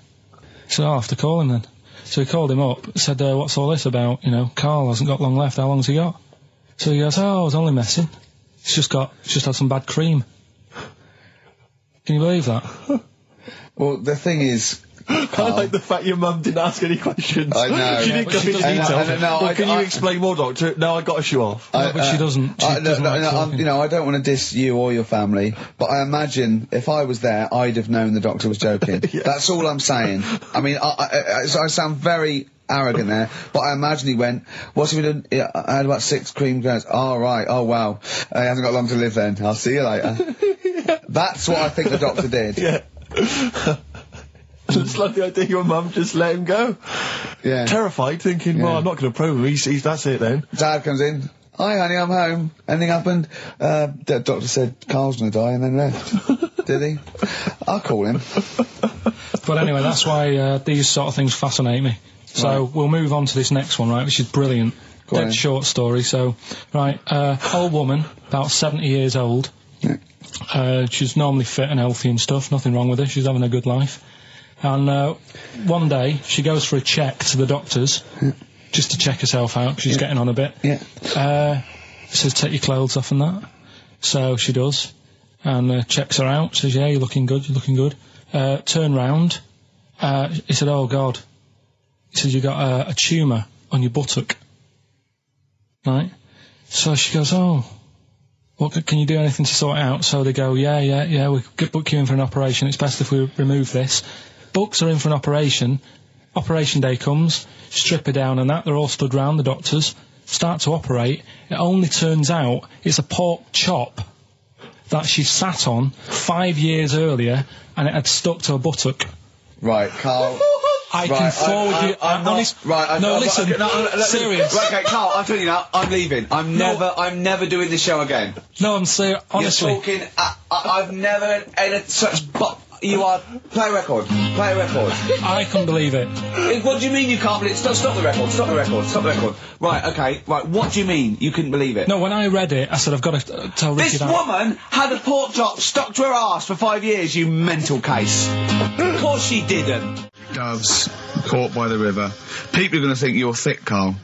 He said, I'll have to call him then. So he called him up, said, what's all this about? Karl hasn't got long left, how long's he got? So he goes, I was only messing. He's just had some bad cream. Can you believe that? Well, the thing is, I like the fact your mum didn't ask any questions. I know. She didn't go into detail. Can you explain more, doctor? No, I got a shoe off. No, but she doesn't. I don't want to diss you or your family, but I imagine if I was there, I'd have known the doctor was joking. Yeah. That's all I'm saying. I mean, I sound very arrogant there, but I imagine he went, what's he been doing? I had about 6 cream donuts. Oh, right. Oh, wow. He hasn't got long to live then. I'll see you later. That's what I think the doctor did. Yeah. It's like the idea your mum just let him go. Yeah. Terrified, thinking, well, I'm not going to probe him. He's that's it then. Dad comes in. Hi, honey, I'm home. Anything happened? The doctor said Karl's going to die and then left. Did he? I'll call him. But anyway, that's why these sort of things fascinate me. So we'll move on to this next one, right, which is brilliant. Dead short story. So, right, old woman, about 70 years old. Yeah. She's normally fit and healthy and stuff. Nothing wrong with her. She's having a good life. And one day, she goes for a check to the doctors, just to check herself out, 'cause she's getting on a bit. Yeah. Says, take your clothes off and that. So she does, and checks her out, says, yeah, you're looking good, turn round. He said, oh, God. He says, you got a tumour on your buttock. Right? So she goes, oh, what, can you do anything to sort it out? So they go, yeah, we could book you in for an operation, it's best if we remove this. Books her in for an operation. Operation day comes, strip her down and that, they're all stood round, the doctors, start to operate. It only turns out it's a pork chop that she sat on 5 years earlier and it had stuck to her buttock. Right, Karl. I can forward you. Serious. Right, okay, Karl, I'm telling you now, I'm leaving. I'm never doing this show again. No, I'm serious. Honestly. You're talking, I've never had such you are, play a record. I couldn't believe it. What do you mean you can't believe it? Stop the record. Right, okay, right, what do you mean you couldn't believe it? No, when I read it, I said, I've got to tell Ricky that. This woman had a pork chop stuck to her arse for 5 years, you mental case. Of course she didn't. Doves caught by the river. People are going to think you're thick, Karl.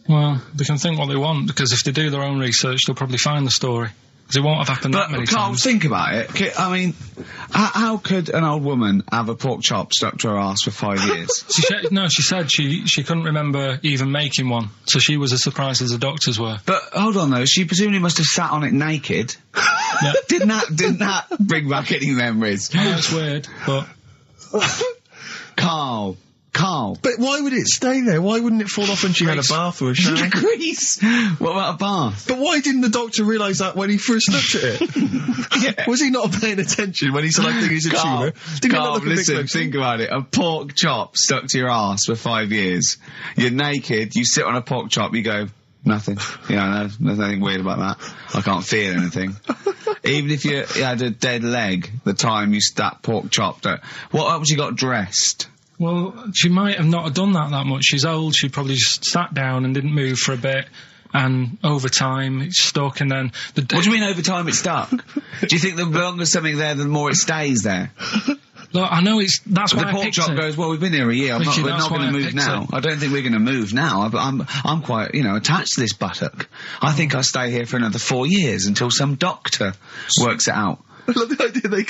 Well, they can think what they want, because if they do their own research, they'll probably find the story. Because it won't have happened that many Karl, times. think about it. I mean, how could an old woman have a pork chop stuck to her arse for 5 years? She said she couldn't remember even making one, so she was as surprised as the doctors were. But hold on though, she presumably must have sat on it naked. Yeah. Didn't that bring back any memories? I know it's weird, but... Karl, Karl. But why would it stay there? Why wouldn't it fall off when she had a bath or a shower? Grease. What about a bath? But why didn't the doctor realise that when he first looked at it? Yeah. Was he not paying attention when he said, I think it's a tumour? Didn't he not look a bit listen, closer? think about it. A pork chop stuck to your ass for 5 years. You're naked, you sit on a pork chop, you go, nothing. Yeah, no, there's nothing weird about that. I can't feel anything. Even if you had a dead leg, the time you that pork chopped it. What else you got dressed? Well, she might have not have done that much. She's old. She probably just sat down and didn't move for a bit. And over time, it's stuck. And then What do you mean over time it's stuck? Do you think the longer something there, the more it stays there? Look, I know that's why The I pork picked chop it. goes, well, we've been here a year. We're Richie, not that's going why to I move picked now. it. I don't think we're going to move now. But I'm quite, attached to this buttock. I think I'll stay here for another 4 years until some doctor works it out. I love the idea they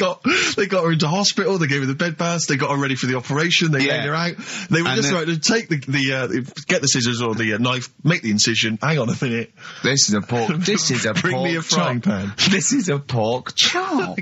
got her into hospital, they gave her the bed baths, they got her ready for the operation, they laid her out. They were just right to take get the scissors or the knife, make the incision, hang on a minute. This is a pork. This is a Bring pork me a frying chop. pan. This is a pork chop.